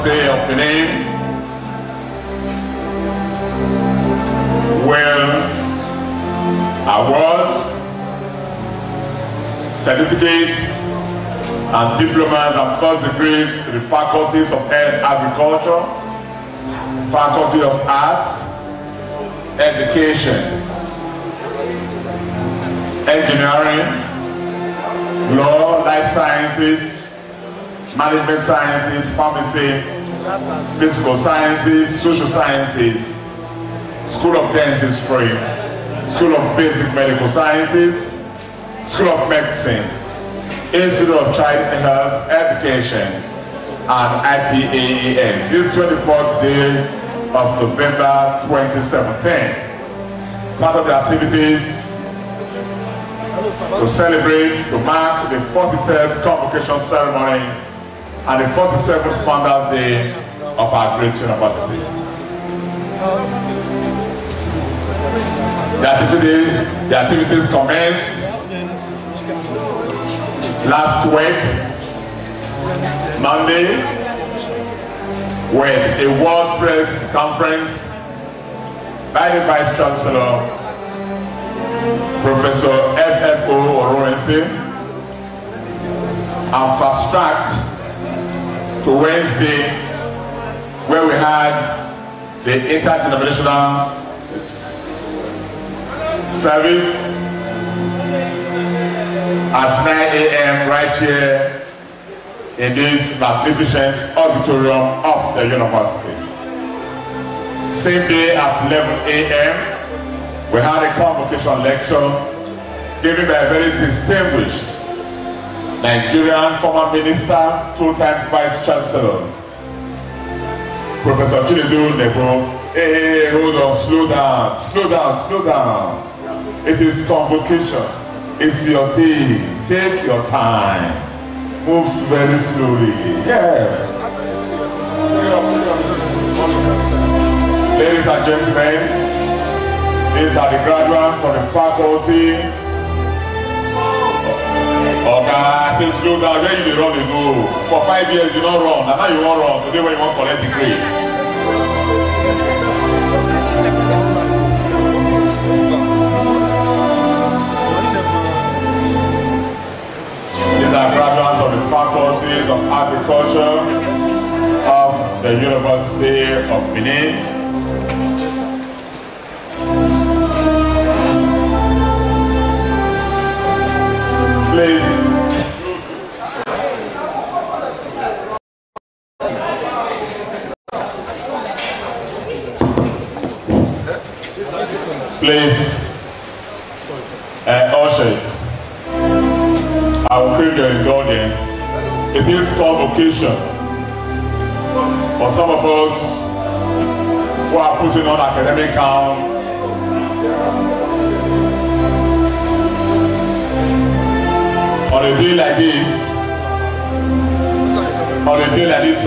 University of Benin will award certificates and diplomas and first degrees to the Faculties of Agriculture, Faculty of Arts, Education, Engineering, Law, Life Sciences, Management Sciences, Pharmacy, Physical Sciences, Social Sciences, School of Dentistry, School of Basic Medical Sciences, School of Medicine, Institute of Child Health Education, and IPAES. This 24th day of November 2017. Part of the activities to celebrate, to mark the 43rd Convocation ceremony and the 47th Founders Day of our great university. The activities commenced last week, Monday, with a World Press Conference by the Vice Chancellor, Professor FFO Oroensi, and fast-tracked to Wednesday, where we had the interdenominational service at 9 a.m. right here in this magnificent auditorium of the university. Same day at 11 a.m. we had a convocation lecture given by a very distinguished Nigerian former minister, two-time vice chancellor, Professor Chinedu Nebo. Hey, hold on, slow down, slow down, slow down. It is convocation. It's your day. Take your time. Moves very slowly. Yeah. Ladies and gentlemen, these are the graduates from the faculty. Okay, I say slow down. Where you run, you go. For 5 years you don't run. And now you won't run. Today when you want to collect the grade. These are graduates of the Faculties of Agriculture of the University of Benin. Please. Please, ushers, I will crave your indulgence. It is convocation for some of us who are putting on academic gown. On a day like this, you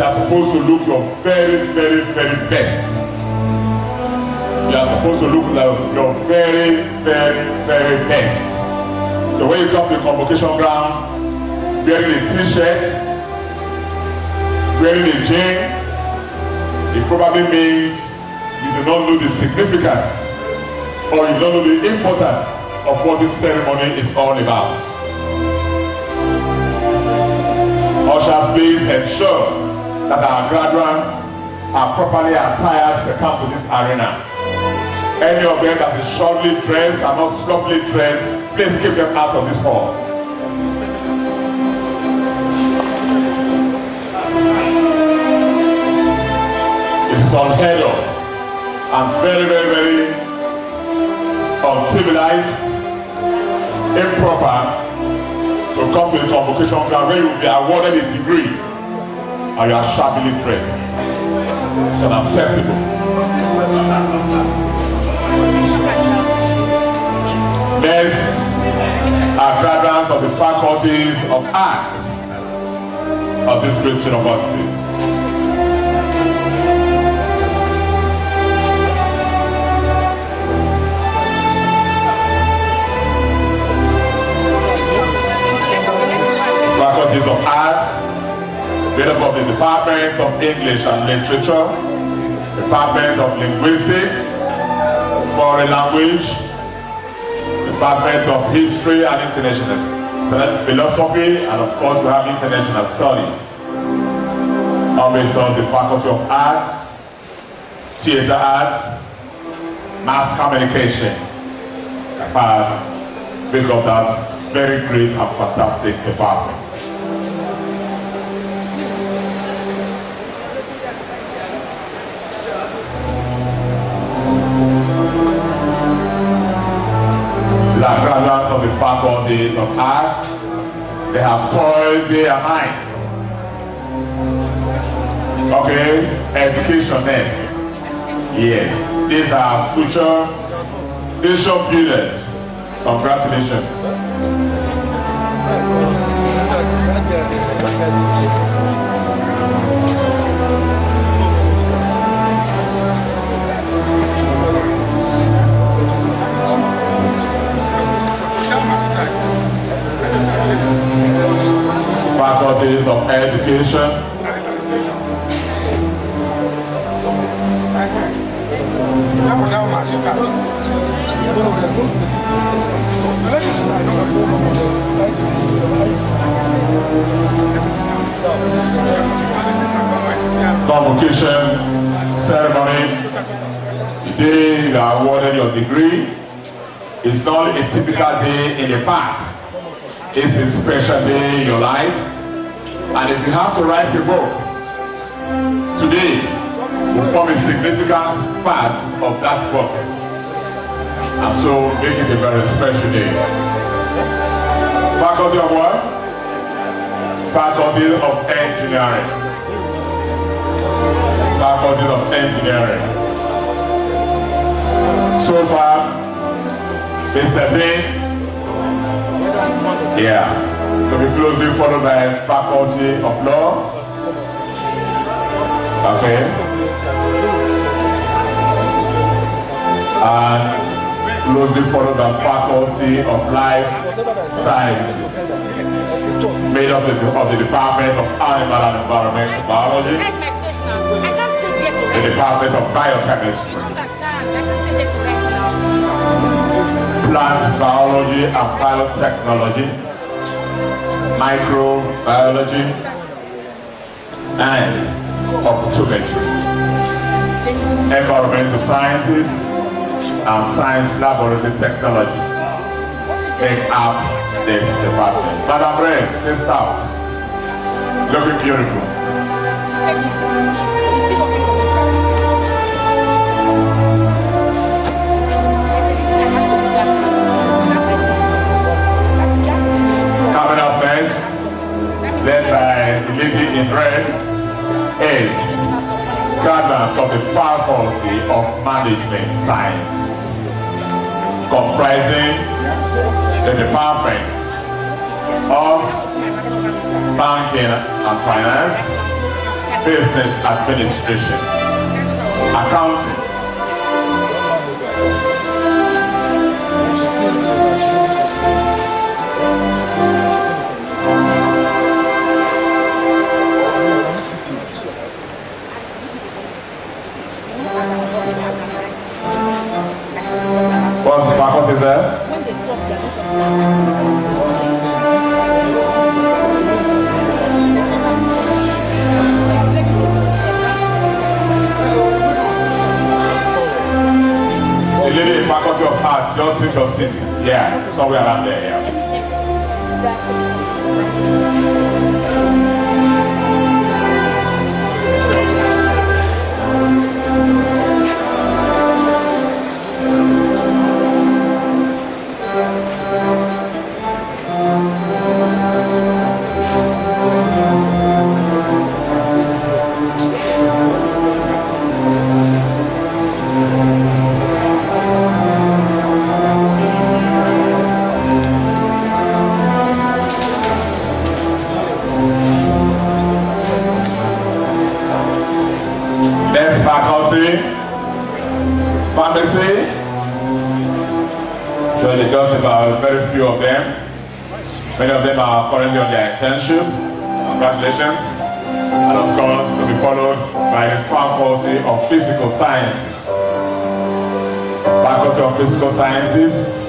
are supposed to look your very, very, very best. You are supposed to look like your very, very, very best. The way you come to the convocation ground, wearing a t-shirt, wearing a jean, it probably means you do not know the significance or you don't know the importance of what this ceremony is all about. Ushers, please ensure that our graduates are properly attired to come to this arena. Any of them that is shortly dressed and not sloppily dressed, please keep them out of this hall. It is unheard of and very, very, very uncivilized, improper to come to the convocation ground where you will be awarded a degree and you are shabbily dressed. It's unacceptable. Next are graduates of the Faculties of Arts of this great university. Faculties of Arts, made up of the Department of English and Literature, Department of Linguistics, Foreign Language, Department of History and International Philosophy, and of course we have International Studies. Also the Faculty of Arts, Theatre Arts, Mass Communication. Make up that very great and fantastic department. The graduates of the Faculties of Arts, they have toiled day and night. Okay, education next. Yes, these are future nation builders. Congratulations. Faculties of Education. Convocation ceremony. The day you are awarded your degree. It's not a typical day in a park. It's a special day in your life. And if you have to write a book, today will form a significant part of that book. And so make it a very special day. Faculty of what? Faculty of Engineering. Faculty of Engineering. So far, Mr. Dean. Yeah. To be closely followed by Faculty of Law. Okay. And closely followed by Faculty of Life Sciences, made up of the Department of Animal and Environmental Biology, the Department of Biochemistry, Plant Biology and Biotechnology, Microbiology, and Optometry, Environmental Sciences, and Science Laboratory Technology make up this department. Madam Ray, sit down. Looking beautiful. Coming up next, led by the lady in red, is graduates of the Faculty of Management Sciences, comprising the Department of Banking and Finance, Business Administration, Accounting, what's the faculty there? When they stop, they are the lady in Faculty of Arts, just take your seat. Yeah, somewhere around there. Yeah. Pharmacy, so they just about very few of them. Many of them are currently on their internship. Congratulations. And of course, to be followed by the Faculty of Physical Sciences. Faculty of Physical Sciences,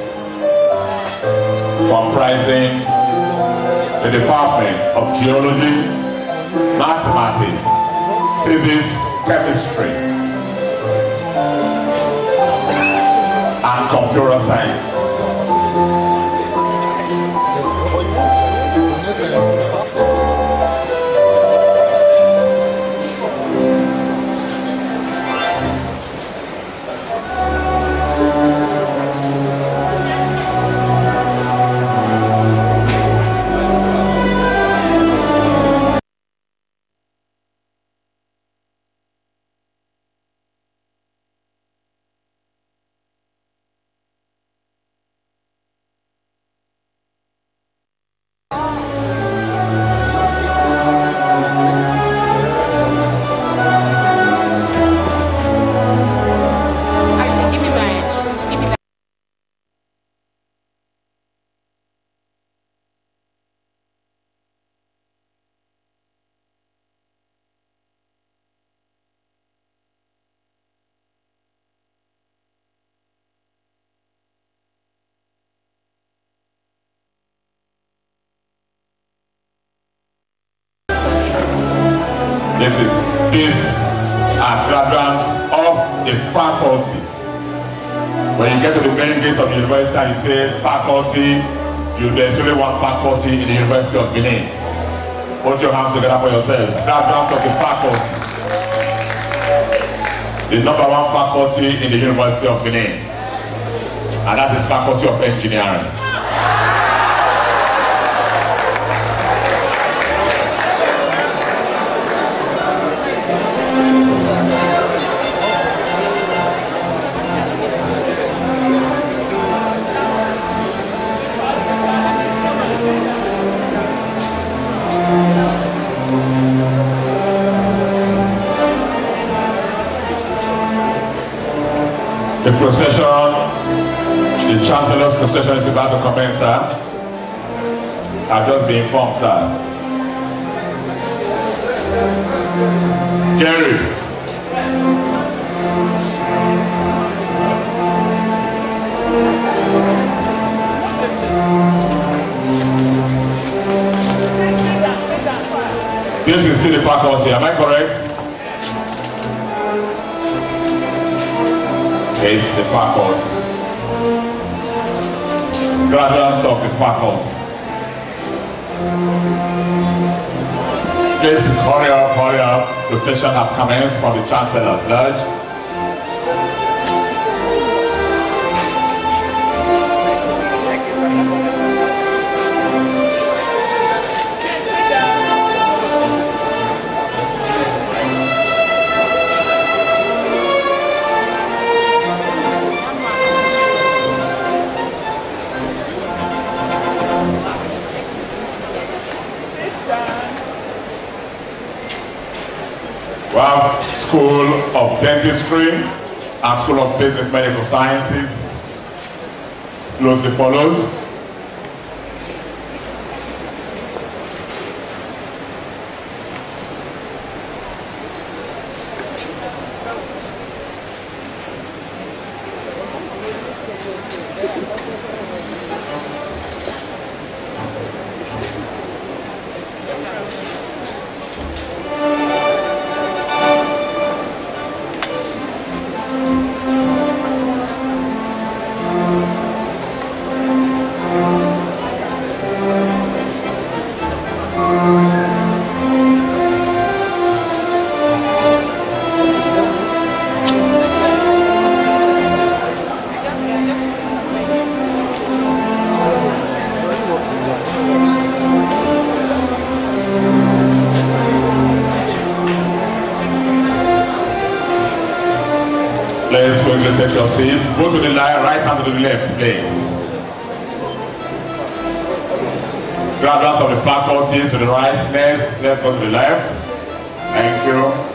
comprising the Department of Geology, Mathematics, Physics, Chemistry, and Computer Science. These are graduates of the faculty. When you get to the main gate of the university and you say faculty, there's only one faculty in the University of Benin. Put your hands together for yourselves. Graduates of the faculty. The number one faculty in the University of Benin. And that is Faculty of Engineering. The procession, the Chancellor's procession is about to commence, sir. I've just been informed, sir. Jerry. This is still the faculty, am I correct? It's the faculty. Graduates of the faculty. Please hurry up, hurry up. The session has commenced from the Chancellor's Lodge. We have School of Dentistry and School of Basic Medical Sciences closely followed. Let's quickly take your seats. Go to the right hand to the left, please. Graduates of the faculties to the right. Next, let's go to the left. Thank you.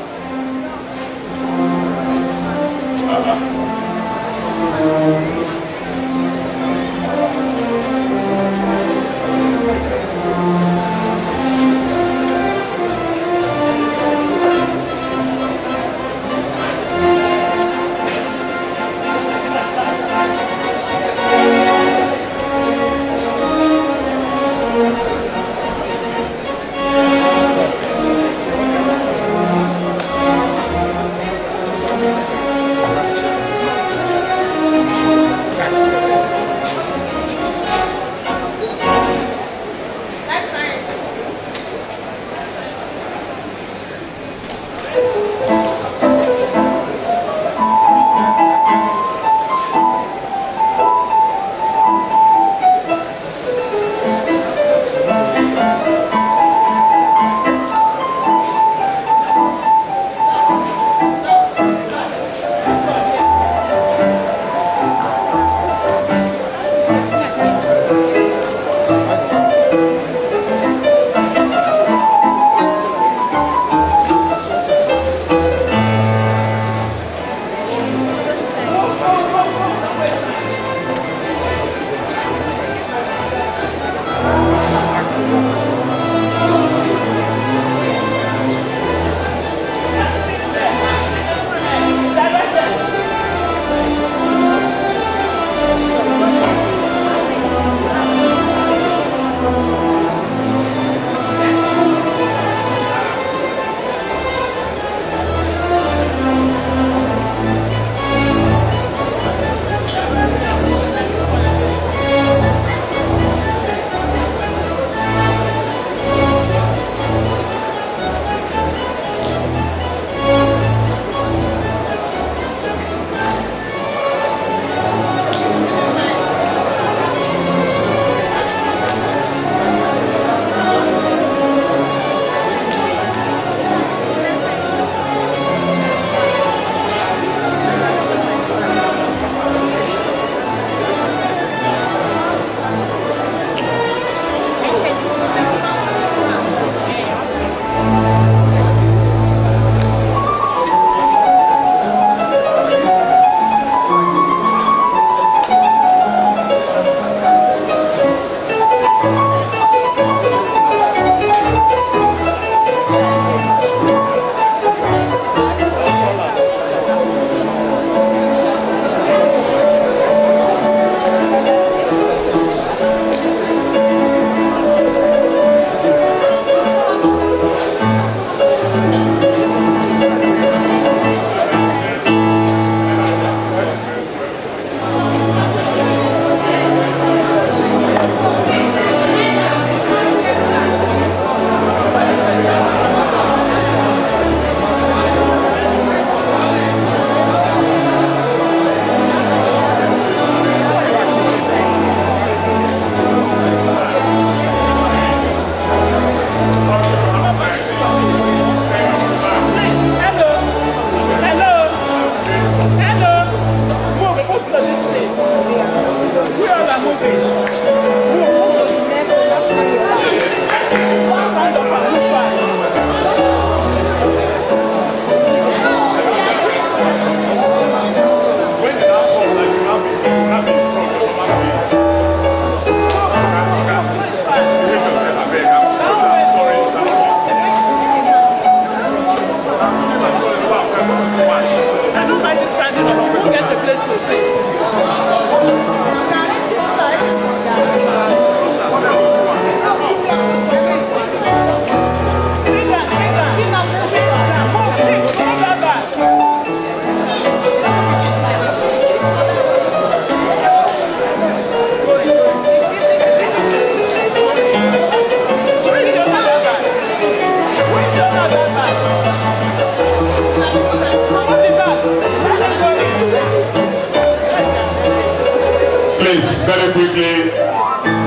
very quickly.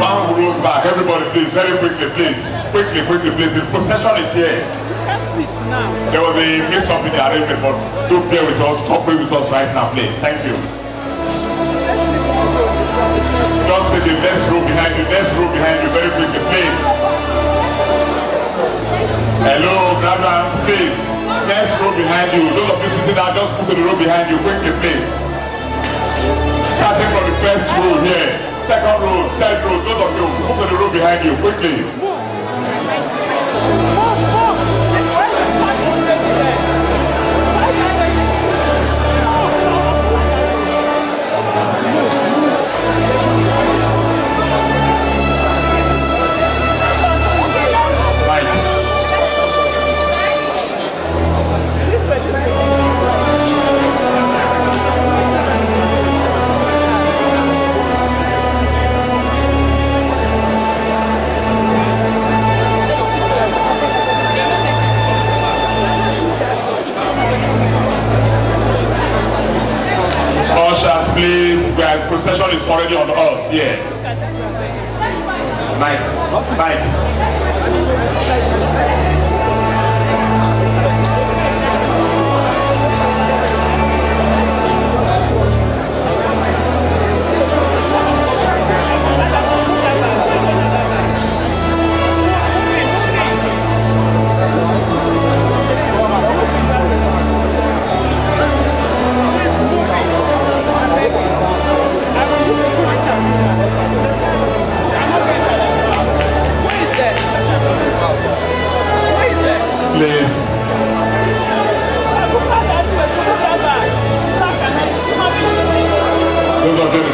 One row back. Everybody, please, very quickly, please. Quickly, please. The procession is here. There was a mix-up in the arrangement, but do bear with us, cooperate with us right now, please. Thank you. Just take the next row behind you, very quickly, please. Hello, graduates, please. Next row behind you. Those of you sitting down, just move to the row behind you, quickly, please. Starting from the first row here, second row, third row, those of you move to the row behind you, quickly. Please, the procession is already on us here. Mike.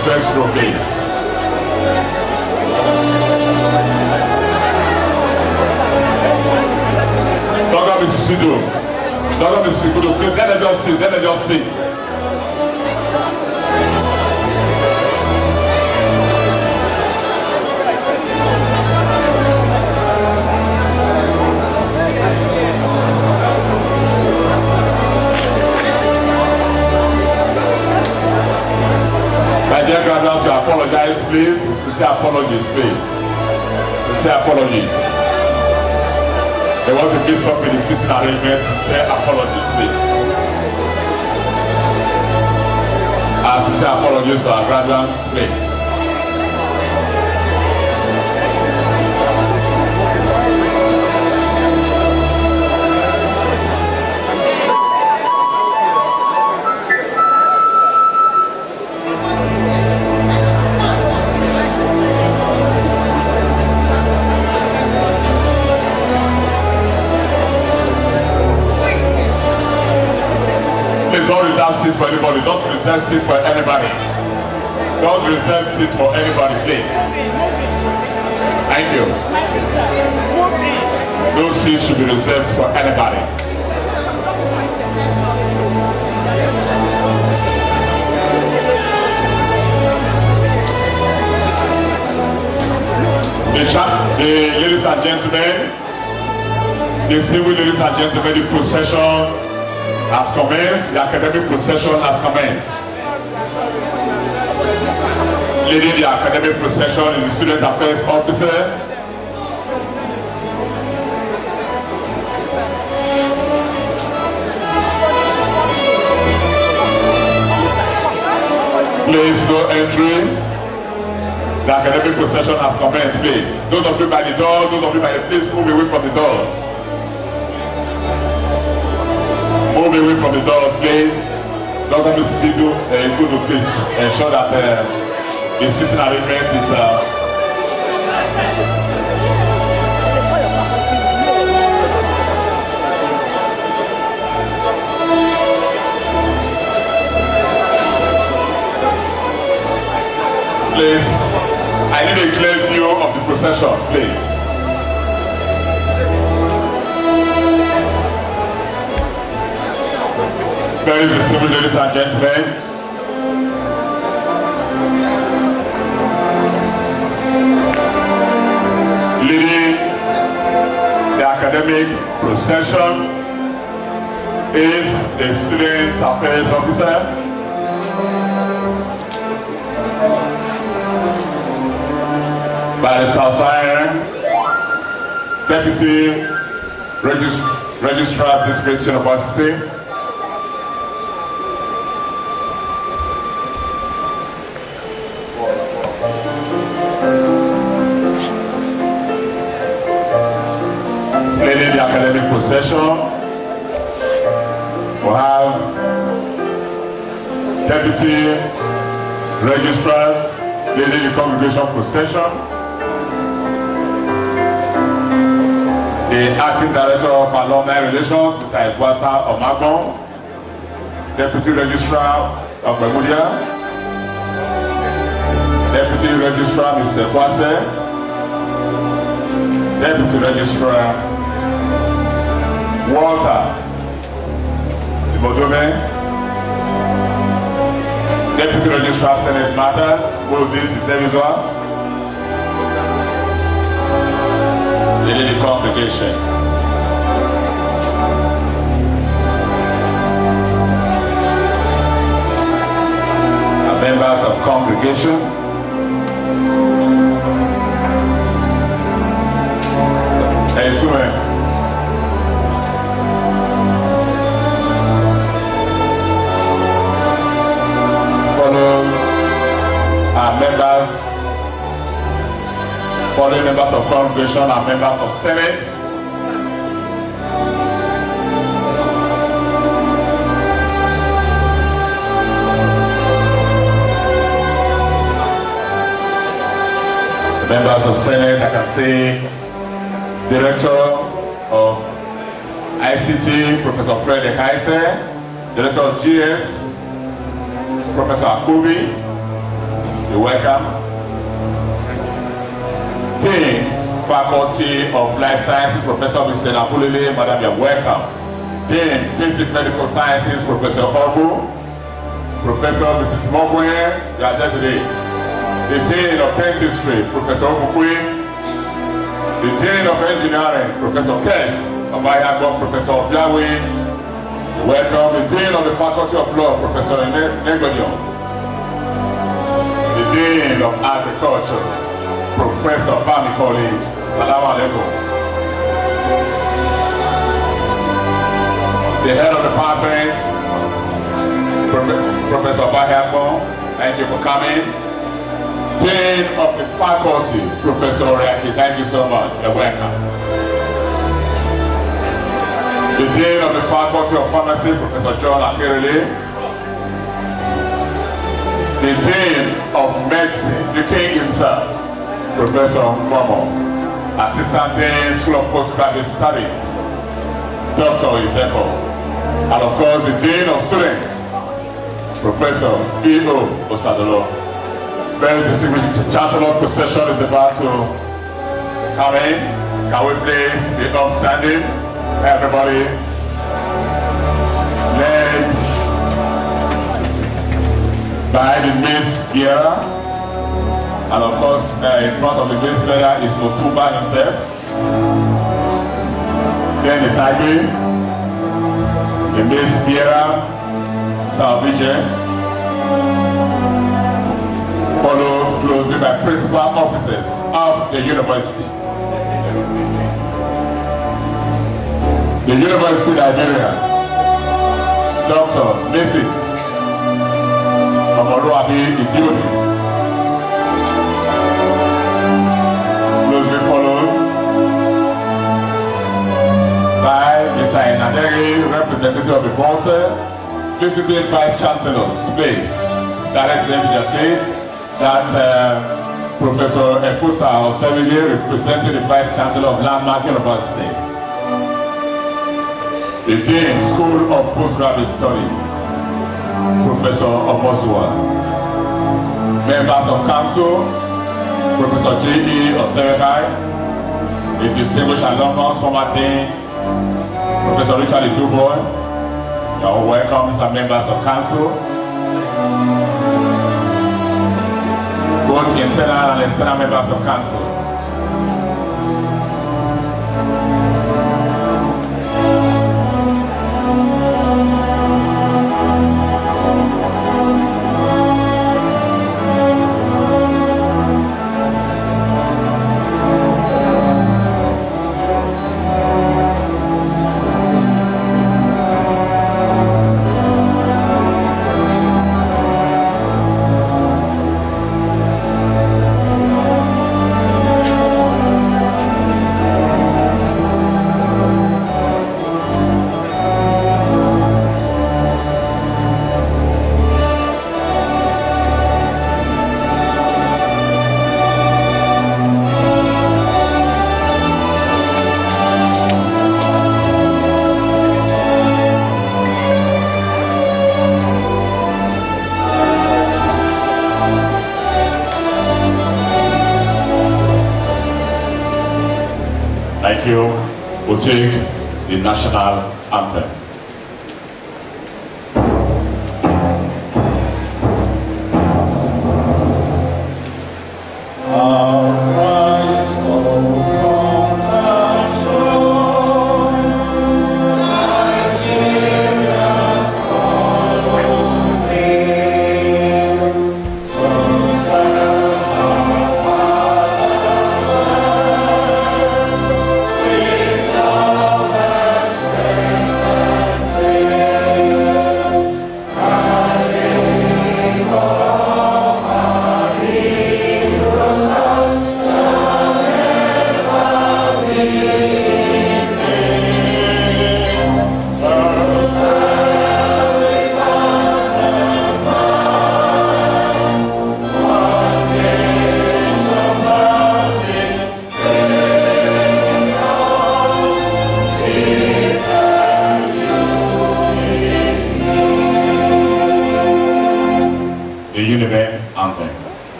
First row, please. Dr. Mr. Please let them just sit. My dear graduates, we apologize, please. Sincere apologies, please. Sincere apologies. There was a mix-up in the sitting arrangement. Sincere apologies, please. Sincere apologies to our graduates, please. Don't reserve seats for anybody. Don't reserve seats for anybody. Don't reserve seats for anybody, please. Thank you. Those seats should be reserved for anybody. The ladies and gentlemen, distinguished ladies and gentlemen, the procession has commenced, the academic procession has commenced. Leading the academic procession is the Student Affairs Officer. Please, no entry. The academic procession has commenced, please. Those of you by the doors, those of you by the please move away from the doors. Move away from the doors, please. Dr. Mrs. Good to please ensure that the sitting arrangement is please, I need a clear view of the procession, please. Very distinguished ladies and gentlemen, leading the academic procession is the Student Affairs Officer. by the South Side Deputy Registrar District University. Leading the academic procession, we have Deputy Registrars leading the congregation procession, the Acting Director of Alumni Relations, Mr. Egwasa Omagbon, Deputy Registrar of Bermudia, Deputy Registrar Mr. Kwase, Deputy Registrar Walter Imodome, Deputy Registrar Senate Matters, Moses Isevizwa, leading the Convocation. Members of Congregation, following members of Congregation and members of Senate. Members of Senate, I can see Director of ICT, Professor Frederick Heise, Director of GS, Professor Akubi, you're welcome. Dean, Faculty of Life Sciences, Professor Mr. Napulele, Madam, you're welcome. Dean, Basic Medical Sciences, Professor Obu, Professor Mrs. Mogwe, you are there today. The Dean of Dentistry, Professor Obukwe, the Dean of Engineering, Professor Kes, Abayagbo, Professor Obiawe, welcome. The Dean of the Faculty of Law, Professor Negodion, the Dean of Agriculture, Professor Bamikoli, Salaam Alaikum. The Head of Department, Professor Obayagbo, thank you for coming. Dean of the Faculty, Professor Oriaki, thank you so much. You're welcome. The Dean of the Faculty of Pharmacy, Professor John Akirele. The Dean of Medicine, the King himself, Professor Momo. Assistant Dean, School of Postgraduate Studies, Dr. Iseko. And of course, the Dean of Students, Professor E.O. Osadolo. Very distinguished Chancellor procession is about to come in. Can we please be upstanding? Everybody, led by the Miss Guerra, and of course, in front of the Miss Guerra is Otuba himself. Then beside me, the Miss Guerra, Salvije, followed closely by principal officers of the university. The University Librarian, Dr. Mrs. Omoluabi Idioni, closely followed by Mr. Inaderi, representative of the Bonse, visiting Vice Chancellor, Space, directly to the seat. That's Professor Efusa Osevile, representing the Vice Chancellor of Landmark University. The Dean, School of Postgraduate Studies, Professor Omosua. Members of Council, Professor J.E. Oserekai, the distinguished alumnus, former Dean, Professor Richard Dubois. You are welcome as members of Council. Both internal and external members of Council. Thank you. We'll take the national anthem.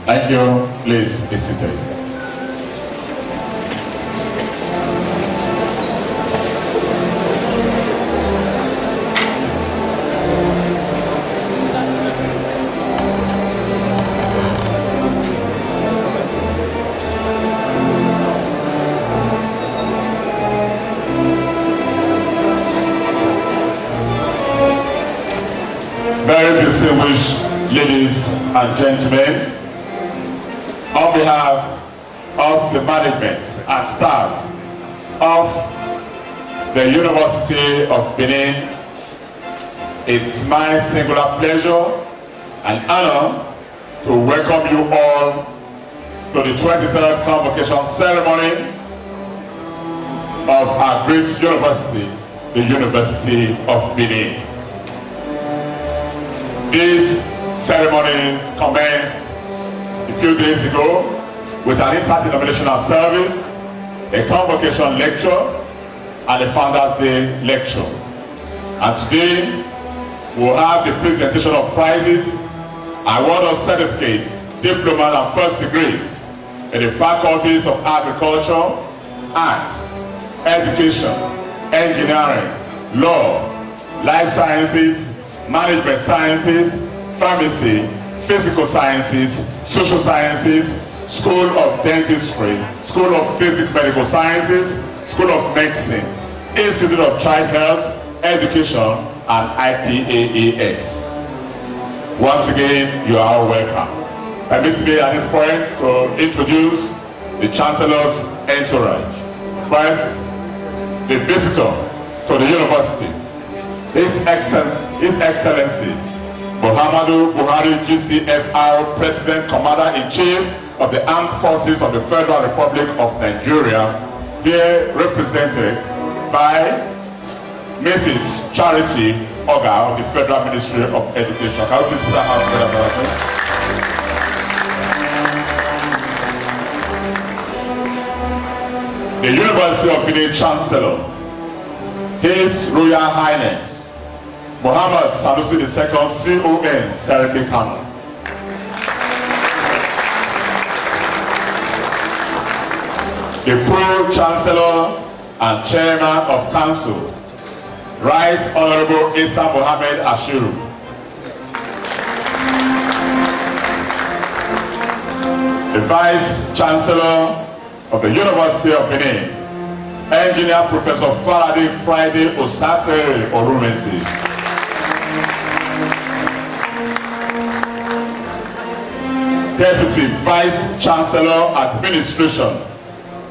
Thank you. Please be seated. Very distinguished ladies and gentlemen, on behalf of the management and staff of the University of Benin, it's my singular pleasure and honor to welcome you all to the 23rd Convocation ceremony of our great university, the University of Benin. This ceremony commenced a few days ago with an interdenominational service, a convocation lecture, and a Founders Day lecture. And today, we'll have the presentation of prizes, award of certificates, diplomas, and first degrees in the faculties of agriculture, arts, education, engineering, law, life sciences, management sciences, pharmacy, physical sciences, social sciences, School of Dentistry, School of Basic Medical Sciences, School of Medicine, Institute of Child Health, Education, and IPAES. Once again, you are all welcome. Permit me at this point to introduce the Chancellor's entourage. First, the visitor to the university, His Excellency Muhammadu Buhari, GCFR, President Commander-in-Chief of the Armed Forces of the Federal Republic of Nigeria, here represented by Mrs. Charity Oga of the Federal Ministry of Education. Can you please put our hands together? The University of Benin Chancellor, His Royal Highness Muhammad Sanusi II, CON, Seriki Kano. The Pro-Chancellor and Chairman of Council, Right Honorable Isa Mohammed Ashiru, the Vice Chancellor of the University of Benin, Engineer Professor Friday Osase Orumesi. Deputy Vice Chancellor Administration,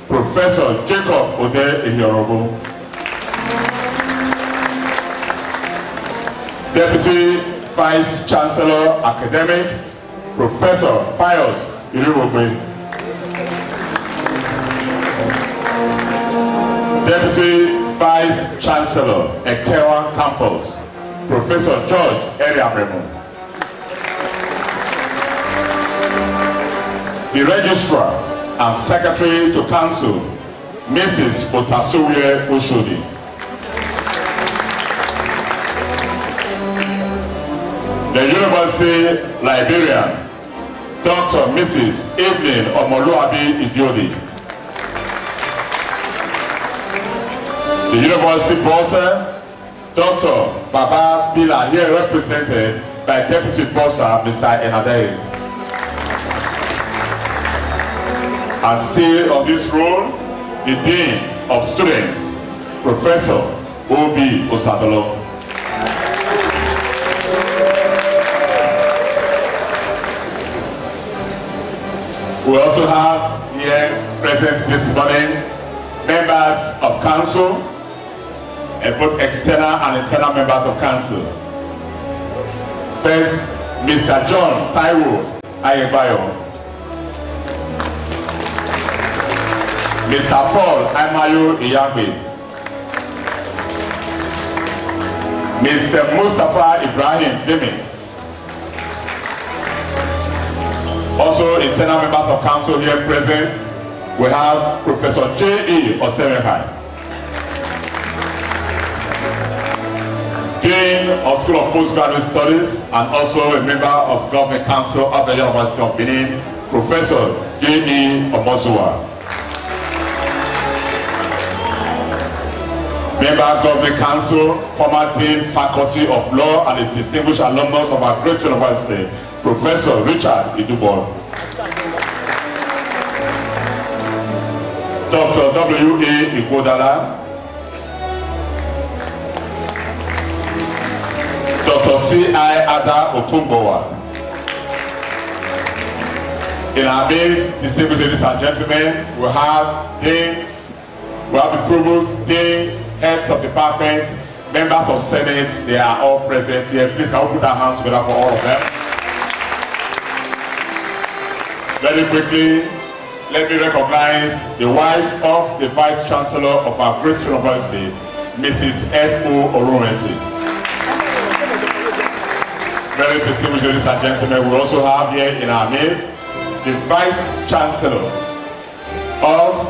Professor Jacob Ode Ihorobo. Deputy Vice Chancellor Academic, Professor Pius Iriwogbe. Deputy Vice Chancellor Ekewa Campus, Professor George Eriabremo. The Registrar and Secretary to Council, Mrs. Otasuwe Oshodi. The University Librarian, Dr. Mrs. Evelyn Omoluabi Idiodi. The University Bursar, Dr. Baba Bila, here represented by Deputy Bursar, Mr. Enadei. And still on this role, the Dean of Students, Professor O.B. Osadolo. We also have here present this morning members of council, and both external and internal members of council. First, Mr. John Taiwo Ayebayo. Mr. Paul Aimayo Iyagbe. Mr. Mustafa Ibrahim Demings. Also, internal members of council here present, we have Professor J.E. Osemehai, Dean of School of Postgraduate Studies and also a member of Government Council of the University of Benin, Professor J.E. Omozuwa. Member Government Council, former Dean, Faculty of Law and a distinguished alumnus of our great university, Professor Richard Idubon. Dr. W.A. Ikodala. Dr. C.I. Ada Okumbowa. In our midst, distinguished ladies and gentlemen, we have deans, we have the provosts, deans, heads of department, members of Senate, they are all present here. Please, I will put our hands together for all of them. Very quickly, let me recognize the wife of the Vice Chancellor of our great university, Mrs. F.O. Orumesi. Very distinguished ladies and gentlemen, we also have here in our midst the Vice Chancellor of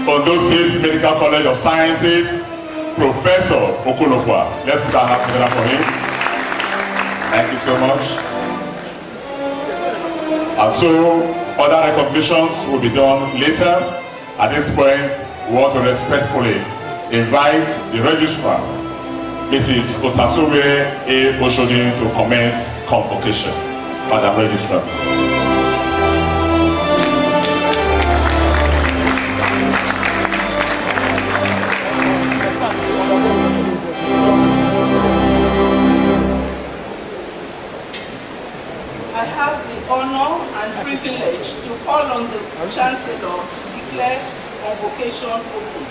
Ondo State Medical College of Sciences, Professor Okolofwa. Let's put our hands together for him. Thank you so much. And so, other recognitions will be done later. At this point, we want to respectfully invite the Registrar, Mrs. Otasuwe A. Oshodi, to commence convocation. Madam Registrar. I have the honor and privilege to call on the Chancellor to declare convocation open.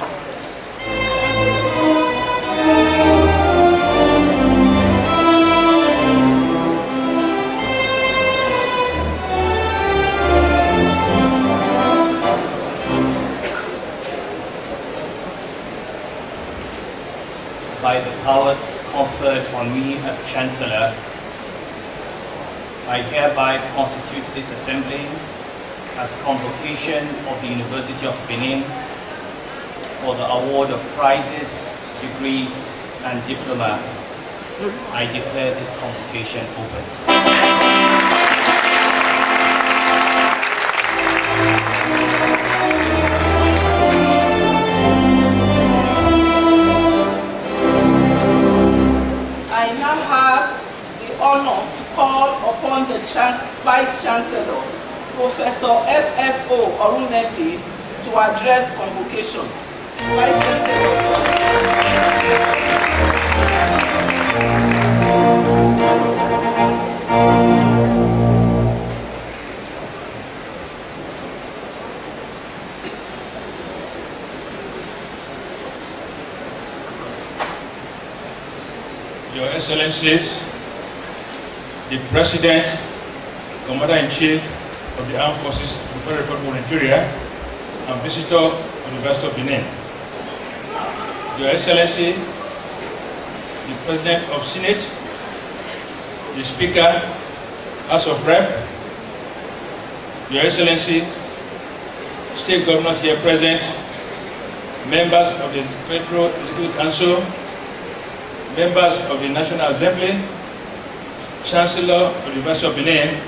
By the powers conferred on me as Chancellor, I hereby constitute this assembly as convocation of the University of Benin for the award of prizes, degrees, and diploma. I declare this convocation open. I now have the honor to call upon the Vice Chancellor, Professor FFO Orunesi, to address convocation. Vice Chancellor. Your Excellencies, the President, Commander-in-Chief of the Armed Forces of the Federal Republic of Nigeria, and visitor of the University of Benin. Your Excellency, the President of Senate, the Speaker, House of Rep, Your Excellency, State Governors here present, members of the Federal Executive Council, members of the National Assembly, Chancellor of the University of Benin,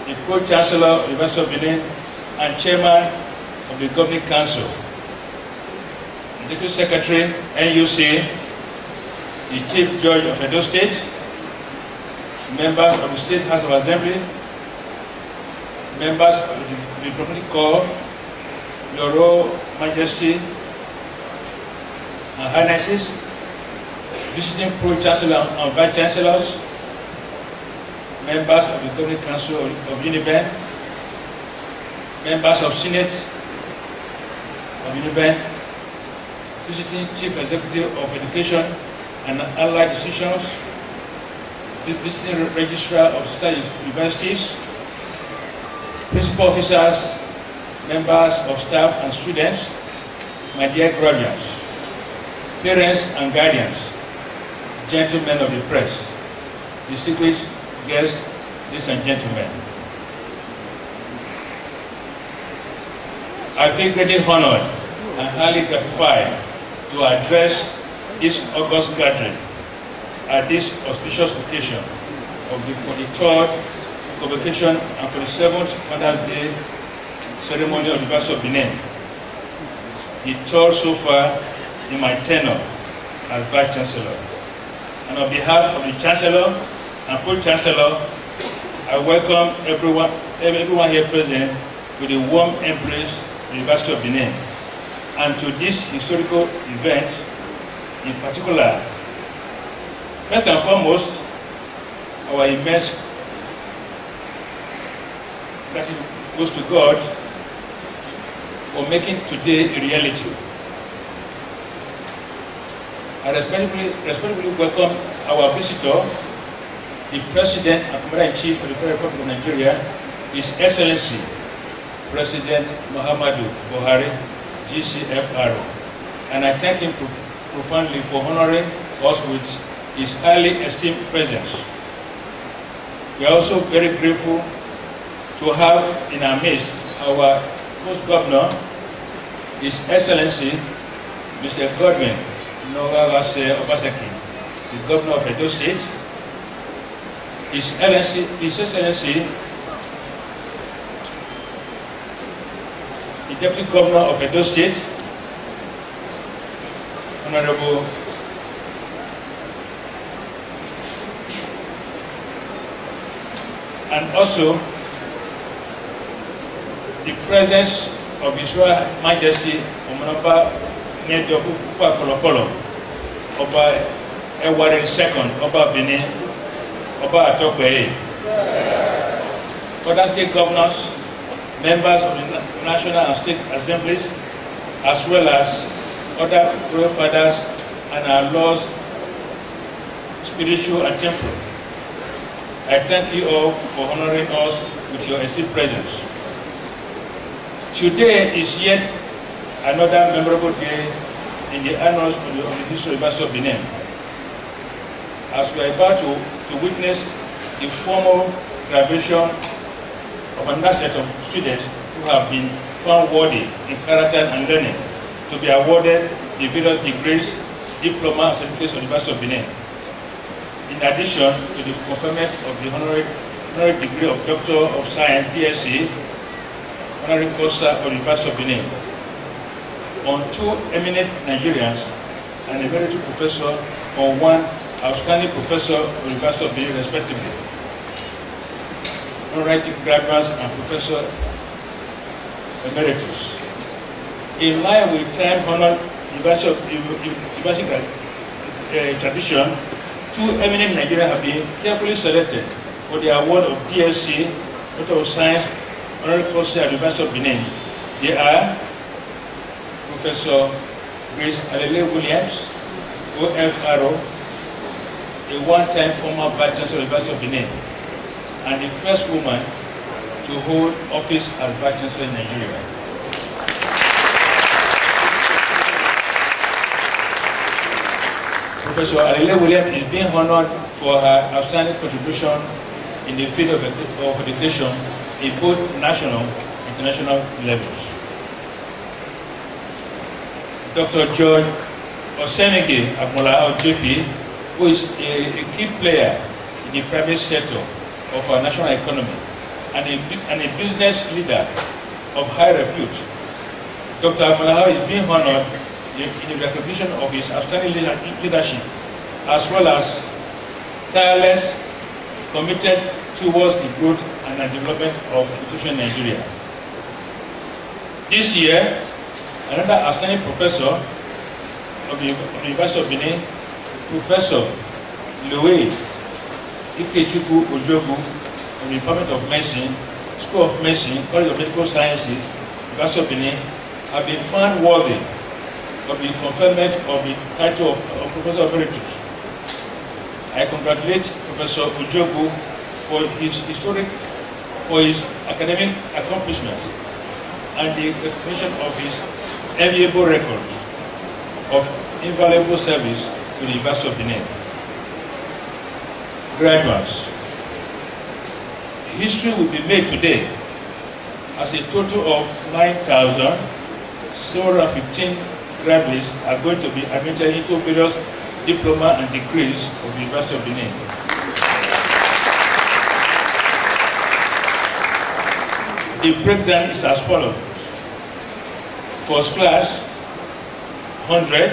the Pro-Chancellor of the University of Benin, and Chairman of the Governing Council, the Deputy Secretary, NUC, the Chief Judge of Edo State, members of the State House of Assembly, members of the Diplomatic Corps, Your Royal Majesty and Highnesses, visiting Pro-Chancellor and Vice-Chancellors, members of the Governing Council of UNIBEN, members of Senate of UNIBEN, visiting Chief Executive of Education and Allied Institutions, visiting Registrar of State Universities, principal officers, members of staff and students, my dear graduates, parents and guardians, gentlemen of the press, distinguished guests, ladies and gentlemen. I feel greatly honored and highly gratified to address this August gathering at this auspicious occasion of the 43rd Convocation and 47th Father's Day ceremony of the University of Benin, the third so far in my tenure as Vice Chancellor. And on behalf of the Chancellor and Pro-Chancellor, I welcome everyone here present with a warm embrace of the University of Benin, and to this historical event in particular. First and foremost, our immense gratitude goes to God for making today a reality. I respectfully welcome our visitor, the President and Commander-in-Chief of the Federal Republic of Nigeria, His Excellency, President Muhammadu Buhari, GCFR. And I thank him profoundly for honoring us with his highly esteemed presence. We are also very grateful to have in our midst our first governor, His Excellency, Mr. Godwin Obaseki, the Governor of Edo State, His Excellency, the Deputy Governor of Edo State, Honorable and also the presence of His Royal Majesty Omonoba Nedofu Kolopolo, Oba Eware II, Oba Benin, Oba Atokwe, other state governors, members of the national and state assemblies, as well as other royal fathers and our lords, spiritual and temporal. I thank you all for honoring us with your esteemed presence. Today is yet another memorable day in the annals of the history of the University of Benin, as we are about to witness the formal graduation of another set of students who have been found worthy in character and learning to be awarded the various degrees, diplomas, and certificates of the University of Benin, in addition to the conferment of the honorary degree of Doctor of Science, DSc, honorary causa of the University of Benin, on two eminent Nigerians and a emeritus professor on one outstanding professor of the University of Benin, respectively. honorary graduates, and Professor Emeritus. In line with time-honored university tradition, two eminent Nigerians have been carefully selected for the award of DSc, Doctor of Science, honorary course at the University of Benin. They are Professor Grace Alele Williams, OFRO, a one-time former Vice Chancellor of the University of Benin, and the first woman to hold office as Vice Chancellor in Nigeria. Professor Alele Williams is being honored for her outstanding contribution in the field of education in both national and international levels. Dr. George Osenege Akmola JP, who is a key player in the private sector of our national economy and a business leader of high repute. Dr. Akmola is being honored in the recognition of his outstanding leadership, as well as tireless, committed towards the growth and the development of education in Nigeria. This year, another outstanding professor of the University of Benin, Professor Louis Ikechukwu Ojogu from the Department of Medicine, School of Medicine, College of Medical Sciences, University of Benin, have been found worthy of the conferment of the title of Professor Emeritus. I congratulate Professor Ojogu for his academic accomplishments and the recognition of his enviable records of invaluable service to the University of Benin. Graduates, history will be made today as a total of 9,715 graduates are going to be admitted into various diploma and degrees of the University of Benin. The breakdown is as follows. First class, 100.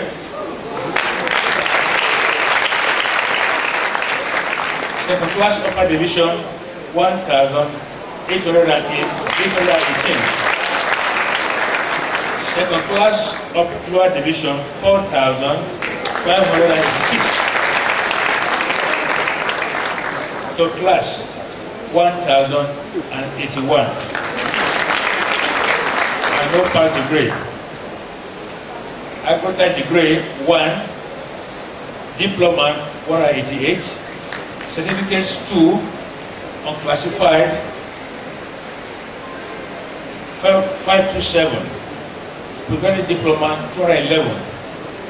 Second class upper division, 1,818. Second class upper division, 4,586. Third class, 1,081. And no pass degree. Agriculture degree 1, diploma 188, certificates 2, unclassified 527, postgraduate diploma 211,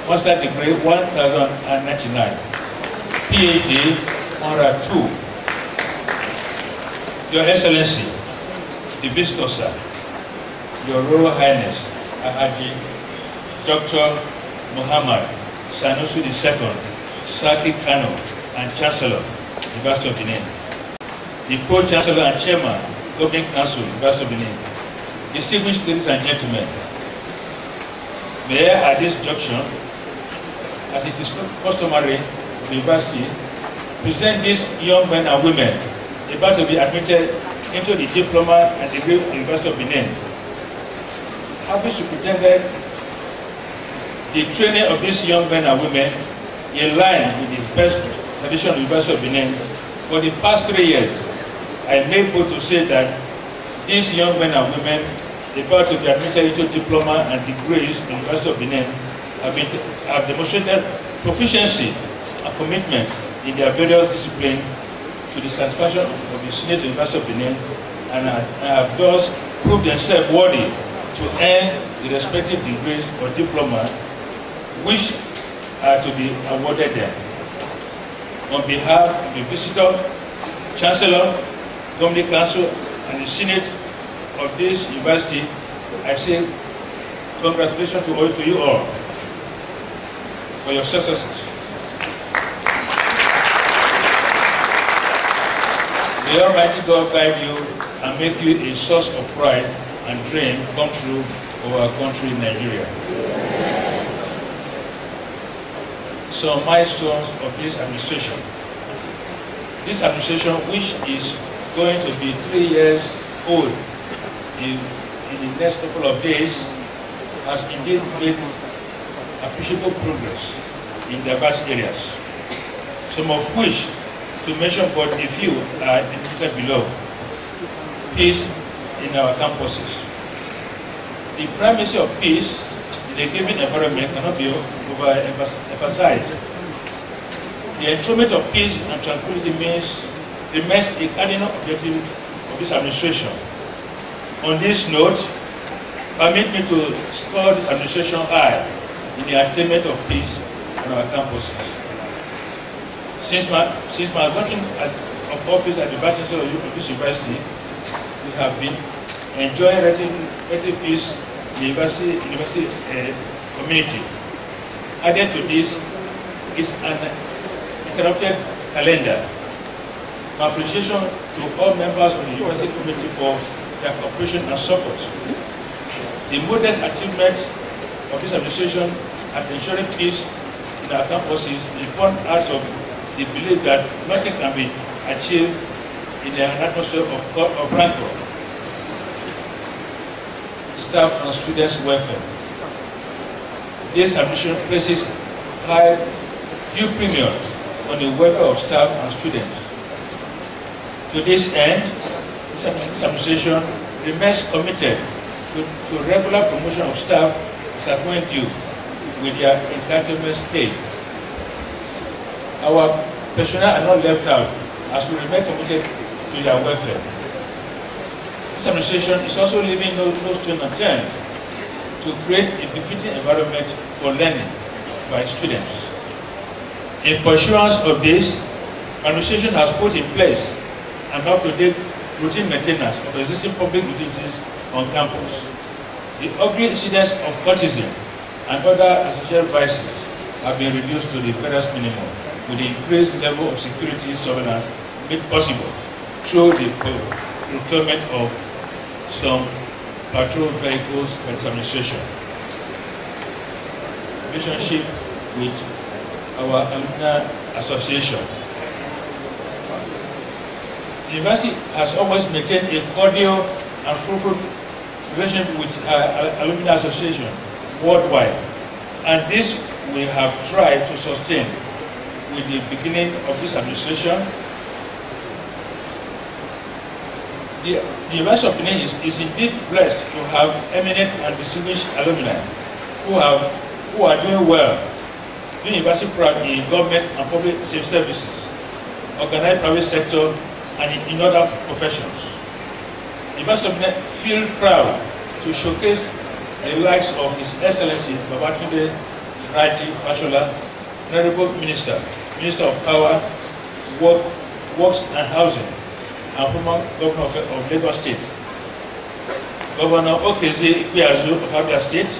master degree 1,099, PhD 102. Your Excellency, the Visitor Sir, Your Royal Highness, Ahaji Dr. Muhammad Sanusi II, Saki Kano, and Chancellor, University of Benin. The Pro-Chancellor and Chairman, Governing Council, University of Benin. Distinguished ladies and gentlemen, may I at this junction, as it is customary of the University, present these young men and women about to be admitted into the diploma and degree of the University of Benin. Having superintended the training of these young men and women in line with the best tradition of the University of Benin, for the past 3 years, I am able to say that these young men and women about to be admitted into diploma and degrees in the University of Benin have demonstrated proficiency and commitment in their various disciplines to the satisfaction of the Senate of the University of Benin, and have thus proved themselves worthy to earn the respective degrees or diploma which are to be awarded them. On behalf of the Visitor, Chancellor, Governing Council, and the Senate of this university, I say congratulations to you all for your successes. May Almighty God guide you and make you a source of pride and dream come true for our country, Nigeria. Some milestones of this administration. This administration, which is going to be 3 years old in the next couple of days, has indeed made appreciable progress in diverse areas, some of which, to mention but a few, are indicated below. Peace in our campuses. The primacy of peace in a given environment cannot be overemphasized. The enthronement of peace and tranquility remains a cardinal objective of this administration. On this note, permit me to score this administration high in the attainment of peace on our campuses. Since my assumption of office at the Vice Chancellor of this university, we have been enjoying relative peace in the university community. Added to this is an interrupted calendar. My appreciation to all members of the university committee for their cooperation and support. The modest achievements of this administration at ensuring peace in our campuses is born out of the belief that nothing can be achieved in an atmosphere of rancor. Staff and students' welfare. This administration places high due premium on the welfare of staff and students. To this end, this administration remains committed to regular promotion of staff as when due with their entitlements paid. Our personnel are not left out as we remain committed to their welfare. This administration is also leaving no stone unturned to create a befitting environment for learning by students. In pursuance of this, administration has put in place an up-to-date routine maintenance of existing public utilities on campus. The ugly incidents of cultism and other associated vices have been reduced to the barest minimum, with the increased level of security surveillance made possible through the procurement of some patrol vehicles by this administration. Relationship with our alumni association. The university has always maintained a cordial and fruitful relationship with our alumni association worldwide, and this we have tried to sustain with the beginning of this administration. The University of Benin is indeed blessed to have eminent and distinguished alumni who are doing well, doing university proud in government and public services, organized private sector, and in other professions. The University of Benin feel proud to showcase the likes of His Excellency Babatunde Raji Fashola, Honorable Minister of Power, Works and Housing, and former Governor of Lagos State, Governor Okeze Ikpeazu of Abia State,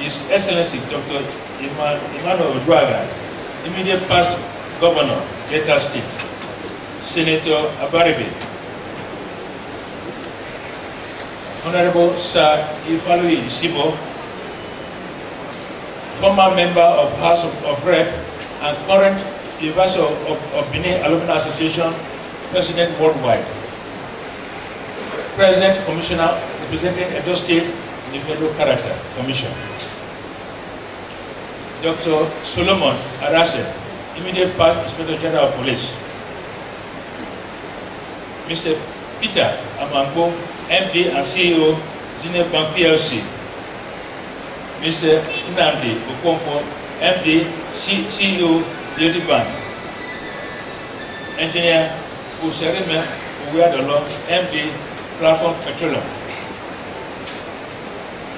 His Excellency Dr. Emmanuel Oduaga, immediate past Governor, Delta State, Senator Abaribe, Honorable Sir Ifalui Isibo, former member of House of Rep and current University of Benin Alumni Association President worldwide, President Commissioner representing Edo State in the Federal Character Commission, Dr. Solomon Arase, immediate past Inspector General of Police, Mr. Peter Amango, MD and CEO, Zenith Bank PLC, Mr. Nnamdi Okonkwo, MD, CEO, Unity Bank, Engineer Userime Uweadolo, MD, Platform Petroleum,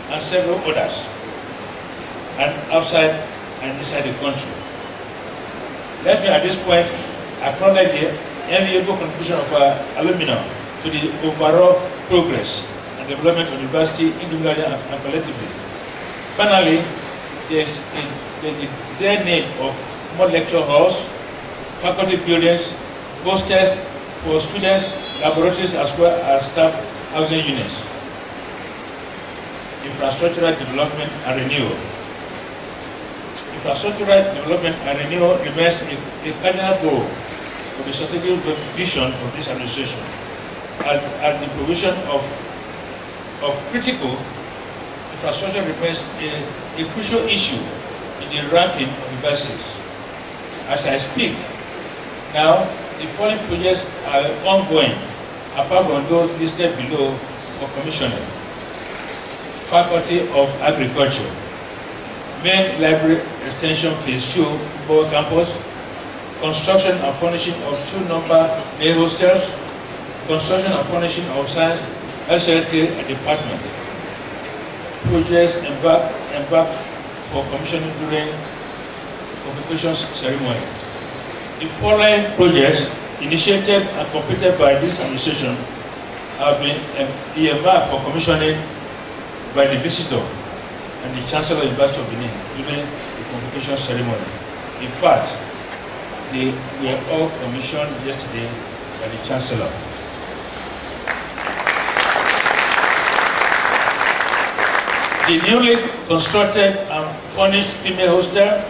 and several others, and outside and inside the country. Let me at this point acknowledge the enviable contribution of our alumni to the overall progress and development of the university individually and collectively. Finally, there is the dire need of more lecture halls, faculty buildings, hostels for students, laboratories, as well as staff housing units, infrastructural development and renewal. Infrastructural development and renewal remains a cardinal goal of the strategic vision of this administration. as the provision of critical infrastructure remains a crucial issue in the ranking of universities. As I speak, now the following projects are ongoing, apart from those listed below for commissioning. Faculty of Agriculture, Main Library Extension Phase 2, Bow Campus, construction and furnishing of 2-number day hostels, construction and furnishing of Science SLT Department. Projects embarked for commissioning during Convocation ceremony. The following projects initiated and completed by this administration have been earmarked for commissioning by the visitor and the Chancellor of the University of Benin during the Convocation ceremony. In fact, they were all commissioned yesterday by the Chancellor. The newly constructed and furnished female hostel,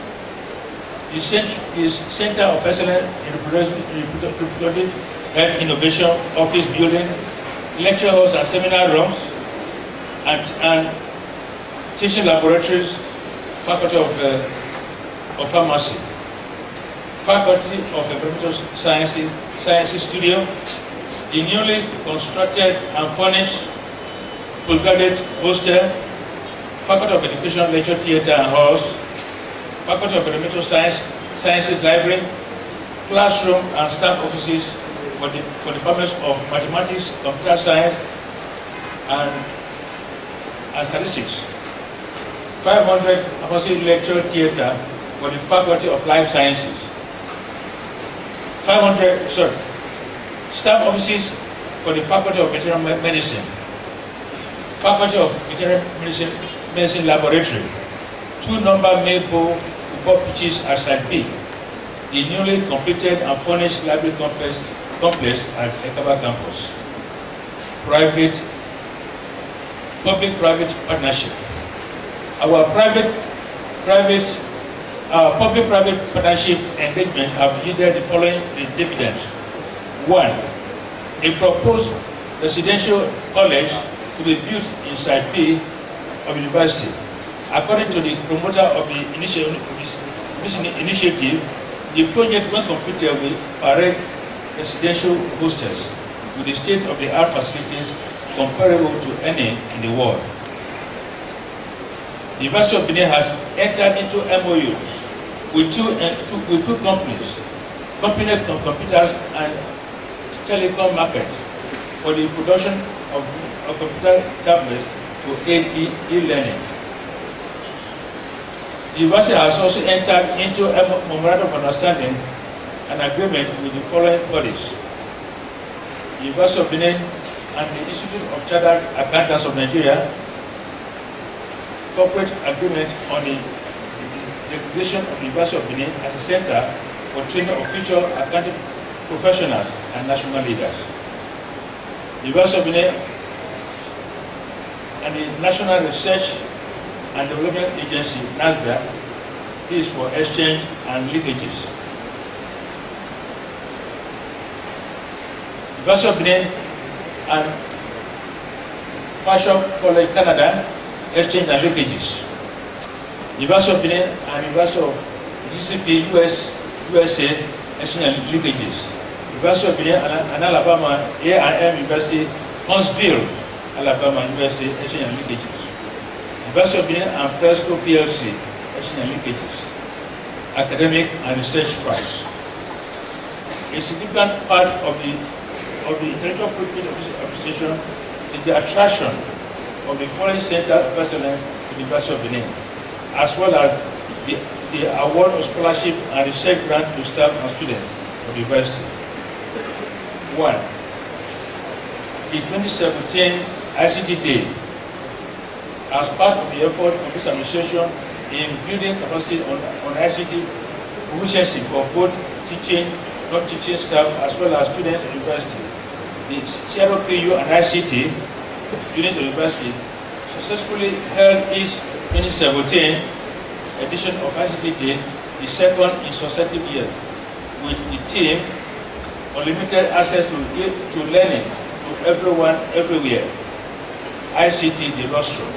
the Center of Excellence in Reproductive Health Innovation Office Building, lecture halls and seminar rooms, and teaching laboratories, Faculty of Pharmacy, Faculty of Environmental Sciences Studio, the newly constructed and furnished postgraduate hostel, Faculty of Education Lecture Theatre and Halls, Faculty of Environmental Sciences Library, classroom and staff offices for the departments of Mathematics, Computer Science, and Statistics, 500 Pharmacy Lecture Theatre for the Faculty of Life Sciences, 500 staff offices for the Faculty of Veterinary Medicine, Faculty of Veterinary Medicine Laboratory, 2-number Maple football pitches at Site B, the newly completed and furnished library complex at Ekaba campus, public-private partnership. Our public-private partnership engagement have yielded the following dividends. 1. A proposed residential college to be built in Site B of the university. According to the promoter of the initiative, the project, when completed, will erect residential hostels with the state-of-the-art facilities comparable to any in the world. The University of Benin has entered into MOUs with two companies, Conferment Computers and Telecom Market, for the production of computer tablets to aid e-learning. The university has also entered into a memorandum of understanding and agreement with the following bodies: the University of Benin and the Institute of Chartered Accountants of Nigeria, corporate agreement on the recognition of the University of Benin as a center for training of future accounting professionals and national leaders. The University of Benin and the National Research and Development Agency, NASDA, is for exchange and linkages. The University of Benin and Fashion College Canada, exchange and linkages. The University of Benin and University of GCP USA, exchange and linkages. The University of Benin and Alabama, A&M University, Huntsville, Alabama University, exchange and linkages. University of Benin and Presco PLC, exchange and linkages. Academic and research prize. A significant part of the intellectual property administration is the attraction of the Foreign Center of Excellence to the University of Benin, as well as the award of scholarship and research grant to staff and students of the university. 1. The 2017 ICT Day, as part of the effort of this administration in building capacity on ICT proficiency for both teaching, non-teaching staff, as well as students at the university. The CROPU and ICT unit of the university successfully held its 2017 edition of ICT Day, the second in successive years, with the theme Unlimited Access to Learning to everyone, everywhere. ICT, the rostrum.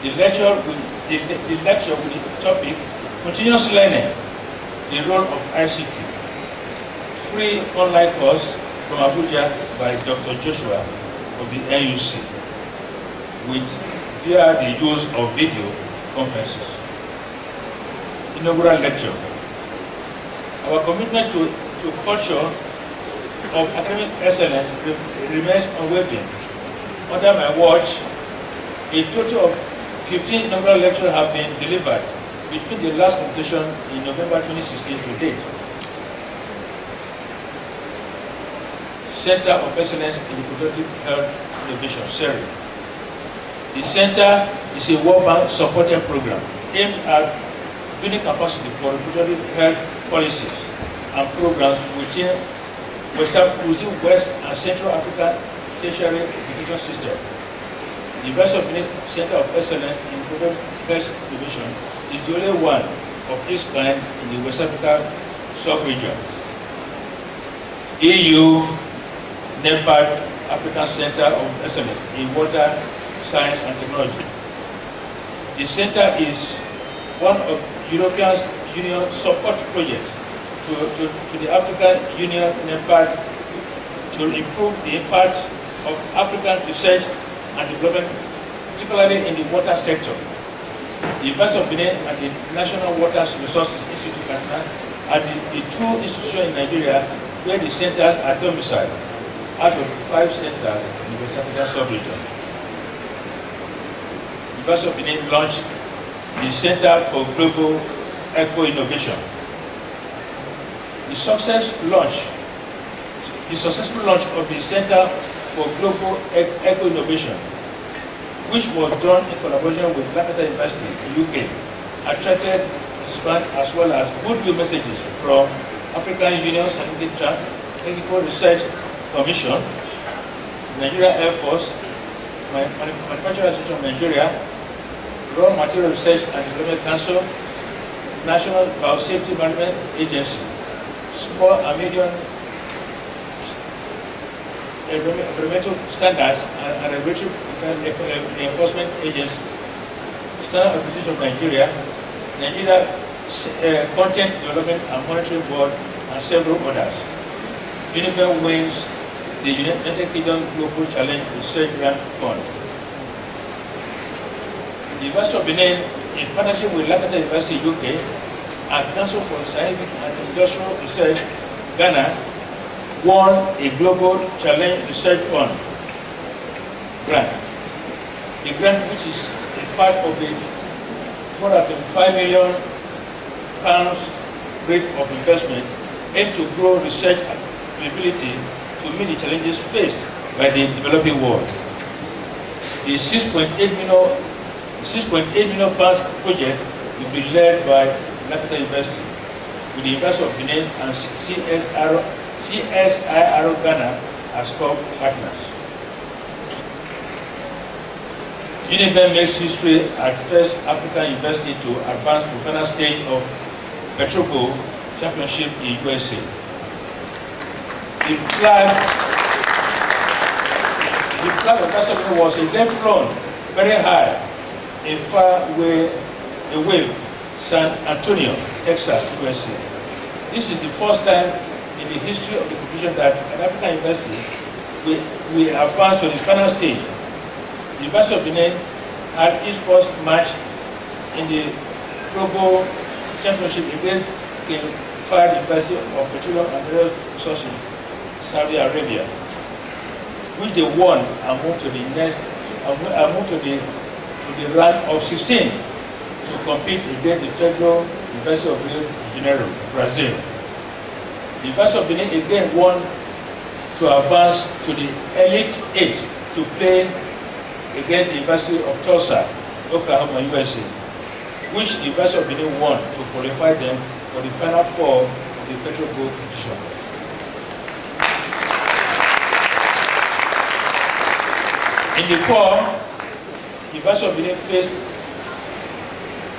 The lecture with the topic, continuous learning, the role of ICT. Free online course from Abuja by Dr. Joshua of the NUC, via the use of video conferences. Inaugural lecture. Our commitment to culture of academic excellence remains unwavering. Under my watch, a total of 15 inaugural lectures have been delivered between the last competition in November 2016 to date. Center of Excellence in Reproductive Health Innovation, CERI. The center is a World Bank supported program aimed at building capacity for reproductive health policies and programs within West and Central African tertiary education system. The University of Benin Center of Excellence in Reproductive Health Innovation is the only one of its kind in the West Africa sub-region. EU NEPAD African Center of Excellence in Water, Science and Technology. The center is one of European Union support projects to the African Union NEPAD to improve the impact of African research and development, particularly in the water sector. The University of Benin and the National Water Resources Institute are the two institutions in Nigeria where the centers are domiciled, out of 5 centers in the West African sub-region. The University of Benin launched the Center for Global Eco-Innovation. The successful launch of the Center for Global Eco-Innovation, which was done in collaboration with Lancaster University in the UK, attracted response as well as goodwill messages from African Union Scientific Technical Research Commission, Nigeria Air Force, Manufacturing Association of Nigeria, Raw Material Research and Development Council, National Biosafety Management Agency, Small and Medium Environmental Standards and Regulatory Enforcement Agency, Standard Organization of Nigeria, Nigeria Content Development and Monitoring Board, and several others. Univer wins the United Kingdom Global Challenge Research Grant Fund. The University of Benin, in partnership with Lancaster University UK and Council for Scientific and Industrial Research, Ghana, won a Global Challenge Research Fund grant. The grant, which is a part of the £225 million rate of investment, aimed to grow research capability to meet the challenges faced by the developing world. The £6.8 million project will be led by Lancaster University, with the University of Benin and CSIRO Ghana as co-partners. Univer makes history at first African university to advance to final stage of Petrobras Championship in USA. The flag of Barcelona was again flown very high in far away San Antonio, Texas, USA. This is the first time in the history of the competition that an African university will advance to the final stage. The University of Benin had its first match in the Global Championship against the Fire University of Petroleum and Mineral Resources, Saudi Arabia, which they won and moved to the round of 16 to compete against the Federal University of Rio de Janeiro, Brazil. The University of Benin again won to advance to the Elite 8 to play against the University of Tulsa, Oklahoma, USA, which the University of Benin won to qualify them for the final 4 of the Federal Bowl competition. In the fall, the University of Benin faced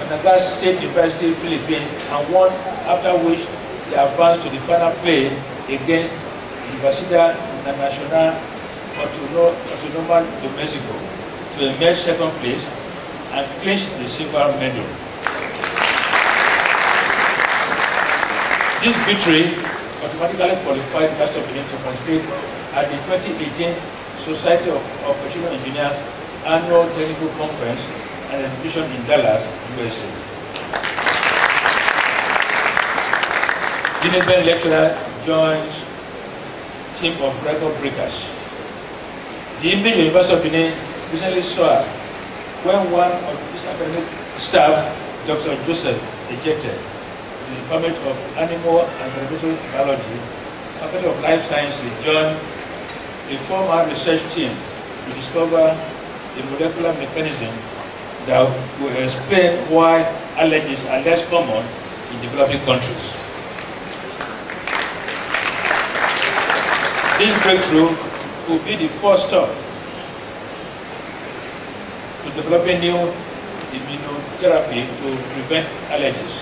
Madagascar State University, Philippines, and won, after which they advanced to the final play against Universidad Nacional Autonoma de Mexico to emerge second place and clinch the silver medal. This victory automatically qualified University of Benin to participate at the 2018 Society of Operational Engineers Annual Technical Conference and Exhibition in Dallas, USA. Uniband lecturer joins team of record breakers. The image of University of Benin recently saw when one of this academic staff, Dr. Joseph ejected, the Department of Animal and Laboratory Biology, Faculty of Life Sciences, joined a former research team to discover the molecular mechanism that will explain why allergies are less common in developing countries. This breakthrough will be the first step to developing new immunotherapy to prevent allergies.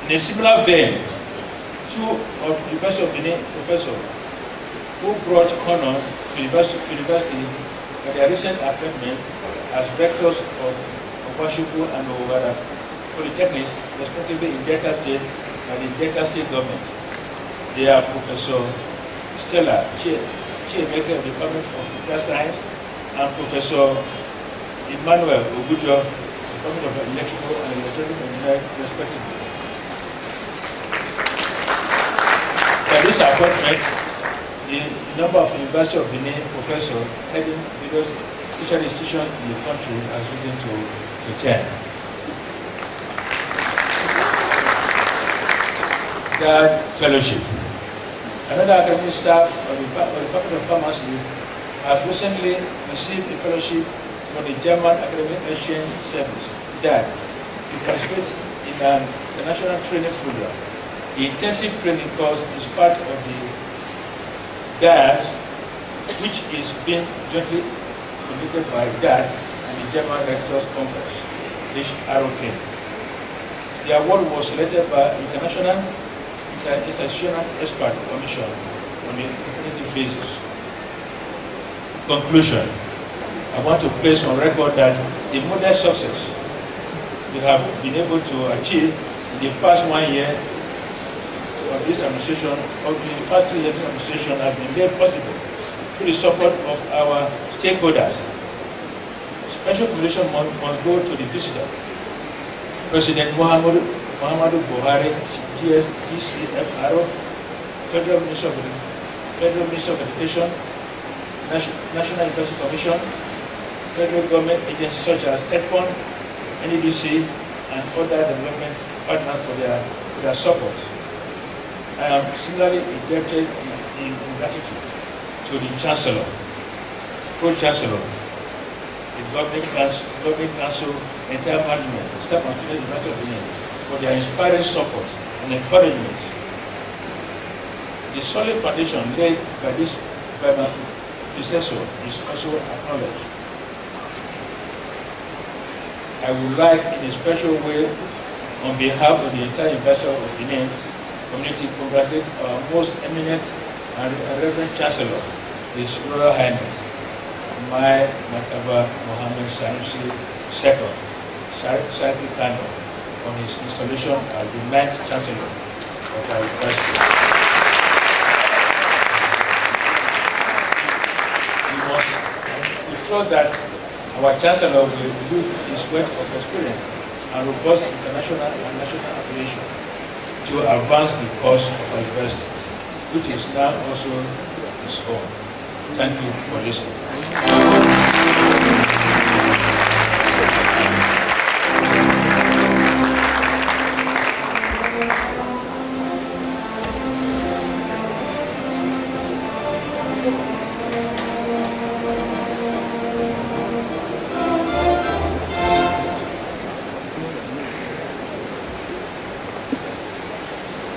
In a similar vein, two of the University of Benin professors who brought honor to university for their recent appointment as rectors of Okwashuku and Owara Polytechnics, respectively in Delta State and in Delta State government. They are Professor Stella Chiemeke of the Department of Computer Science and Professor Emmanuel Ogujo, Department of Electrical and Electronic Engineering, respectively. By this appointment, the number of University of Benin professors heading various teaching institutions in the country has risen to 10. Guard Fellowship. Another academic staff of the Faculty of Pharmacy has recently received a fellowship from the German Academic Exchange Service, DAD, to participate in an international training program. The intensive training course is part of the DAD, which is being jointly committed by DAD and the German Rectors Conference, which ROK. The award was selected by International Expert Commission on a competitive basis. Conclusion. I want to place on record that the modest success we have been able to achieve in the past 1 year of this administration, of the past 3 years of administration, has been made possible through the support of our stakeholders. Special congratulation must go to the visitor, President Muhammadu Buhari, GCFRO, Federal Minister of Education, National University Commission, federal government agencies such as TEDFund, NEDC, and other development partners for their support. I am similarly indebted in gratitude to the Chancellor, Pro-Chancellor, the Government Council, entire management, staff and students University of Benin for their inspiring support and encouragement. The solid foundation laid by my predecessor is also acknowledged. I would like, in a special way, on behalf of the entire University of Benin community, congratulate our most eminent and Reverend Chancellor, His Royal Highness, my Mataba Mohammed Sanusi II, Saiki Kano, on his installation as the 9th Chancellor of our university. We thought that our Chancellor will use his wealth of experience and robust international and national affiliation to advance the cause of our university, which is now also his own. Thank you for listening.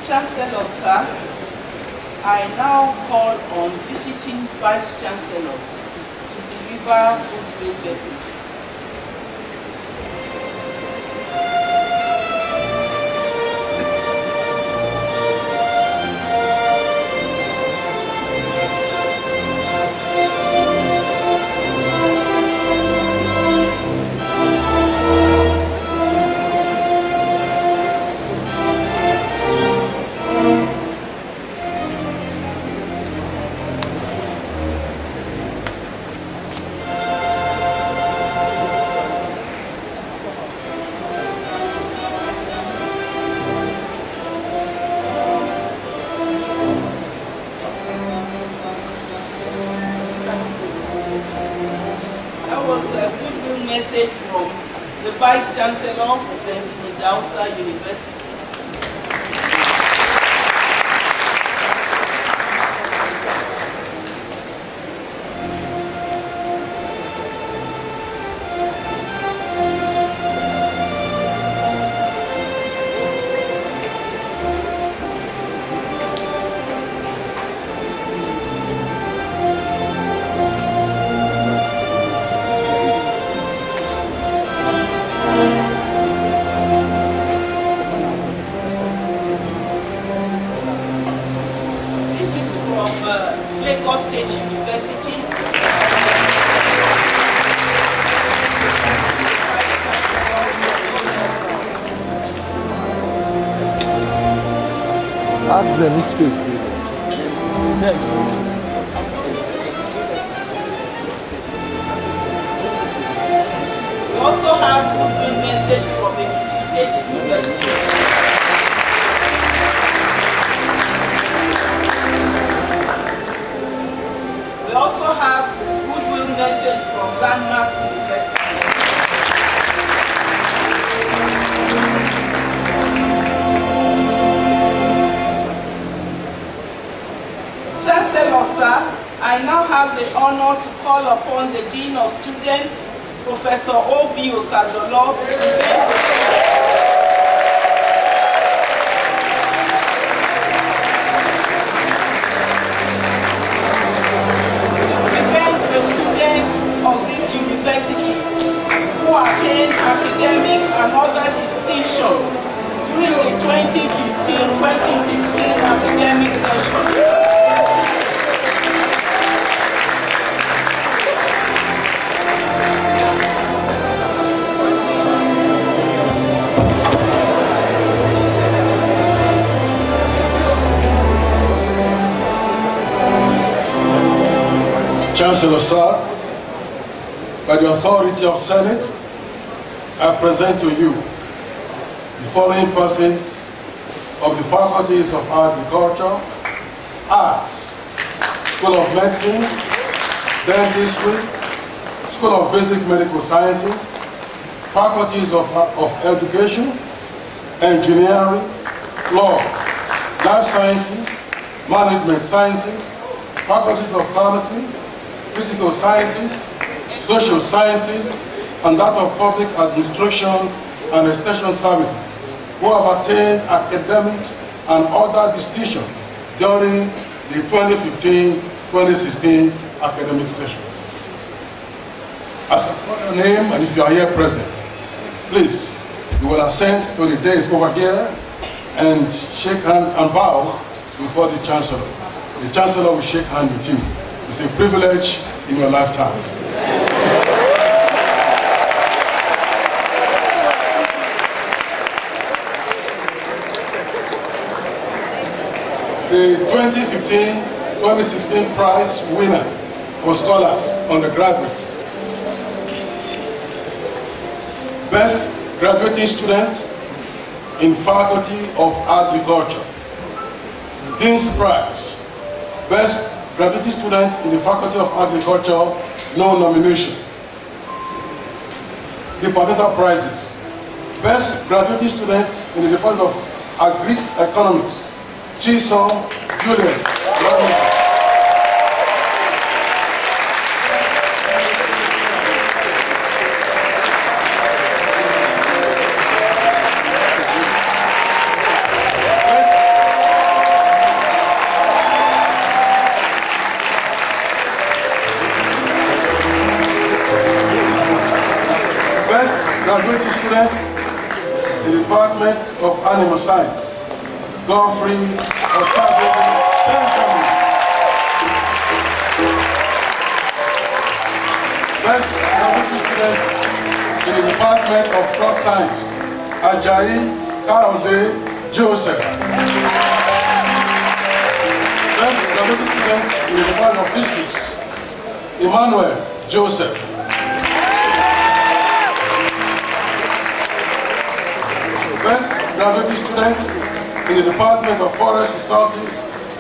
Chancellor, sir, I now call on visiting Vice Chancellors to deliver goodwill message. course, a goodwill message from the Vice Chancellor of Dentistry University. Ask them this space. We also have a good message from the State University. We also have a goodwill message from Landmark University. Chancellor, sir, I now have the honor to call upon the Dean of Students, Professor O.B. Osadolo, to present the students of this university who attained academic and other distinctions during the 2015-2016 academic session. Chancellor, sir, by the authority of Senate, I present to you the following persons of the Faculties of Agriculture, Arts, School of Medicine, Dentistry, School of Basic Medical Sciences, Faculties of Education, Engineering, Law, Life Sciences, Management Sciences, Faculties of Pharmacy, Physical Sciences, Social Sciences, and that of Public Administration and Extension Services, who have attained academic and other distinctions during the 2015-2016 academic session. As for your name, and if you are here present, please, you will ascend to the dais over here and shake hand and bow before the Chancellor. The Chancellor will shake hand with you. It's a privilege in your lifetime. The 2015-2016 prize winner for scholars, undergraduates. Best graduating student in Faculty of Agriculture. Dean's Prize. Best graduating student in the Faculty of Agriculture, no nomination. Departmental prizes. Best graduating student in the Department of Agri Economics, Chisom Juliet. Graduate student in the Department of Animal Science, Godfrey Otago. Best graduate student in the Department of Crop Science, Ajayi Karode Joseph. Best graduate student in the Department of Physics, Emmanuel Joseph. Best graduate student in the Department of Forest Resources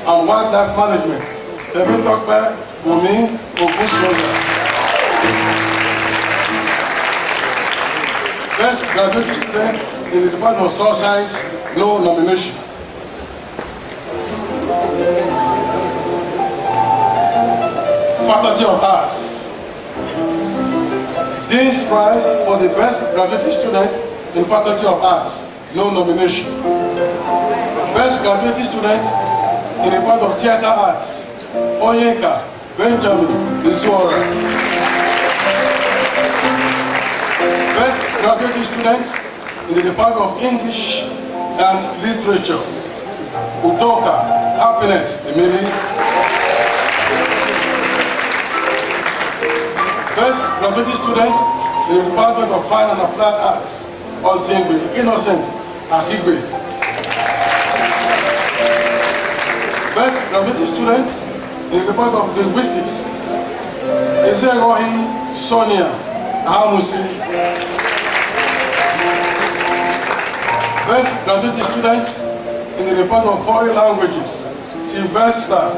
and Wildlife Management, Temitope Bumi Ogusoya. graduate student in the Department of Social Science, no nomination. Faculty of Arts. Dean's Prize for the best graduate student in Faculty of Arts, no nomination. Best graduate student in the Department of Theatre Arts, Onyeka Benjamin Izuora. Best graduate student in the Department of English and Literature, Udoka Happiness Emily. Best graduate student in the Department of Fine and Applied Arts, Ozingwe Innocent Ahigwe. Best graduate student in the Department of Linguistics, Ezerohi Sonia Ahamusi. Best graduate student in the Department of Foreign Languages, Sylvester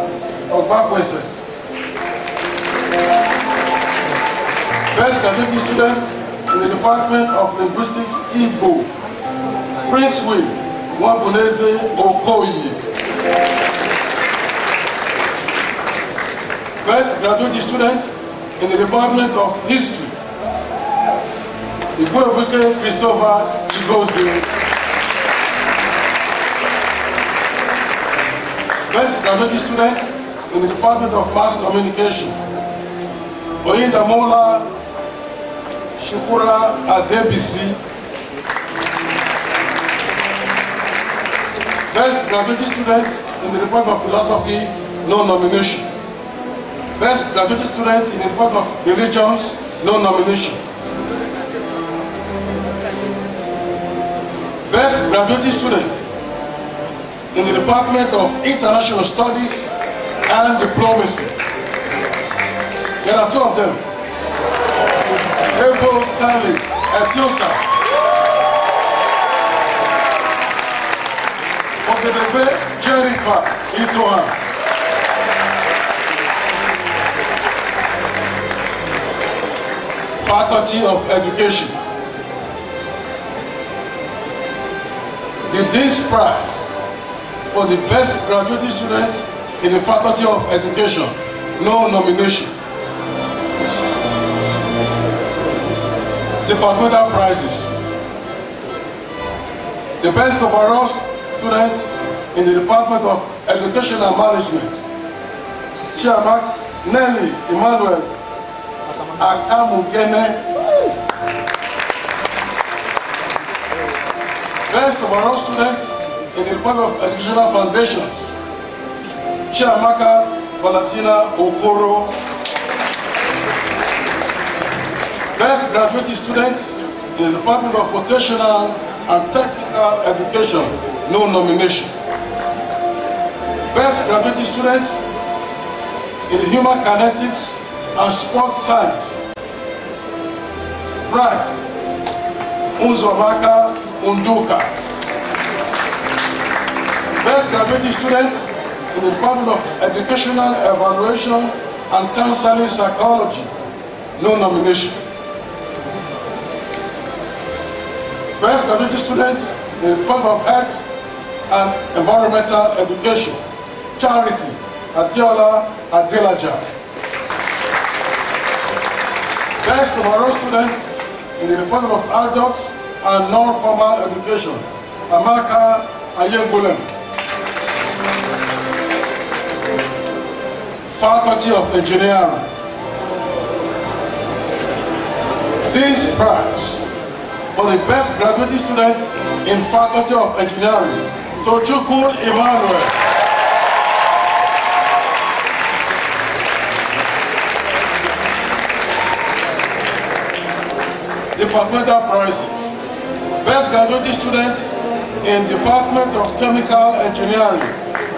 Ogbakwese. Best graduate student in the Department of Linguistics, Igbo, Prince Will Wabuneze Okoye. Best graduate student in the Department of History, Igboebuike Christopher Chigozie. Best graduate student in the Department of Mass Communication, Oyindamola Shukura Adebisi. Best graduate student in the Department of Philosophy, no nomination. Best graduate student in the Department of Religions, no nomination. Best graduate student in the Department of International Studies and Diplomacy. There are two of them. Ebo Stanley Etiosa. Ogedebe Jennifer Itohan. Faculty of Education. The Dean's Prize for the best graduate student in the Faculty of Education, no nomination. Departmental prizes. The best overall student in the Department of Education and Management, Chiamak Nelly Emmanuel Akamugene. Best overall student in the Department of Educational Foundations, Chiamaka Valentina Okoro. Best graduate students in the Department of Vocational and Technical Education, no nomination. Best graduate students in the Human Kinetics and Sports Science, Bright Unzomaka Unduka. Best graduate students in the Department of Educational Evaluation and Counseling Psychology, no nomination. Best graduate students in the Department of Health and Environmental Education, Charity Adiola Adelaja. Best overall students in the Department of Adult and Non-Formal Education, Amaka Ayengulem. Faculty of Engineering. This prize for the best graduate students in Faculty of Engineering, Tochukwu Emmanuel. Departmental prizes. Best graduate students in Department of Chemical Engineering,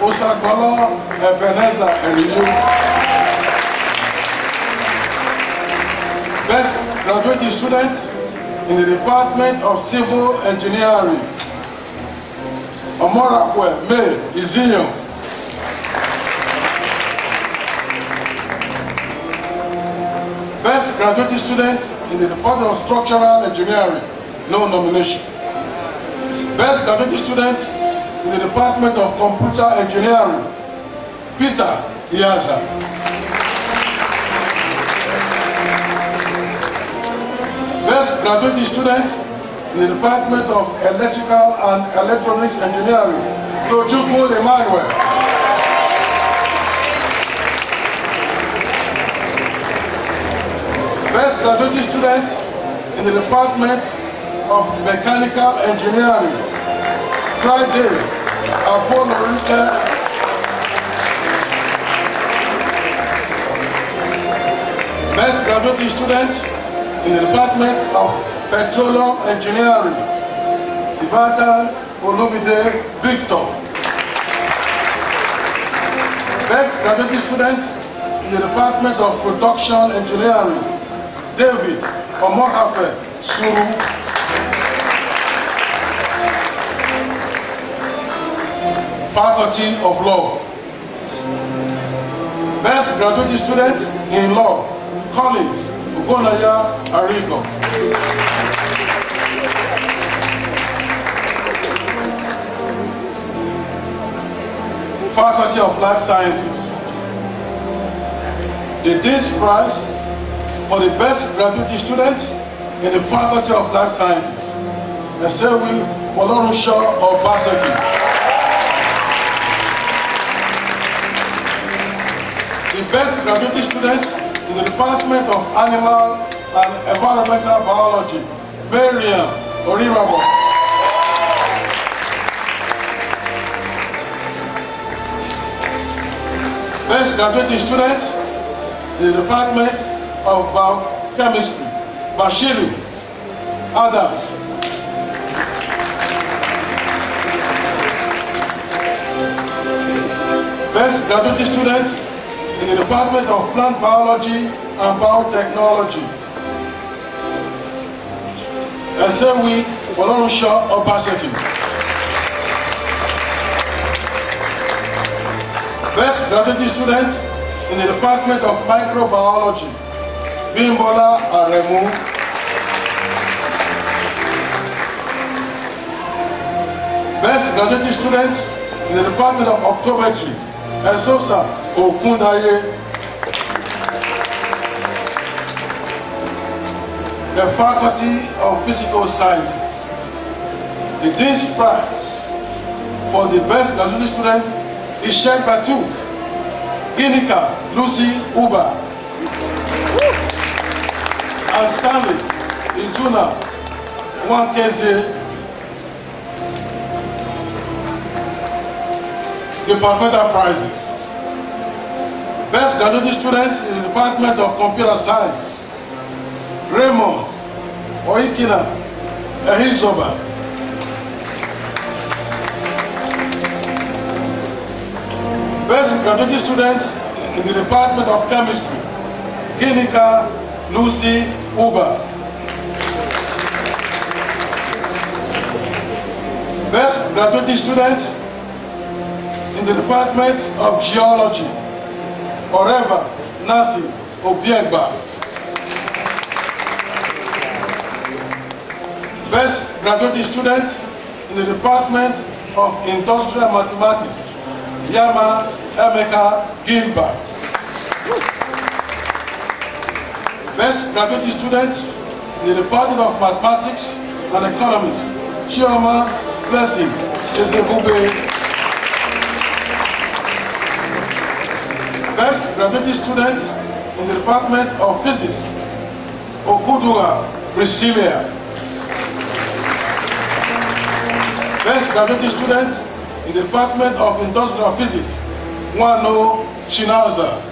Osagbolo Ebenezer Eriyu. Best graduate students in the Department of Civil Engineering, Omorakwe May Izinyo. Best graduate students in the Department of Structural Engineering, no nomination. Best graduate student in the Department of Computer Engineering, Peter Iyaza. Best graduate student in the Department of Electrical and Electronics Engineering, Tochukwu Emmanuel. Best graduate student in the Department of Mechanical Engineering, Friday Apollo. Best graduate student in the Department of Petroleum Engineering, Tibata Olumide Victor. Best graduate student in the Department of Production Engineering, David Omohafe Suru. Faculty of Law. Best graduate student in Law, Collins Ugonaya Arigo. Faculty of Life Sciences. The Dean's Prize for the best graduate students in the Faculty of Life Sciences, Esewi Folorunso Obaseki. The best graduate students in the Department of Animal and Environmental Biology, Mariam Orirabo. Best graduate students in the Department of Biochemistry, Bashiru Adams. Best graduate students in the Department of Plant Biology and Biotechnology, Esewi Folorunso Obaseki. Best graduate students in the Department of Microbiology, Bimbola Aremu. Best graduate students in the Department of Optometry, Esosa Okundaye. The Faculty of Physical Sciences. The Dean's Prize for the best graduate students is shared by two. Ginika Lucy Uba and Stanley Izuna Wankeze. Departmental prizes. Best graduate students in the Department of Computer Science, Raymond Oikina Ehisoba. Best graduate students in the Department of Chemistry, Ginika Lucy Uba. Best graduate students in the Department of Geology, Oreva Nasi Obiegba. Best graduate students in the Department of Industrial Mathematics, Yama Emeka Gilbert. Best graduate students in the Department of Mathematics and Economics, Chioma Blessing Ezebube. Best graduate students in the Department of Physics, Okudua Priscilla. Best graduate students in the Department of Industrial Physics, Wano Chinaza.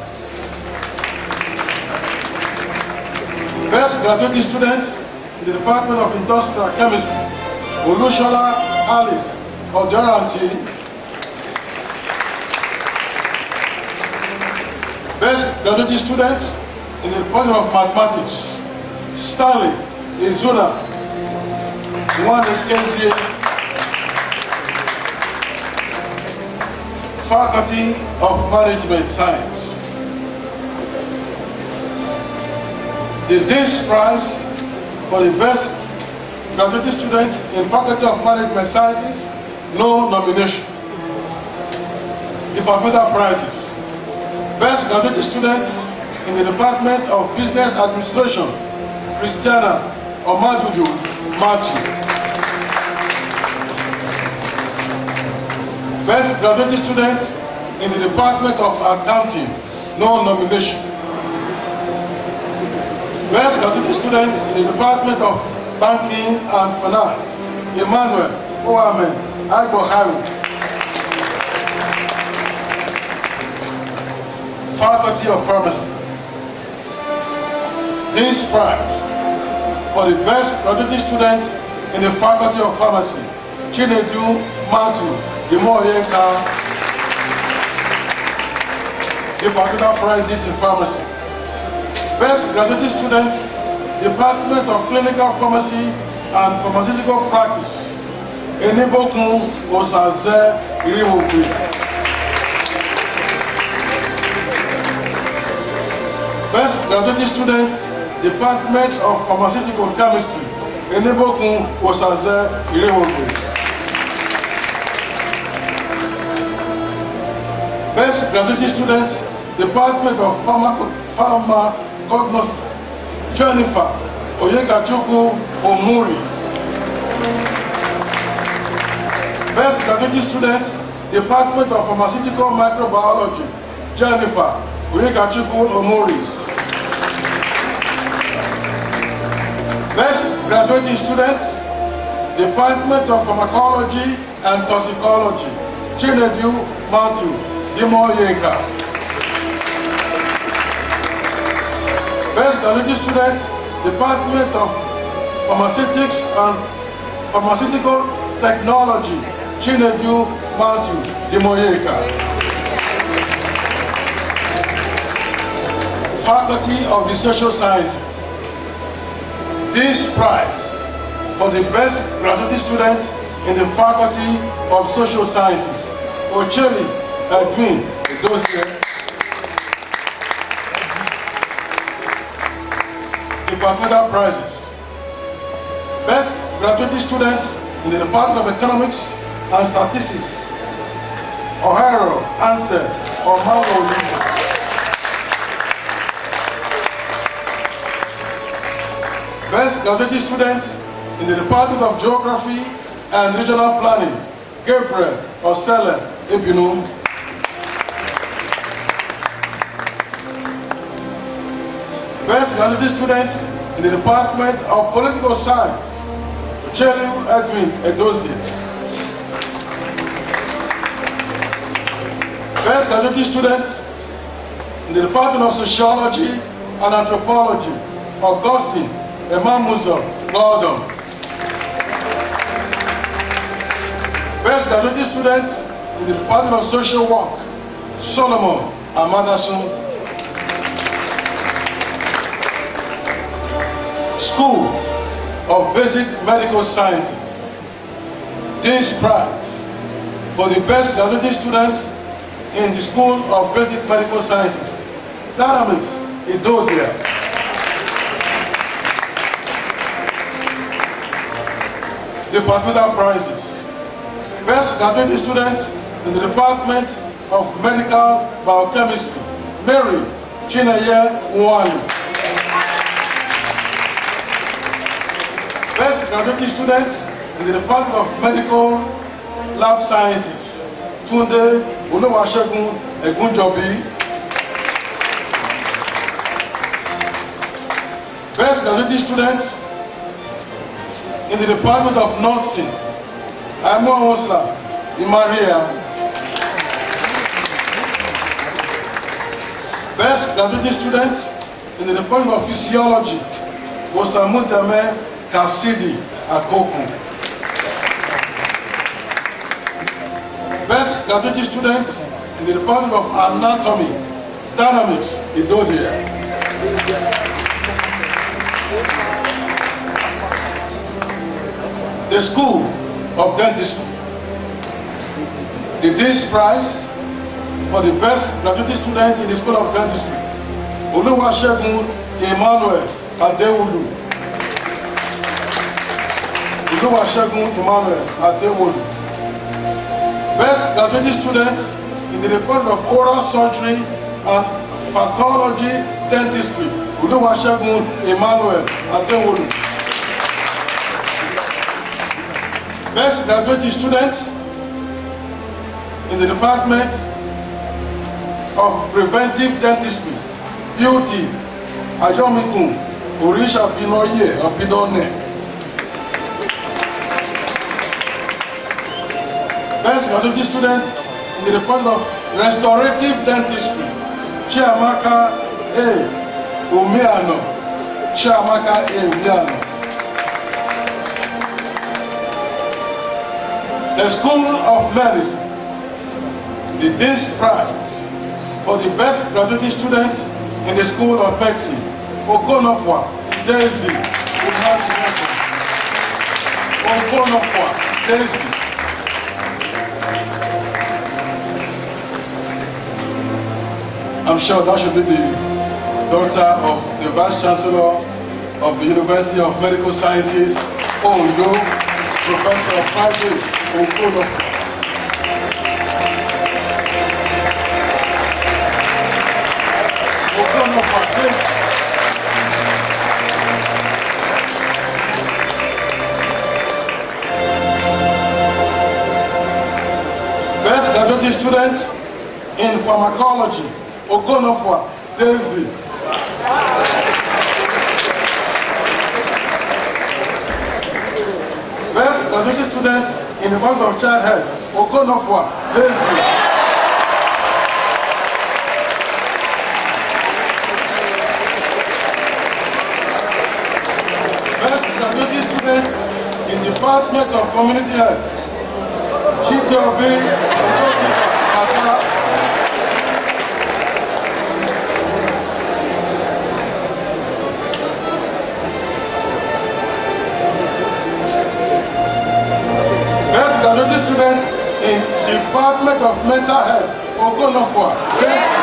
Best graduate students in the Department of Industrial Chemistry, Olushola Alice Odoranti. Best graduate students in the Department of Mathematics, Stanley Izuna Nwanekezie. Faculty of Management Science. The Dean's Prize for the best graduate students in Faculty of Management Sciences, no nomination. Departmental prizes. Best graduate students in the Department of Business Administration, Christiana Omadudu Matthew. Best graduate students in the Department of Accounting, no nomination. Best graduate students in the Department of Banking and Finance, Emmanuel Oame Agboharu. Faculty of Pharmacy. This prize for the best graduate students in the Faculty of Pharmacy, Chinedu Matthew Demoyenka. Departmental prizes in Pharmacy. Best graduate students, Department of Clinical Pharmacy and Pharmaceutical Practice, Enibokun Osaze Iriwoke. Best graduate students, Department of Pharmaceutical Chemistry, Enibokun Osaze Iriwoke. Best graduate students, Department of Pharmacognosy, Jennifer Oyekachuku Omuri. Best graduate students, Department of Pharmaceutical Microbiology, Jennifer Oyekachuku Omuri. Best graduate students, Department of Pharmacology and Toxicology, Chinedu Matthew Demoyenka. Best graduate students, Department of Pharmaceutics and Pharmaceutical Technology, Chinedu Matthew Demoyenka. Faculty of the Social Sciences. This prize for the best graduate students in the Faculty of Social Sciences, Ocheli Edwin Edozie. Departmental prizes. Best graduate students in the Department of Economics and Statistics, O'Hara Ansel Omango. Best graduate students in the Department of Geography and Regional Planning, Gabriel Osele Ebinu. Best graduate students in the Department of Political Science, Uchelu Edwin Edozie. Best graduate students in the Department of Sociology and Anthropology, Augustine Emamuzo Gordon. Best graduate students in the Department of Social Work, Solomon Amadasun. School of Basic Medical Sciences. This prize for the best graduate students in the School of Basic Medical Sciences, Dynamics Idodia. Departmental prizes. Best graduate students in the Department of Medical Biochemistry, Mary Chineye Nwani. Best graduate students in the Department of Medical Lab Sciences, Tunde Oluwasegun Egunjobi. Best graduate students in the Department of Nursing, Aimosa Imaria. Best graduate students in the Department of Physiology, Osamutame Kasidi Akoku. Best graduate students in the Department of Anatomy, Dynamics Idodia. The School of Dentistry. The this prize for the best graduate students in the School of Dentistry, Oluwasegun Emmanuel Adewulu. Oluwasegun Emmanuel Adewolu. Best graduate student in the Department of Oral Surgery and Pathology Dentistry, Oluwasegun Emmanuel Adewolu. Best graduate student in the Department of Preventive Dentistry, Beauty, Ayomikun Orisha Binoye of Binone. Best graduate student in the Department of Restorative Dentistry, Chiamaka A. Umiano. Chiamaka A. Umiano. The School of Medicine, the Dean's Prize for the best graduate student in the School of Medicine, Okonofwa Daisy. Okonofwa Daisy. I'm sure that should be the daughter of the Vice Chancellor of the University of Medical Sciences, Ondo, Professor Friday Okonofwa. Best graduate student in pharmacology, Okonofwa Daisy. Best graduate student in the field of child health, Okonofwa Daisy. Best graduate student in the Department of Community Health, Chikobi Ata. Best graduate student in Department of Mental Health, Okonofwa Daisy.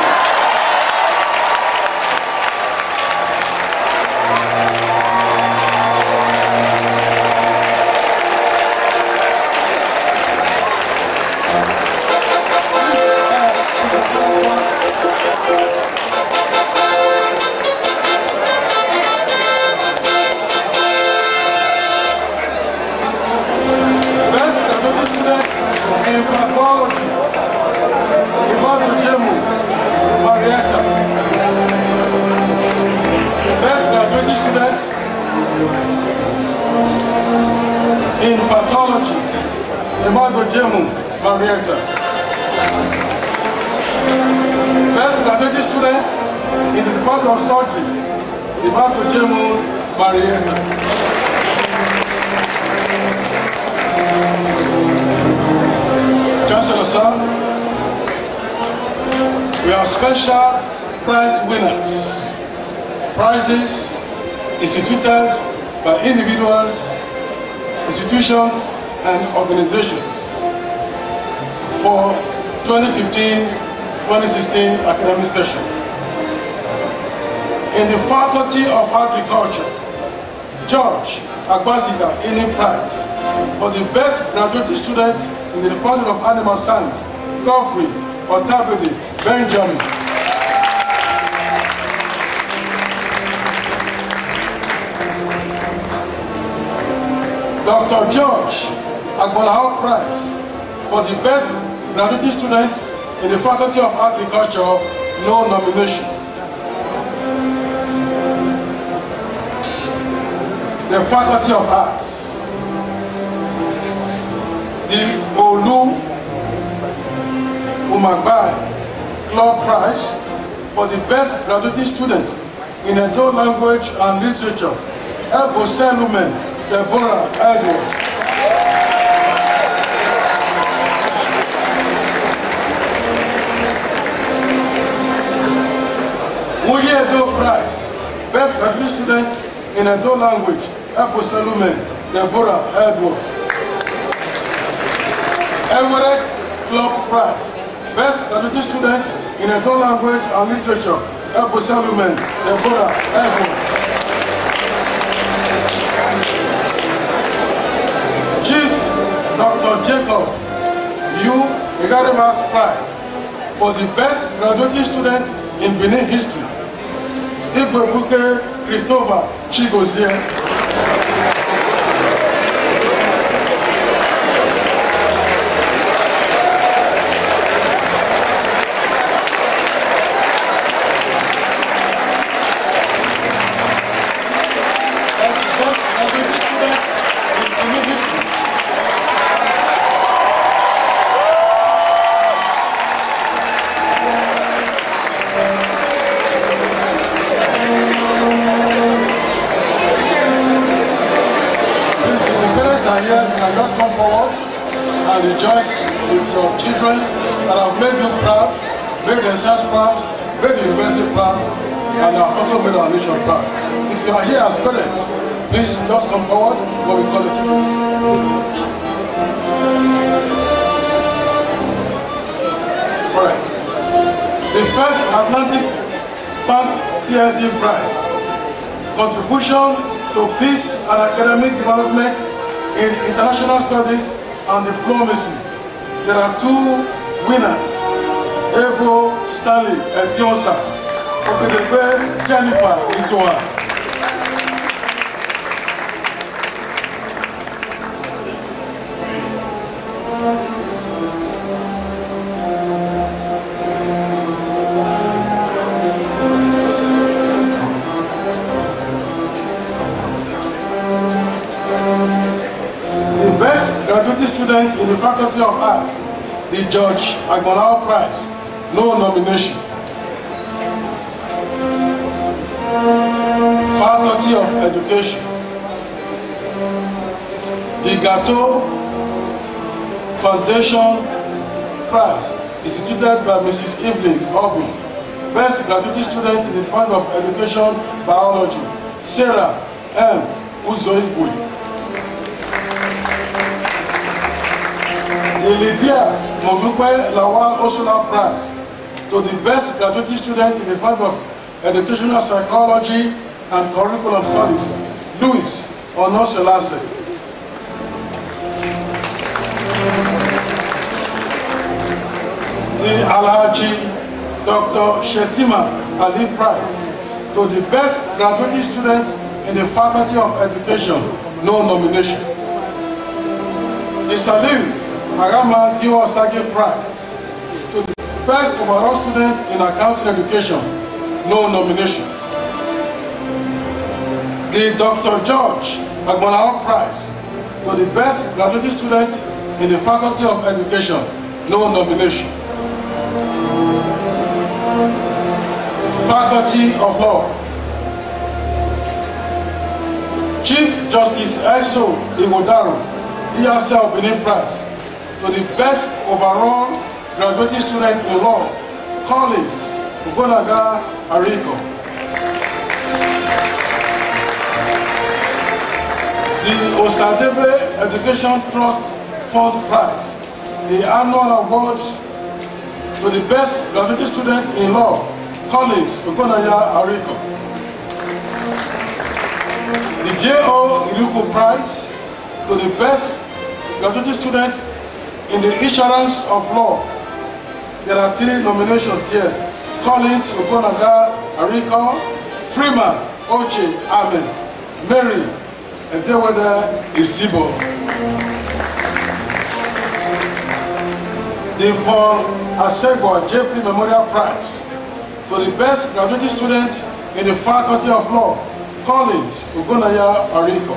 In pathology, Best graduate student in pathology, Marietta. Best graduate student in the Department of Surgery, Marietta. Chancellor, sir, we are special prize winners. Prizes instituted by individuals, institutions, and organizations for 2015-2016 academic session. In the Faculty of Agriculture, George Agbasika Ini Prize for the best graduate student in the Department of Animal Science, Godfrey Otabede Benjamin. Dr. George Agbolahao Prize for the best graduate student in the Faculty of Agriculture, no nomination. The Faculty of Arts, the Olu Umagbai Club Prize for the best graduate student in Edo language and literature, Ebo Selumen Deborah Edward. Uye Edo Prize, best graduate student in Edo language, Ebo Selumen Deborah Edward. Everett Club Prize, best graduate student in Edo language and literature, Ebo Selumen Deborah Edward. Chief Dr. Jacob U. Igarivas Prize for the best graduating student in Benin history. Igwebuke Christopher Chigozie. Just come forward and rejoice with your children that have made you proud, made themselves proud, made the university proud, and have also made our nation proud. If you are here as parents, please just come forward when we call it. Alright. The first Atlantic Bank PSC Prize, contribution to peace and academic development in international studies and diplomacy. There are two winners, Evo Stanley Etionsa, Okedebe Jennifer Itoa. Graduate students in the Faculty of Arts, the George Agmonao Prize, no nomination. Faculty of Education, the Gateau Foundation Prize, instituted by Mrs. Evelyn Obi, best graduate student in the Department of Education Biology, Sarah M. Uzoigwe. The Lydia Modupe Lawal Osuna Prize to the best graduate student in the Department of Educational Psychology and Curriculum Studies, Louis Onoselase. The Alhaji Dr. Shetima Ali Prize to the best graduate student in the Faculty of Education, no nomination. The Salim Agama Diwa Sage Prize to the best overall student in accounting education, no nomination. The Dr. George Agmonao Prize to the best graduate student in the Faculty of Education, no nomination. Faculty of Law, Chief Justice Eso Iwodaro, ESL Benin Prize to the best overall graduate student in law, Collins Ugonaga Ariko. The Osadebe Education Trust Fund Prize, the annual award to the best graduate student in law, Collins Ugonaga Ariko. The J.O. Iluku Prize to the best graduate student in the insurance of law. There are 3 nominations here. Collins Ugonaga Ariko, Freeman Oche Amen, Mary Edewede Isibo. The Paul Asegwa JP Memorial Prize for the best graduate student in the Faculty of Law, Collins Ugonaga Ariko.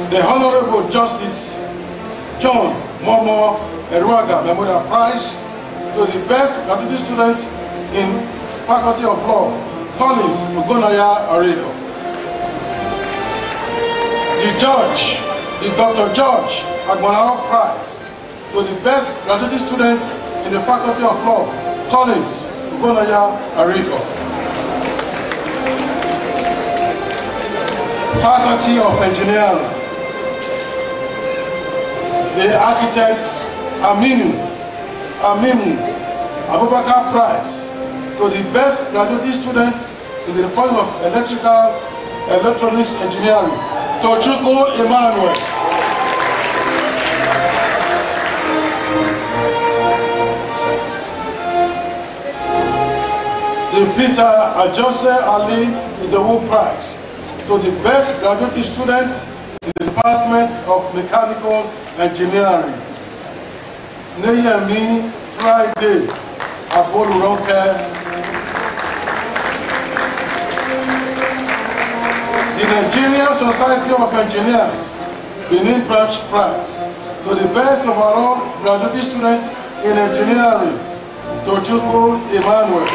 The Honorable Justice John Momo Eruaga Memorial Prize to the best graduate student in Faculty of Law, Collins Ugonaga Ariko. The Dr. George Agmonao Prize to the best graduate student in the Faculty of Law, Collins Ugonaga Ariko. Faculty of Engineering, the Architect Aminu Abubakar Prize to the best graduate students in the Department of Electrical Electronics Engineering, Tochukwu Emmanuel. the Peter Ajose Ali Idowu Prize to the best graduate students in the Department of Mechanical Engineering. Neyemi Friday Aboluronke. The Nigerian Society of Engineers Benin Branch Prize to the best overall graduate students in engineering, Tochukwu Emmanuel.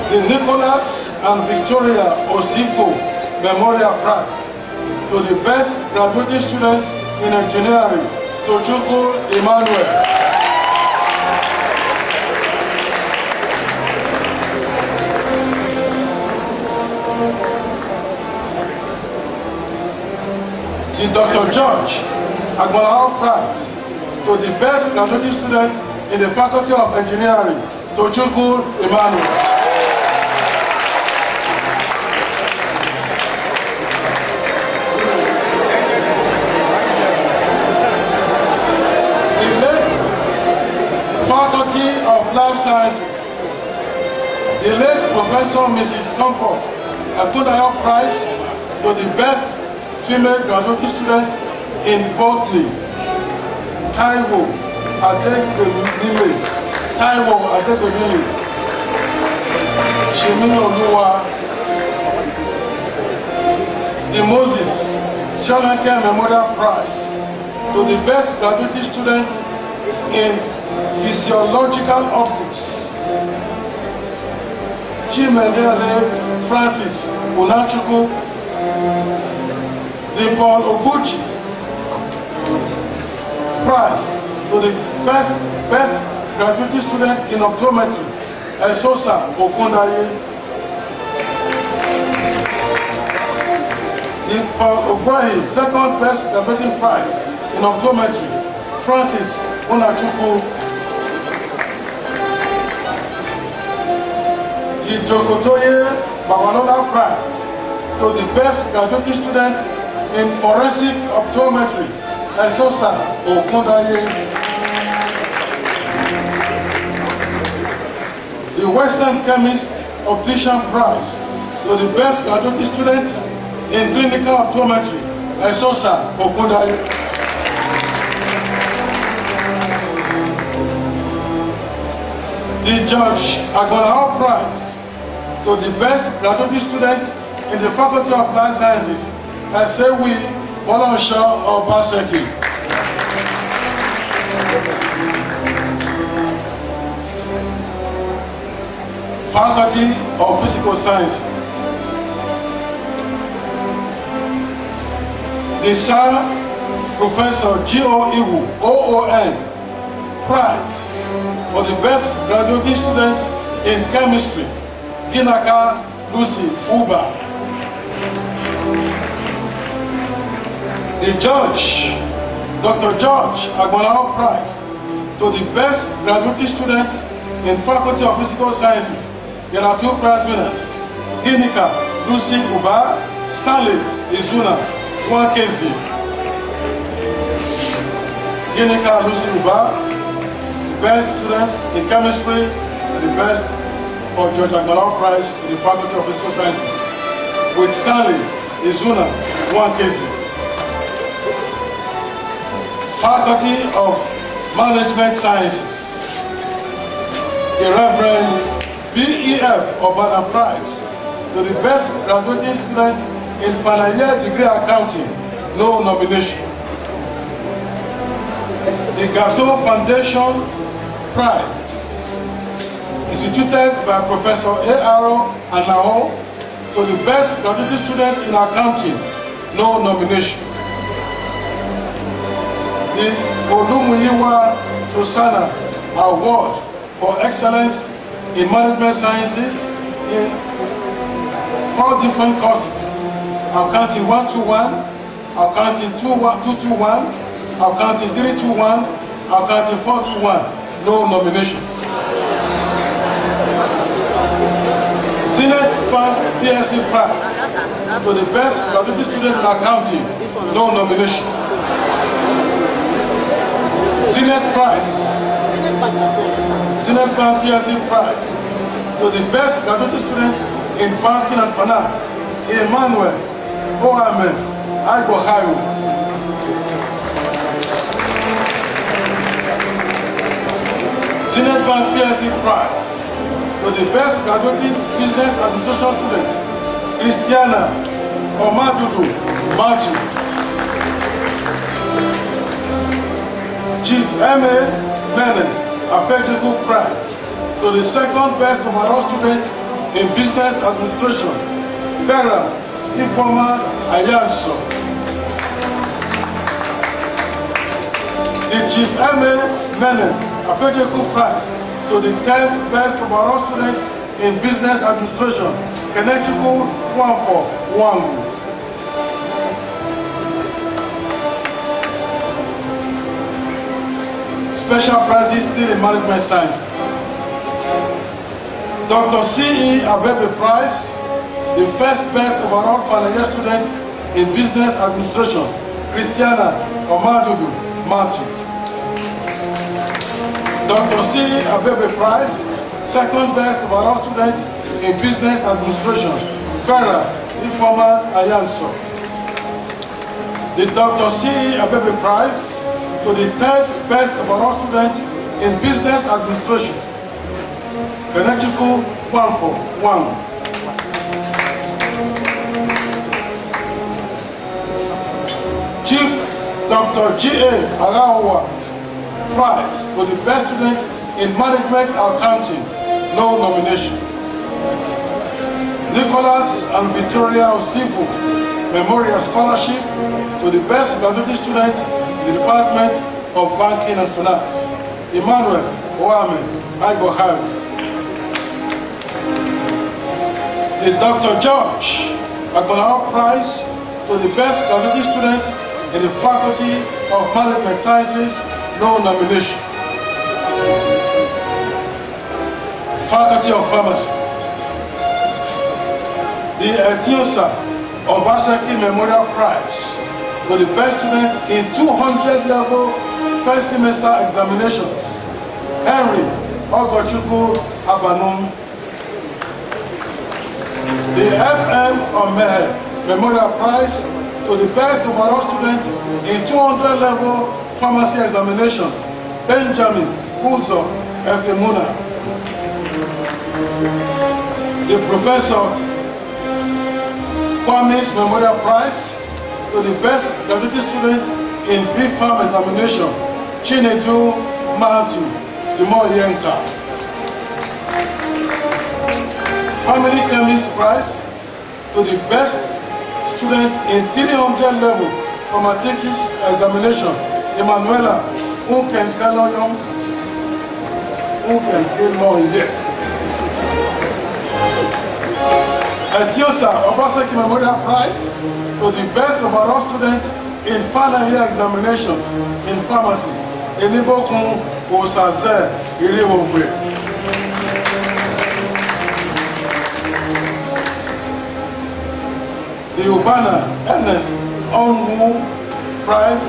The Nicholas and Victoria Osifo Memorial Prize to the best graduate students in engineering, Tochukwu Emmanuel. The Dr. George Agbalao Prize to the best graduate students in the Faculty of Engineering, Tochukwu Emmanuel. The late Faculty of Life Sciences, the late Professor Mrs. Comfort Akundayo Prize to the best female graduate students in Botany, Taiwo Adegbemile, Shemini Oluwa. The Moses Sholanke Memorial Prize to the best graduate students in physiological optics, Chimedele Francis Unachukwu. The Paul Oguchi Prize to the best graduate student in optometry, Esosa Okundaye. The Paul Ogwahi second best graduating prize in optometry, Francis Unachukwu. The Jokotoye Babalola Prize to the best graduate student in forensic optometry, Esosa Okundaye. The Western Chemist Optician Prize to the best graduate students in clinical optometry, Esosa Okundaye. The George Agbalao Prize to the best graduate students in the Faculty of Life Sciences, Esewi Bolonsho Obaseki. Faculty of Physical Sciences. The Sir Professor G.O. Iwu, OON, Prize for the best graduate student in chemistry, Ginaka Lucy Uba. The George, Dr. George Agbalao Prize to the best graduate students in Faculty of Physical Sciences. There are two prize winners, Ginika Lucy Uba, Stanley Izuna, 1 kg. Ginika Lucy Uba, best students in chemistry, and the best for George Agbalao Prize in the Faculty of Physical Sciences. With Stanley Izuna, 1 kg. Faculty of Management Sciences, the Reverend B.E.F. Obana Prize to the best graduating students in final year degree accounting, no nomination. The Gato Foundation Prize, instituted by Professor A.R.O. Anao to the best graduating student in accounting, no nomination. The Olumuyiwa Tosana Award for Excellence in Management Sciences in 4 different courses: Accounting 121, Accounting 221, Accounting 321, Accounting 421, no nominations. Senate Bank PSC Prize for the best graduate student in accounting, no nomination. Zenith Prize. Zenith Bank PLC Prize to the best graduate student in banking and finance, Emmanuel Oamen Agohayo. Zenith Bank PLC Prize to the best graduating business administration student, Christiana Omadudu Matthew. Chief M.A. Menen Affectable Prize to the second best overall student in business administration, Vera Ifoma Ayanso. The Chief M.A. Menen Affectable Prize to the 10th best overall student in business administration, Kenechukwu Wanfo Wangu. Special prizes still in management sciences. Dr. C.E. Abebe Prize, the first best overall final year student in business administration, Christiana Omadudu Matthew. Dr. C.E. Abebe Prize, second best overall student in business administration, Vera Ifoma Ayanso. The Dr. C.E. Abebe Prize to the 10th best overall student in business administration, Kenechukwu Wanfo Wangu. Chief Dr. G.A. Alawa Prize for the best student in management accounting, no nomination. Nicholas and Victoria Osifu Memorial Scholarship to the best graduate student in the Department of Banking and Finance, Emmanuel Oame Aigohari. The Dr. George Agbolao Prize to the best graduate student in the Faculty of Management Sciences, no nomination. Faculty of Pharmacy. The Etiosa Obaseki Memorial Prize for the best student in 200 level first semester examinations, Henry Ogochukwu Abanum. The FM Omehe Memorial Prize to the best overall student in 200 level pharmacy examinations, Benjamin Uzo Efemuna. The Professor Kwame's Memorial Prize to the best graduate student in B-Farm examination, Chinedu Matthew Dimoyenka. Family Chemist Prize to the best student in 300 level Pharmaceutics examination, Emanuela Unkenkeloyom Unkenkeloye. Etiosa Obaseki Memorial Prize to the best overall student in final year examinations in pharmacy, Enibokun Osaze Iriwogbe. The Ubana Ernest Onwu Prize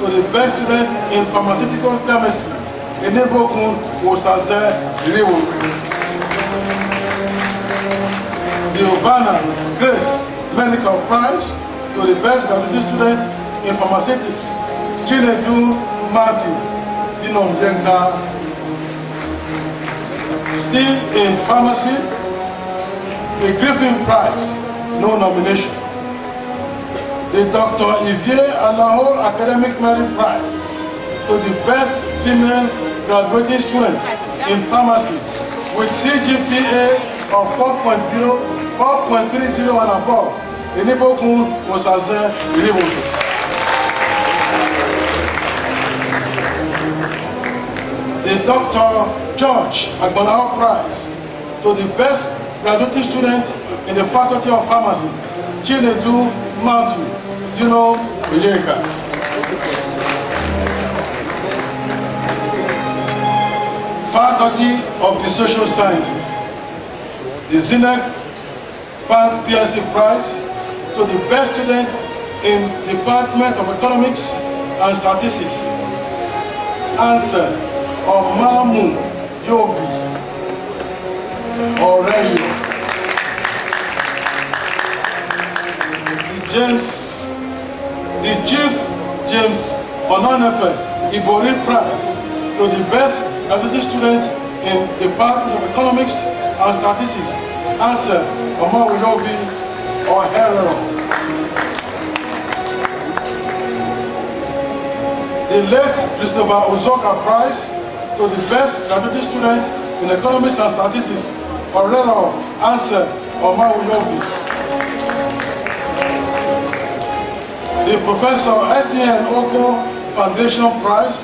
to the best student in pharmaceutical chemistry, Enibokun Osaze Iriwogbe. The Ubana Grace Medical Prize to the best graduate student in pharmaceutics, Chinedu Matthew Dinom Jenka. Still in pharmacy, the Griffin Prize, no nomination. The Dr. Ivier Alaho Academic Merit Prize to the best female graduating student in pharmacy with CGPA of 4.0, 4.30 and above. Enibokun Osaze Iriwogo. The Dr. George Agbolao Prize to the best graduate student in the Faculty of Pharmacy, Chinedu Matthew Dino Oyeka. Faculty of the Social Sciences. The Zenith Bank PLC Prize to the best student in Department of Economics and Statistics, Answer. Omamu Yobi Aurelio. The Chief James Onanefe Ibori Prize to the best graduate student in the Department of Economics and Statistics. Answer. Omamu Yobi Aurelio. The late Christopher Ozoka Prize to the best graduate student in Economics and Statistics. Aurelio. Answer. Omamu Yobi. The Professor S.N. Oko Foundation Prize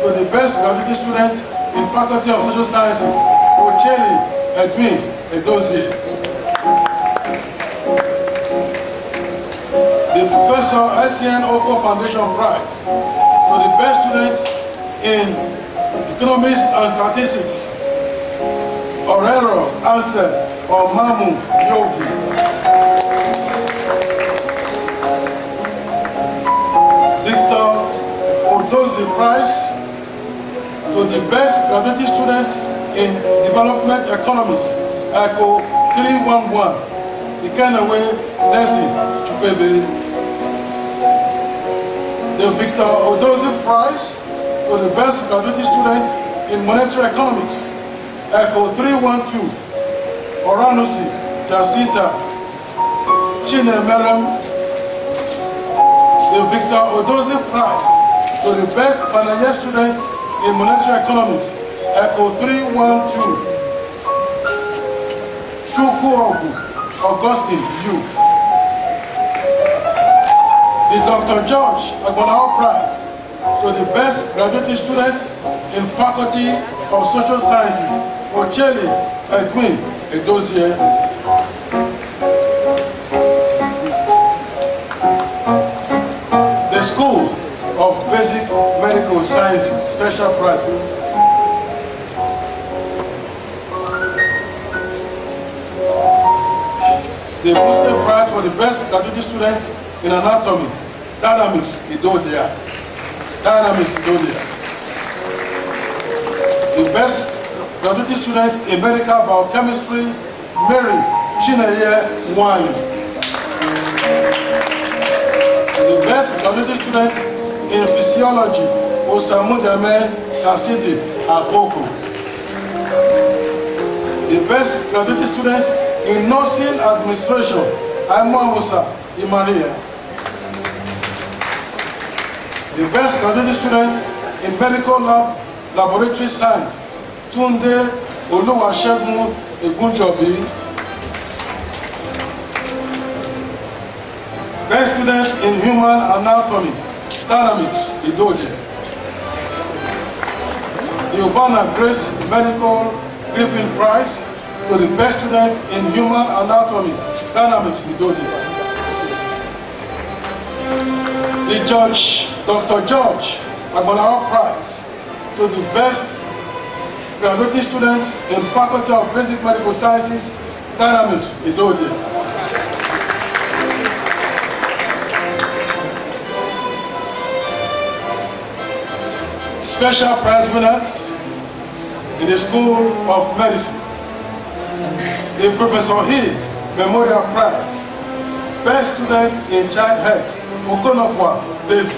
to the best graduate student in Faculty of Social Sciences. Ocheli Edwin Edozie. The Professor S.N. Oko Foundation Prize to the best student in Economics and Statistics. Orero Answer Omamu Yogi. Victor Odozi Prize to the best graduate student in Development Economics. ECHO 311. Ikenewe Nancy Chupebe. The Victor Odozi Prize to the best graduate student in Monetary Economics. ECHO 312. Oranusi Jacinta Chinemerem. The Victor Odozi Prize to the best final year student in Monetary Economics. ECHO 312. Chukwuogu Augustine Yu. The Dr. George Agbonao Prize to the best graduate student in Faculty of Social Sciences. Ocheli Edwin Edozie. The School of Basic Medical Sciences Special Prize. The Booster Prize for the best graduate student in Anatomy. Dynamics Idodia. Dynamics Idodia. The best graduate student in Medical Biochemistry. Mary Chineye Wine. The best graduate student in Physiology. Osamudame Kasidi Akoko. The best graduate student in Nursing Administration. Aimo Musa Imaria. The best graduate student in Medical Laboratory Science. Tunde Oluwasegun Egunjobi. Best student in Human Anatomy. Dynamics Idoje. The Urbana Grace Medical Griffin Prize to the best student in Human Anatomy. Dynamics Idoje. The Dr. George Agbonao Prize to the best graduate students in Faculty of Basic Medical Sciences. Dynamics Idoje. Special prize winners in the School of Medicine. The Professor Hill Memorial Prize. Best student in Child Health. Okonofwa Daisy.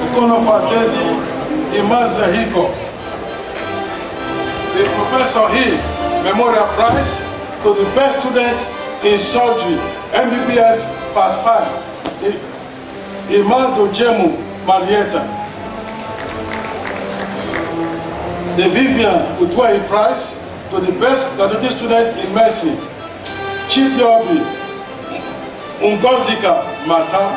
Okonofwa Daisy Imazahiko. The Professor Hill Memorial Prize to the best student in Surgery. MBBS Part 5. Imaldo Jemu Marietta. The Vivian Utwai Prize to the best graduate student in Medicine. Chidiobi Ungozika Mata.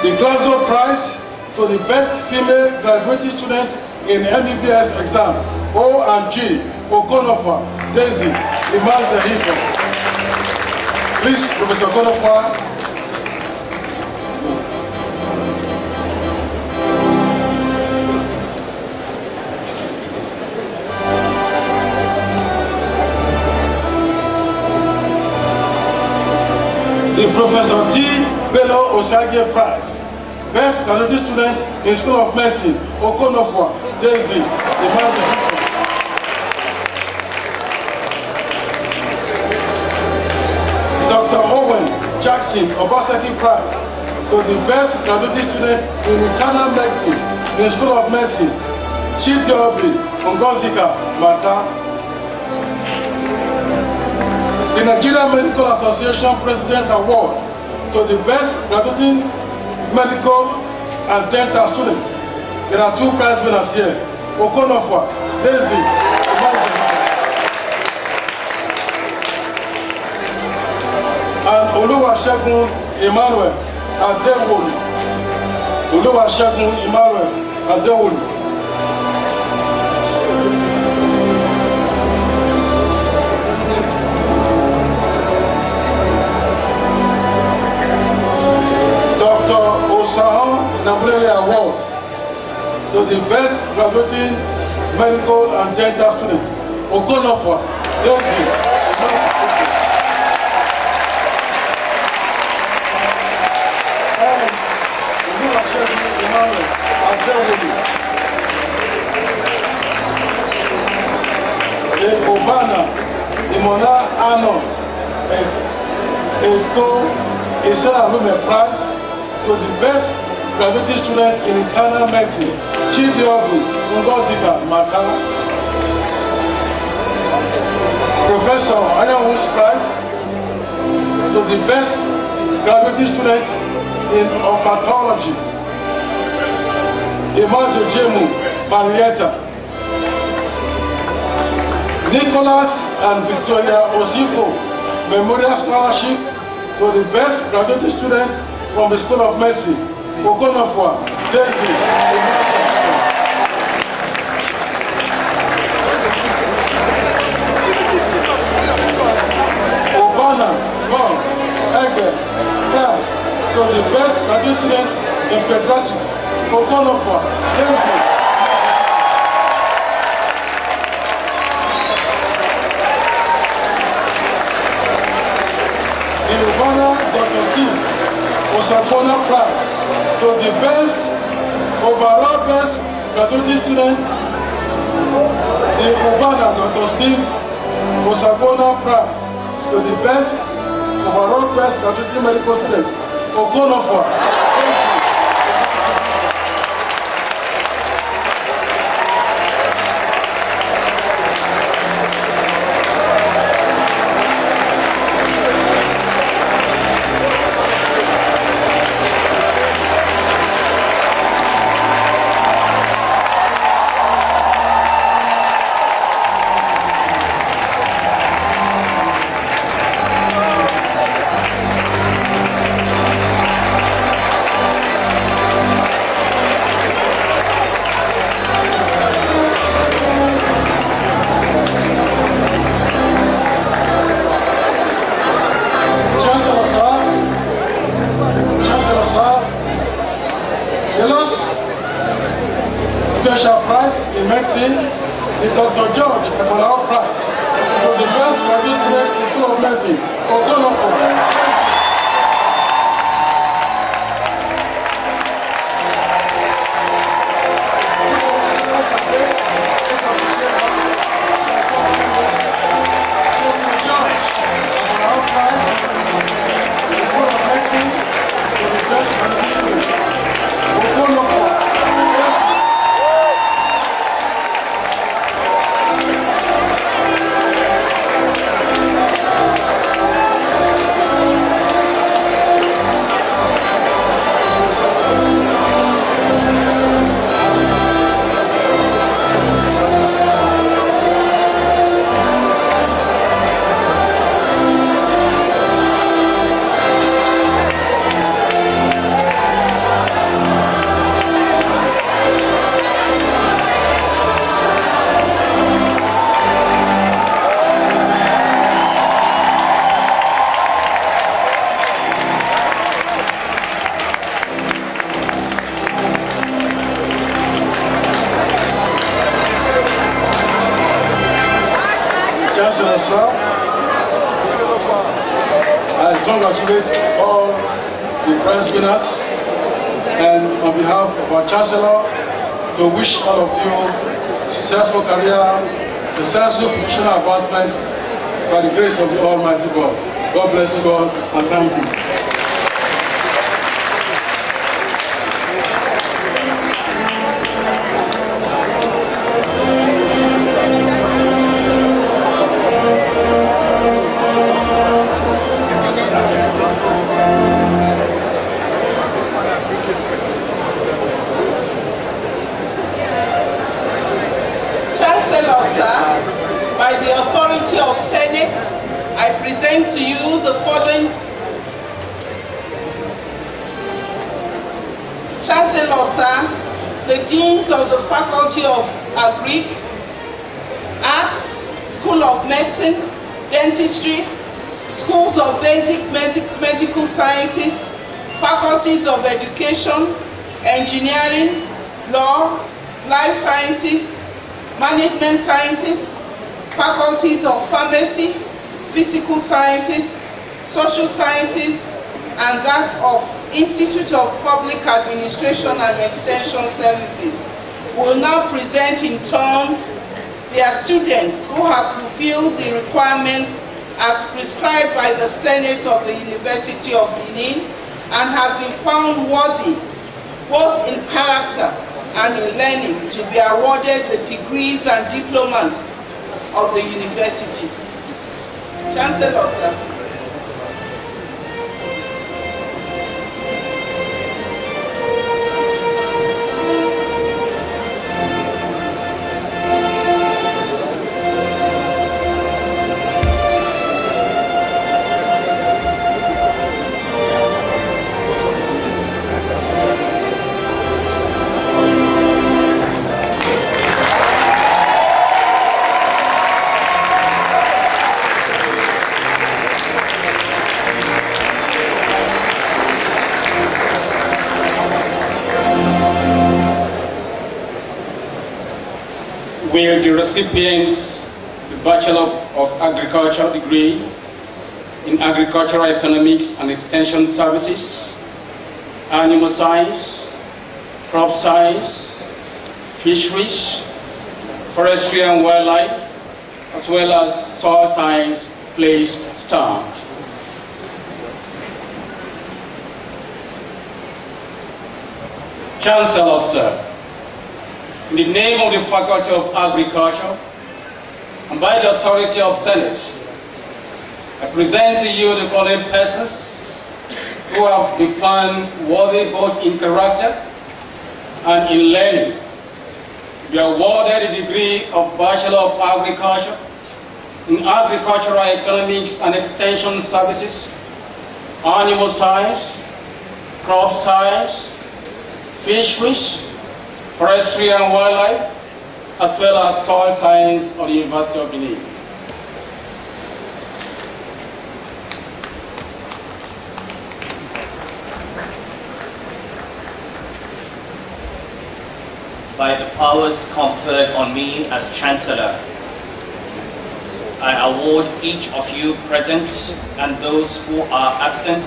The Glasgow Prize to the best female graduate student in MBBS exam. O&G Okonofa Daisy Imazahiko. Please, Professor Okonofa. The Professor T. Bello Osage Prize. Best Graduate Student in School of Medicine, Okonofwa, Daisy, Emmanuel. Dr. Owen Jackson, Obaseki Prize, to the Best Graduate Student in Internal Medicine in the School of Medicine, Chief Deobi, Ngozika, Mata. The Nigerian Medical Association President's Award to the Best Graduate Medical and Dental Students. There are 2 prize winners here. Okonofwa, Daisy, and Oluwasegun Emmanuel Adewolu. Oluwasegun Emmanuel Adewolu. Dr. Osahan Nabrele Award to the Best Graduating Medical and Dental Student. Okonofwa, Daisy. Obana, Imona Ano, Eko Isara Lume Prize to the Best Graduate Student in Internal Medicine, Chief Yogu, Ngozika, Mata. Professor Anyanwu's Prize to the Best Graduate Student in Pathology, Emmanuel Jemu, Marietta. Nicholas and Victoria Osifo Memorial Scholarship to the Best Graduate Student from the School of Medicine, Okonofwa, Daisy. Obana, Bon, Egger, Prize to the Best Graduate Students in Pediatrics, Okonofwa, Daisy. Dr. Steve Osakona Prize to the Best Overall Best Graduate Student in Ubana. Dr. Steve Osakona Prize to the Best Overall Best Graduate Medical Student, Okonofwa. Special prize in medicine is Dr. George Ebolao Prize for the Best Graduate Student in School of Medicine, Okonofwa. Chancellor, sir, I congratulate all the prize winners, and on behalf of our Chancellor, to wish all of you successful career, successful professional advancement by the grace of the Almighty God. God bless you all, and thank you. The deans of the Faculty of Agric, Arts, School of Medicine, Dentistry, Schools of Basic Medical Sciences, Faculties of Education, Engineering, Law, Life Sciences, Management Sciences, Faculties of Pharmacy, Physical Sciences, Social Sciences, and that of Institute of Public Administration and Extension Services will now present in turns their students who have fulfilled the requirements as prescribed by the Senate of the University of Benin and have been found worthy, both in character and in learning, to be awarded the degrees and diplomas of the university. Chancellor, sir. Will the recipients the Bachelor of Agriculture degree in Agricultural Economics and Extension Services, Animal Science, Crop Science, Fisheries, Forestry and Wildlife, as well as Soil Science, please stand. Chancellor, sir, in the name of the Faculty of Agriculture and by the authority of Senate, I present to you the following persons who have been found worthy both in character and in learning. They are awarded the degree of Bachelor of Agriculture in Agricultural Economics and Extension Services, Animal Science, Crop Science, Fisheries, Forestry and Wildlife, as well as Soil Science of the University of Benin. By the powers conferred on me as Chancellor, I award each of you present and those who are absent,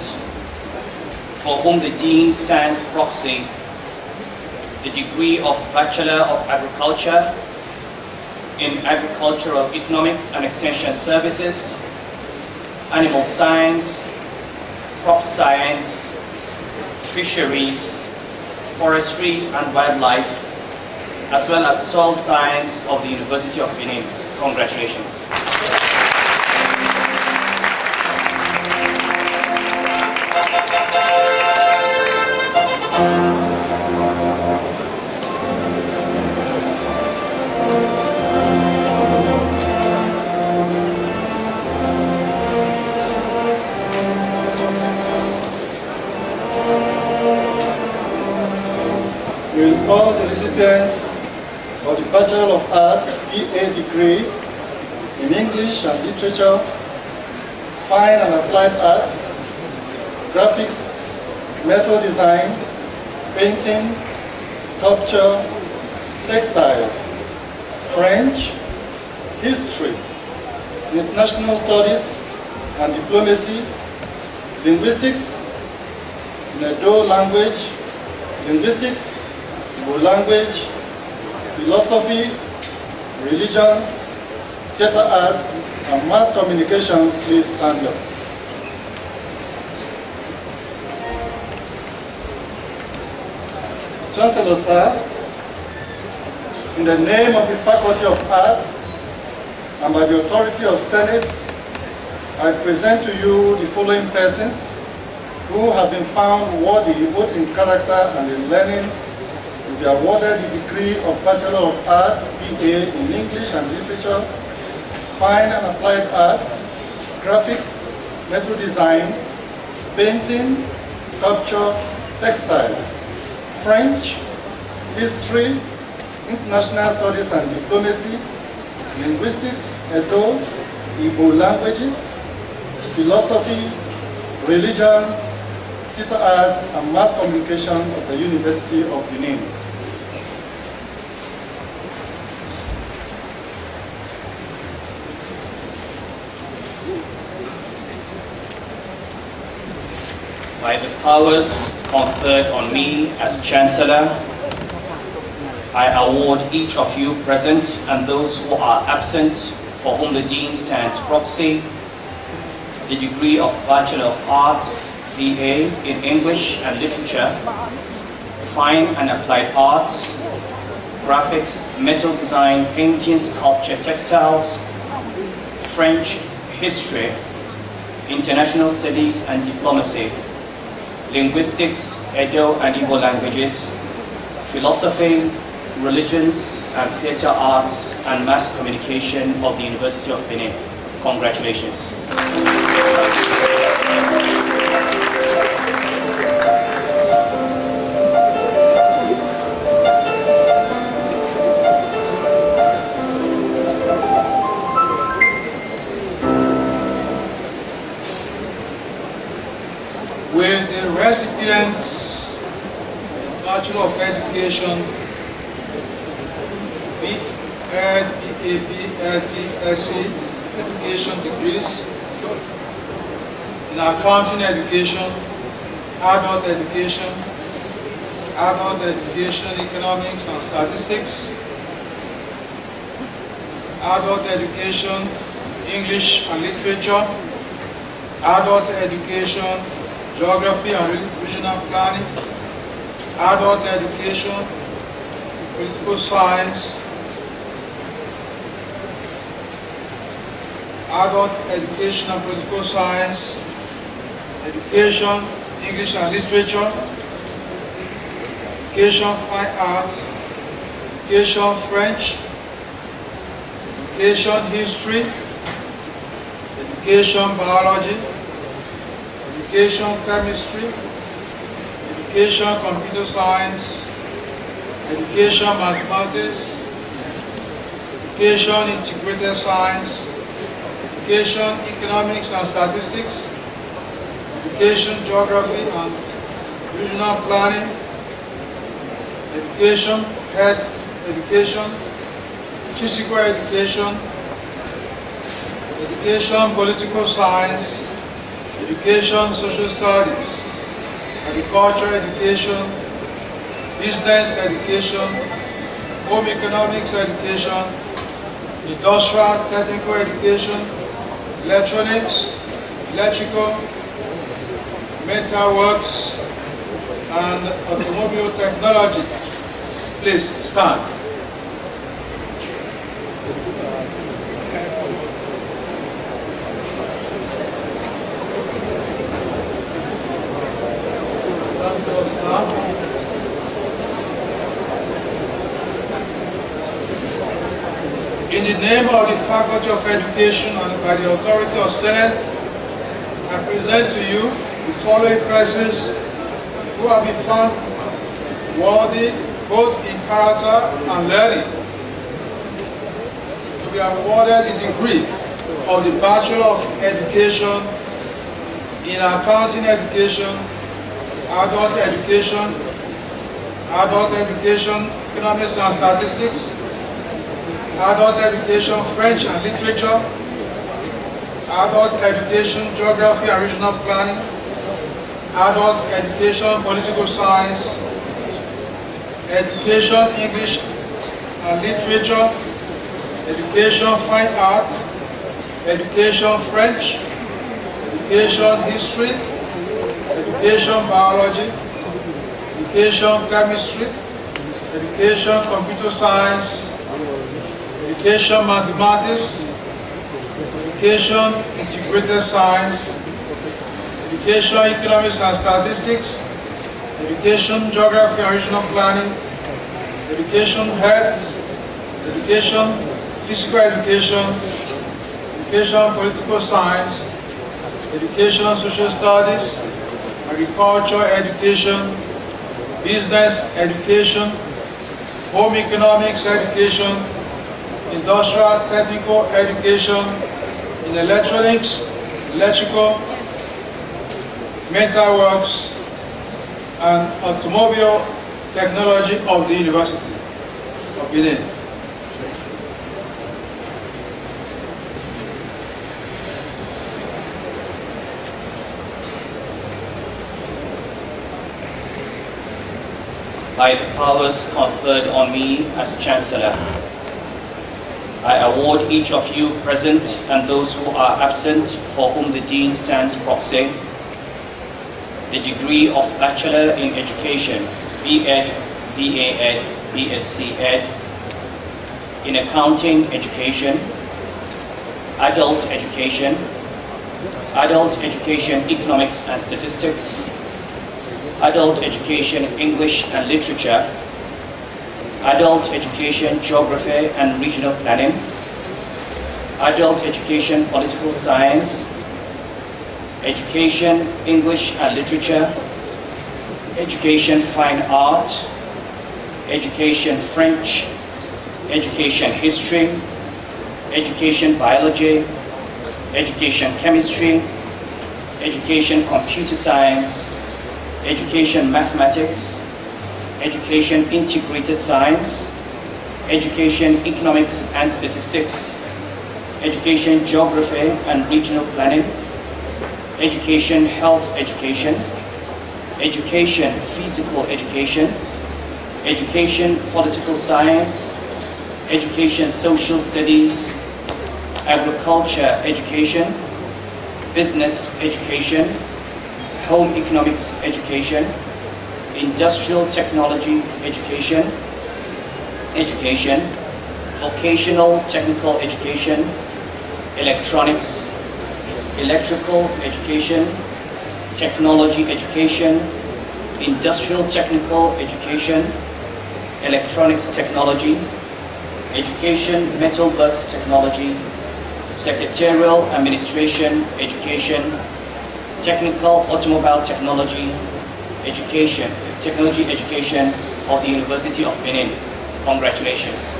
for whom the Dean stands proxy, the degree of Bachelor of Agriculture in Agricultural Economics and Extension Services, Animal Science, Crop Science, Fisheries, Forestry and Wildlife, as well as Soil Science of the University of Benin. Congratulations. Will all the recipients of the Bachelor of Arts BA degree in English and Literature, Fine and Applied Arts, Graphics, Metal Design, Painting, Sculpture, Textile, French, History, International Studies and Diplomacy, Linguistics, in Edo language, linguistics, Igbo language, philosophy, religions, theater arts, and mass communication. Please stand up. Chancellor, sir, in the name of the Faculty of Arts and by the authority of Senate, I present to you the following persons who have been found worthy both in character and in learning to be awarded the degree of Bachelor of Arts, BA in English and Literature, Fine and Applied Arts, Graphics, Metal Design, Painting, Sculpture, Textile, French, History, International Studies and Diplomacy, Linguistics, Edo, Igbo languages, Philosophy, Religions, Theater Arts, and Mass Communication of the University of Benin. By the powers conferred on me as Chancellor, I award each of you present and those who are absent, for whom the Dean stands proxy, the degree of Bachelor of Arts, BA in English and Literature, Fine and Applied Arts, Graphics, Metal Design, Painting, Sculpture, Textiles, French, History, International Studies and Diplomacy, Linguistics, Edo and Igbo languages, Philosophy, Religions and Theatre Arts and Mass Communication of the University of Benin. Congratulations. With the recipients of Bachelor of Education, BEd, BAB, LD, education degrees in accounting education, adult education, economics and statistics, adult education, English and literature, adult education, geography and regional planning, adult education, political science, adult education and political science, education, English and literature, education, fine arts, education, French, education, history, education, biology, education, chemistry, education, computer science, education, mathematics, education, integrated science, education, economics and statistics, education, geography and regional planning, education, health education, physical education, education, political science, education, social studies, agriculture education, business education, home economics education, industrial technical education, electronics, electrical, metalworks, and automobile technology. Please stand. In the name of the Faculty of Education and by the authority of Senate, I present to you the following persons who have been found worthy both in character and learning to be awarded the degree of the Bachelor of Education in Accounting Education, Adult Education, Economics and Statistics, Adult Education, French and Literature, Adult Education, Geography and Regional Planning, Adult Education, Political Science, Education, English and Literature, Education, Fine Art, Education, French, Education, History, Education, Biology, Education, Chemistry, Education, Computer Science, Education, Mathematics, Education, Integrated Science, Education, Economics and Statistics, Education, Geography and Regional Planning, Education, Health, Education, Physical Education, Education, Political Science, Education, Social Studies, Agriculture Education, Business Education, Home Economics Education, Industrial Technical Education, in Electronics, Electrical, Metalworks, and Automobile Technology of the University of Benin. By the powers conferred on me as Chancellor, I award each of you present and those who are absent for whom the Dean stands proxy the degree of Bachelor in Education, B.Ed, B.A.Ed, B.Sc Ed, in Accounting Education, Adult Education, Adult Education Economics and Statistics, Adult Education English and Literature, Adult Education Geography and Regional Planning, Adult Education Political Science, Education English and Literature, Education Fine Art, Education French, Education History, Education Biology, Education Chemistry, Education Computer Science, Education Mathematics, Education Integrated Science, Education Economics and Statistics, Education Geography and Regional Planning, Education Health Education, Education Physical Education, Education Political Science, Education Social Studies, Agriculture Education, Business Education, Home Economics Education, Industrial Technology Education, Education, Vocational Technical Education, Electronics, Electrical Education, Technology Education, Industrial Technical Education, Electronics Technology, Education Metalworks Technology, Secretarial Administration Education, Technical Automobile Technology Education, Technology Education of the University of Benin. Congratulations.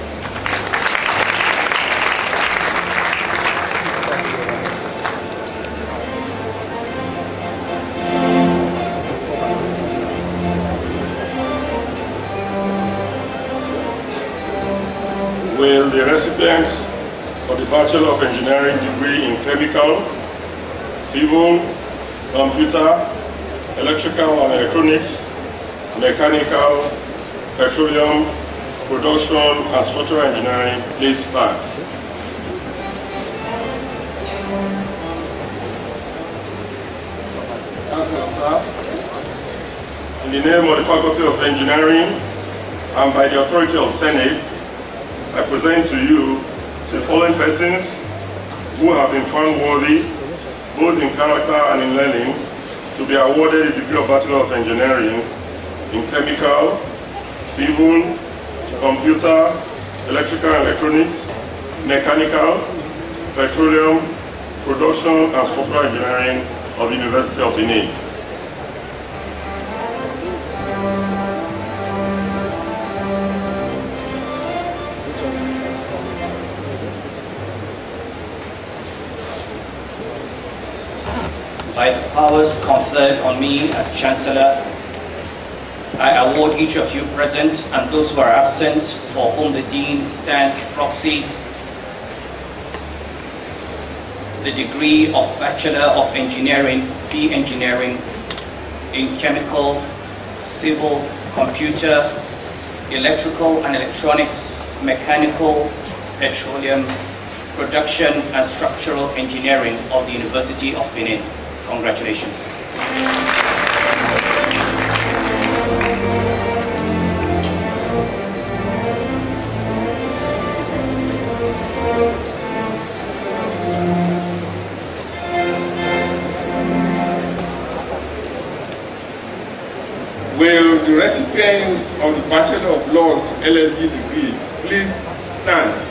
Will the recipients of the Bachelor of Engineering degree in Chemical, Civil, Computer, Electrical and Electronics, Mechanical, Petroleum, Production and Structural Engineering please stand? In the name of the Faculty of Engineering and by the authority of the Senate, I present to you the following persons who have been found worthy, both in character and in learning, to be awarded the degree of Bachelor of Engineering in Chemical, Civil, Computer, Electrical and Electronics, Mechanical, Petroleum, Production and Structural Engineering of the University of Benin. By the powers conferred on me as Chancellor, I award each of you present and those who are absent for whom the Dean stands proxy the degree of Bachelor of Engineering, B Engineering, in chemical, civil, computer, electrical and electronics, mechanical, petroleum, production and structural engineering of the University of Benin. Congratulations. Will the recipients of the Bachelor of Laws LLB degree please stand?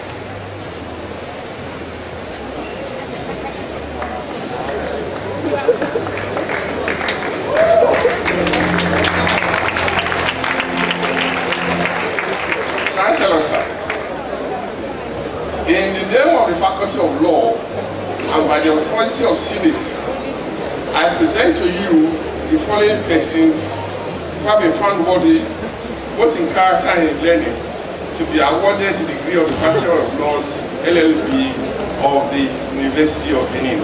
Chancellor, sir, in the name of the Faculty of Law and by the authority of Senate, I present to you the following persons who have been found worthy, both in character and in learning, to be awarded the degree of the Bachelor of Laws LLB of the University of Benin.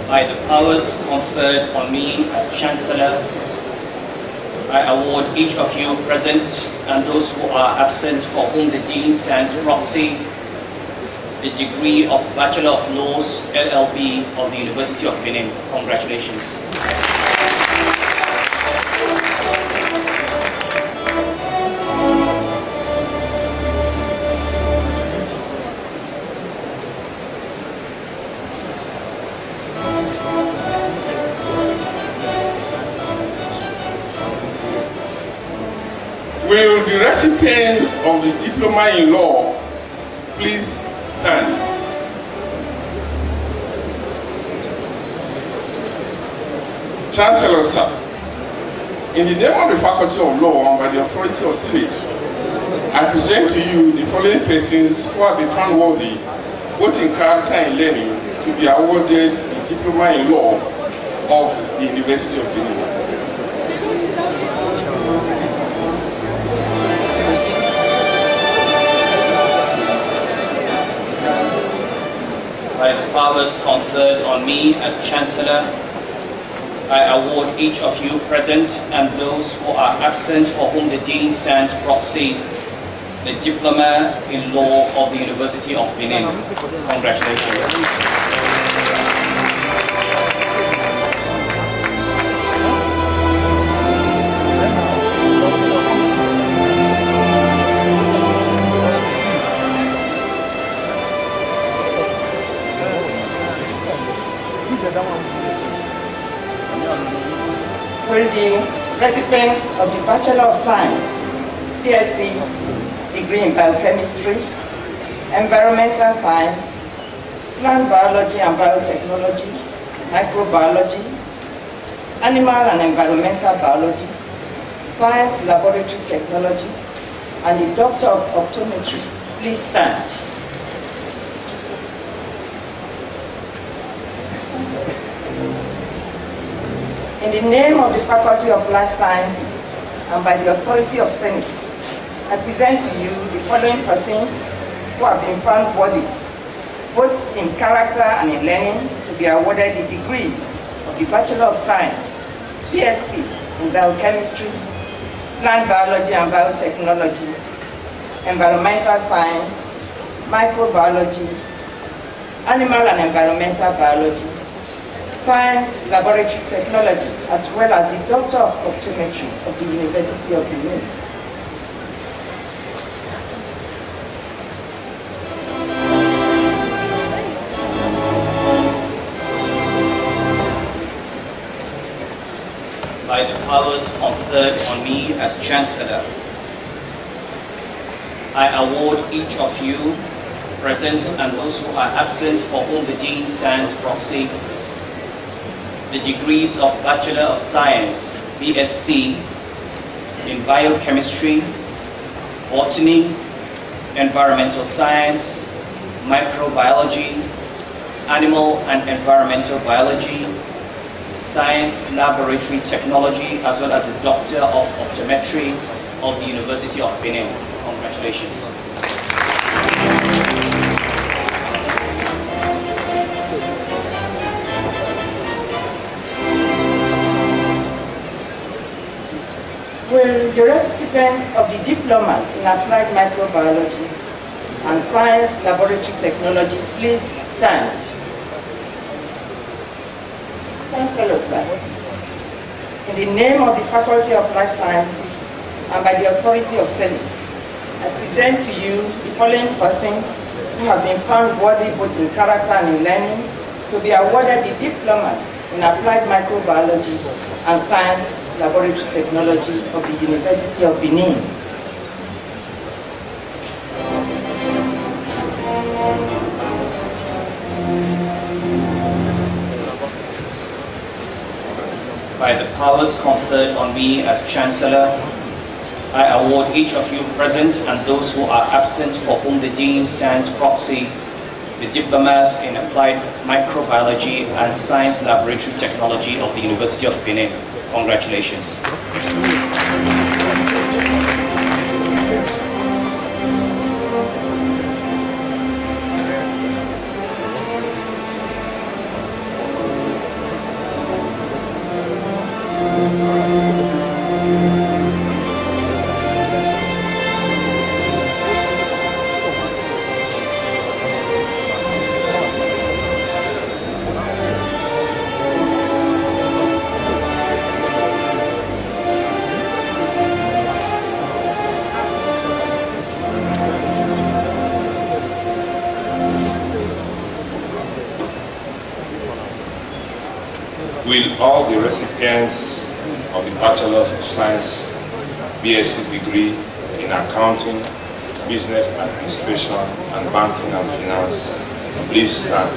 By the powers conferred on me as Chancellor, I award each of you present and those who are absent for whom the Dean stands proxy the degree of Bachelor of Laws LLB of the University of Benin. Congratulations. Will the recipients of the Diploma in Law please stand? Chancellor, sir, in the name of the Faculty of Law and by the authority of Senate, I present to you the following persons who have been found worthy, both in character and learning, to be awarded the Diploma in Law of the University of Benin. By the powers conferred on me as Chancellor, I award each of you present and those who are absent for whom the Dean stands proxy the Diploma in Law of the University of Benin. Congratulations. Will the recipients of the Bachelor of Science, BSc degree in Biochemistry, Environmental Science, Plant Biology and Biotechnology, Microbiology, Animal and Environmental Biology, Science Laboratory Technology, and the Doctor of Optometry please stand? In the name of the Faculty of Life Sciences and by the authority of Senate, I present to you the following persons who have been found worthy, both in character and in learning, to be awarded the degrees of the Bachelor of Science, BSc in Biochemistry, Plant Biology and Biotechnology, Environmental Science, Microbiology, Animal and Environmental Biology, Science Laboratory Technology, as well as the Doctor of Optometry of the University of Benin. By the powers conferred on me as Chancellor, I award each of you present and those who are absent for whom the Dean stands proxy the degrees of Bachelor of Science, BSc, in Biochemistry, Botany, Environmental Science, Microbiology, Animal and Environmental Biology, Science Laboratory Technology, as well as a Doctor of Optometry of the University of Benin. Congratulations. Will the recipients of the Diplomas in Applied Microbiology and Science Laboratory Technology please stand? Thank you, sir. In the name of the Faculty of Life Sciences and by the authority of Senate, I present to you the following persons who have been found worthy both in character and in learning to be awarded the Diplomas in Applied Microbiology and Science Laboratory Technology of the University of Benin. By the powers conferred on me as Chancellor, I award each of you present and those who are absent for whom the Dean stands proxy the Diplomas in Applied Microbiology and Science Laboratory Technology of the University of Benin. Congratulations. Will all the recipients of the Bachelor of Science BSc degree in Accounting, Business Administration, and Banking and Finance please stand?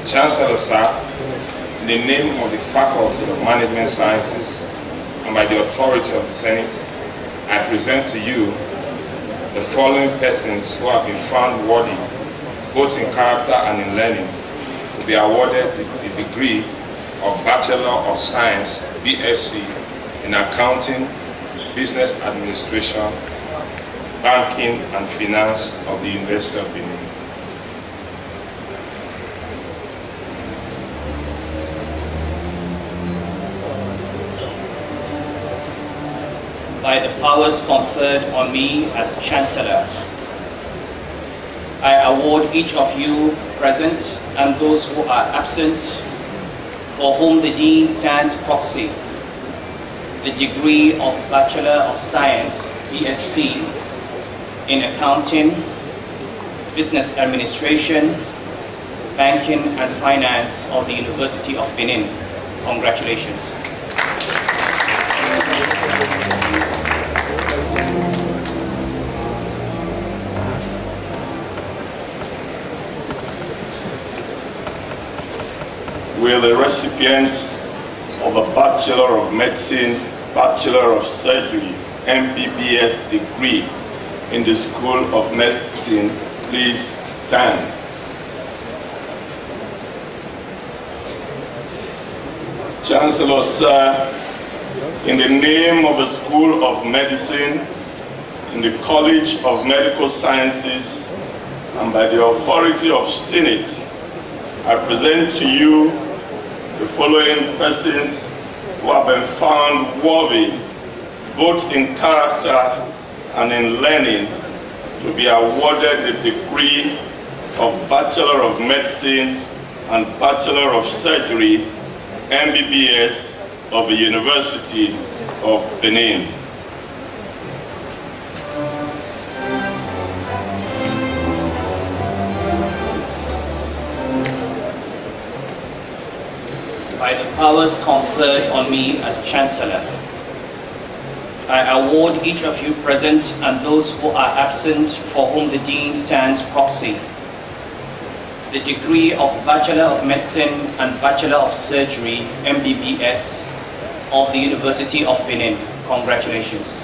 Chancellor, sir, in the name of the Faculty of Management Sciences and by the authority of the Senate, I present to you the following persons who have been found worthy, both in character and in learning, to be awarded the degree of Bachelor of Science, BSc, in Accounting, Business Administration, Banking and Finance of the University of Benin. By the powers conferred on me as Chancellor, I award each of you present and those who are absent for whom the Dean stands proxy the degree of Bachelor of Science, BSc, in Accounting, Business Administration, Banking and Finance of the University of Benin. Congratulations. Will the recipients of a Bachelor of Medicine, Bachelor of Surgery, MBBS degree in the School of Medicine please stand? Chancellor, sir, in the name of the School of Medicine, in the College of Medical Sciences, and by the authority of Senate, I present to you the following persons who have been found worthy, both in character and in learning, to be awarded the degree of Bachelor of Medicine and Bachelor of Surgery, MBBS, of the University of Benin. By the powers conferred on me as Chancellor, I award each of you present and those who are absent for whom the Dean stands proxy the degree of Bachelor of Medicine and Bachelor of Surgery, MBBS, of the University of Benin. Congratulations.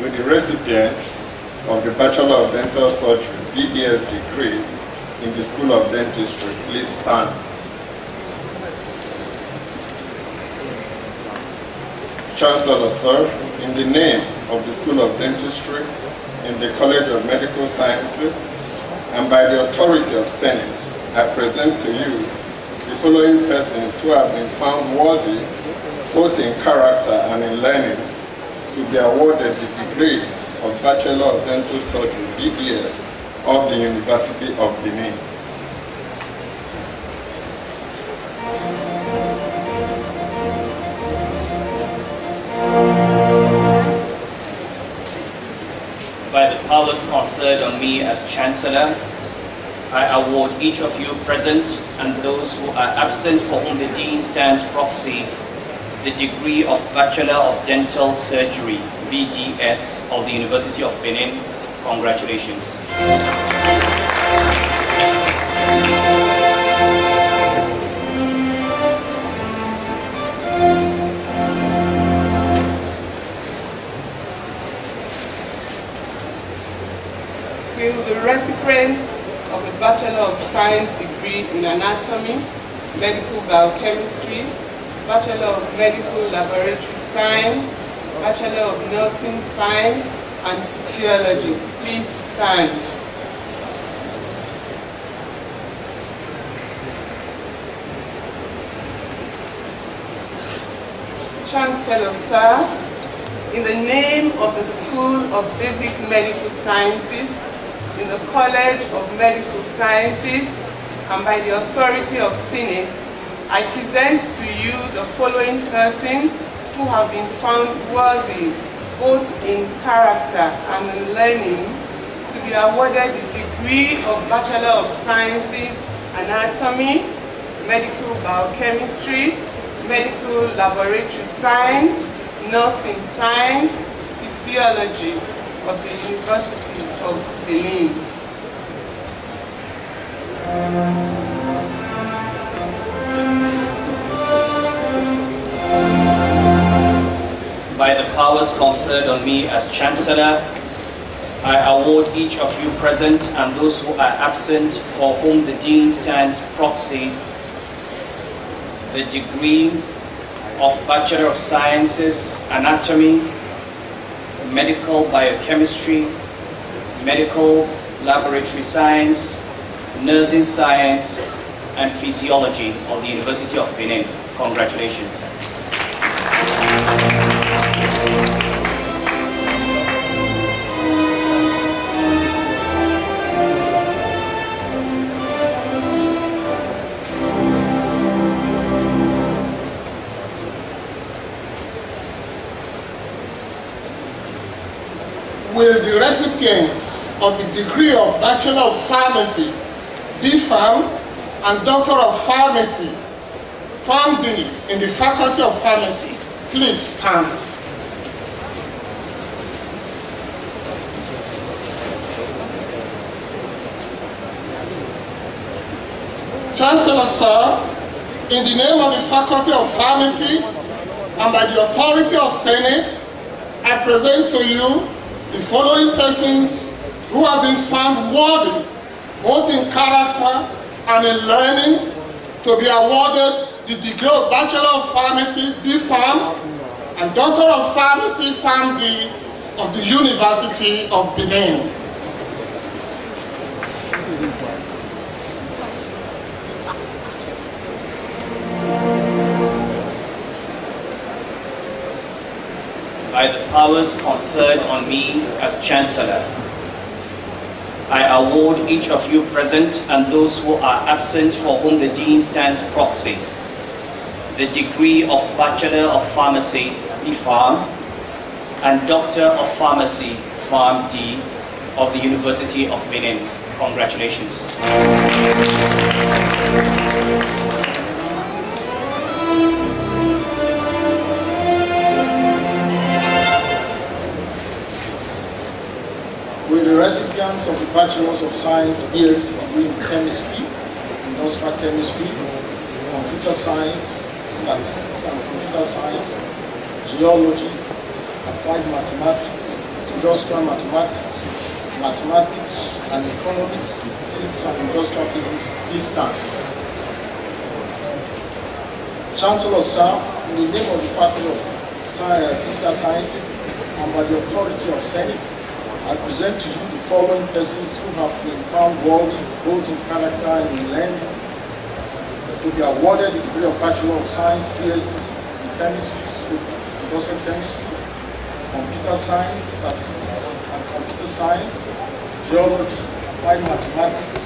With the recipient of the Bachelor of Dental Surgery BDS degree in the School of Dentistry, please stand. Chancellor, sir, in the name of the School of Dentistry in the College of Medical Sciences and by the authority of Senate, I present to you the following persons who have been found worthy, both in character and in learning, to be awarded the degree of Bachelor of Dental Surgery BDS of the University of Benin. By the powers conferred on me as Chancellor, I award each of you present and those who are absent for whom the Dean stands proxy the degree of Bachelor of Dental Surgery, BDS, of the University of Benin. Congratulations. Will the recipients of a Bachelor of Science degree in Anatomy, Medical Biochemistry, Bachelor of Medical Laboratory Science, Bachelor of Nursing Science, and Physiology, please stand. Chancellor, sir, in the name of the School of Basic Medical Sciences, in the College of Medical Sciences, and by the authority of Senate, I present to you the following persons who have been found worthy, both in character and in learning, to be awarded the degree of Bachelor of Sciences, Anatomy, Medical Biochemistry, Medical Laboratory Science, Nursing Science, Physiology of the University of Benin. By the powers conferred on me as Chancellor, I award each of you present and those who are absent for whom the Dean stands proxy the degree of Bachelor of Sciences, Anatomy, Medical Biochemistry, Medical Laboratory Science, Nursing Science, and Physiology of the University of Benin. Congratulations. Will the recipients of the degree of Bachelor of Pharmacy, B.Pharm, and Doctor of Pharmacy, PharmD, in the Faculty of Pharmacy, please stand. Chancellor, sir, in the name of the Faculty of Pharmacy and by the authority of Senate, I present to you the following persons who have been found worthy, both in character and in learning, to be awarded the degree of Bachelor of Pharmacy, B.Pharm, and Doctor of Pharmacy, PharmD, of the University of Benin. By the powers conferred on me as Chancellor, I award each of you present and those who are absent for whom the Dean stands proxy the degree of Bachelor of Pharmacy, B.Pharm, and Doctor of Pharmacy, PharmD, of the University of Benin. Congratulations. Will the recipients of the Bachelors of Science BS degree in Chemistry, Industrial Chemistry, Computer Science, Statistics and Computer Science, Geology, Applied Mathematics, industrial mathematics, mathematics and economics, physics and industrial physics this time. Chancellor Sir, in the name of the Faculty of Physical Sciences and by the authority of Senate, I present to you the following persons who have been found worthy, both in character and in learning, to be awarded the degree of Bachelor of Science, BSc in Chemistry, Industrial Chemistry, Computer Science, Statistics and Computer Science, Geology, Applied Mathematics,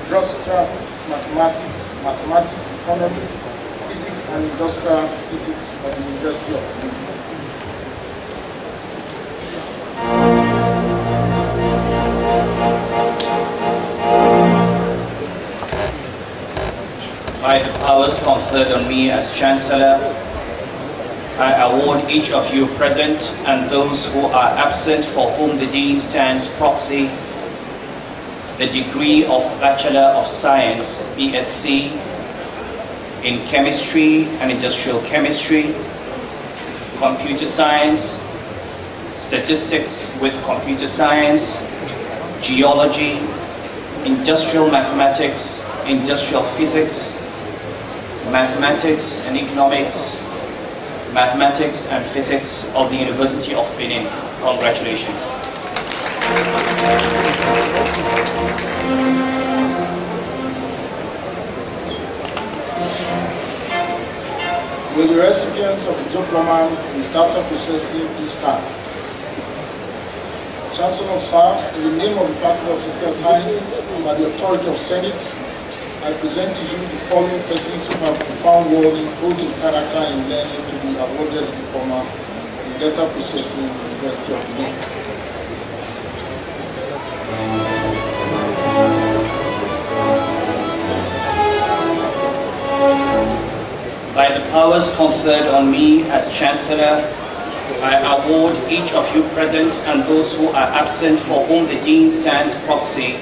Industrial Mathematics, Mathematics, Economics, Physics and Industrial Physics of the University of New. By the powers conferred on me as Chancellor, I award each of you present and those who are absent for whom the Dean stands proxy the degree of Bachelor of Science, BSc, in Chemistry and Industrial Chemistry, Computer Science, Statistics with Computer Science, Geology, Industrial Mathematics, Industrial Physics, Mathematics and Economics, Mathematics and Physics of the University of Benin. Congratulations. Will the recipients of the diploma in data processing please stand? Chancellor Sir, in the name of the Faculty of Physical Sciences and by the authority of Senate, I present to you the following persons who have been found worthy, both in character and learning, to be awarded the diploma in data processing at the University of Benin. By the powers conferred on me as Chancellor, I award each of you present and those who are absent for whom the Dean stands proxy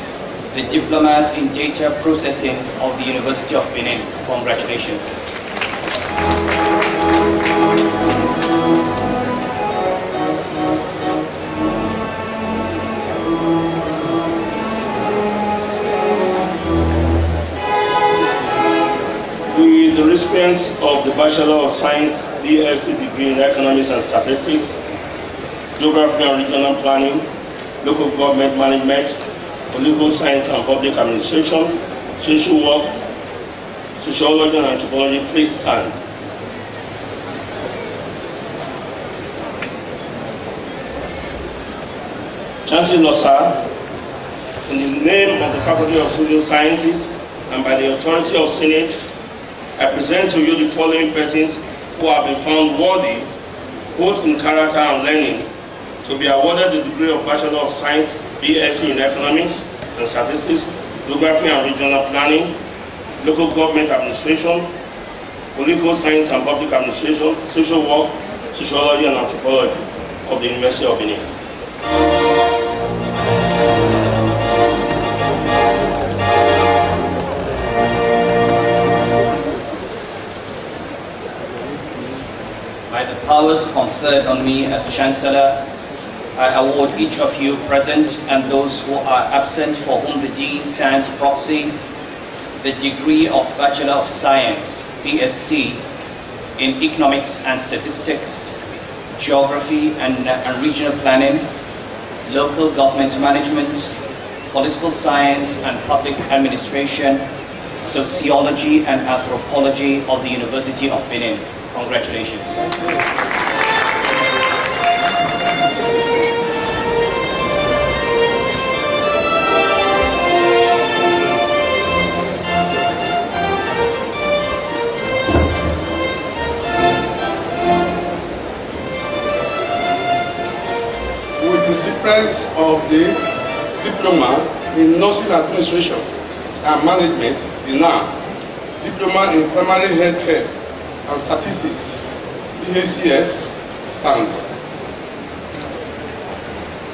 the Diplomas in Data Processing of the University of Benin. Congratulations. The recipients of the Bachelor of Science, BSc degree in Economics and Statistics, Geography and Regional Planning, Local Government Management, Political Science and Public Administration, Social Work, Sociology and Anthropology, please stand. Chancellor Sir, in the name of the Faculty of Social Sciences and by the authority of Senate, I present to you the following persons who have been found worthy, both in character and learning, to be awarded the degree of Bachelor of Science, BSc in Economics and Statistics, Geography and Regional Planning, Local Government Administration, Political Science and Public Administration, Social Work, Sociology and Anthropology of the University of Benin. By the powers conferred on me as Chancellor, I award each of you present and those who are absent for whom the Dean stands proxy the degree of Bachelor of Science, BSc, in Economics and Statistics, Geography and Regional Planning, Local Government Management, Political Science and Public Administration, Sociology and Anthropology of the University of Benin. Congratulations. With recipients of the Diploma in Nursing Administration and Management, the NAM, Diploma in Primary Health Care and Statistics, IPAES, stand.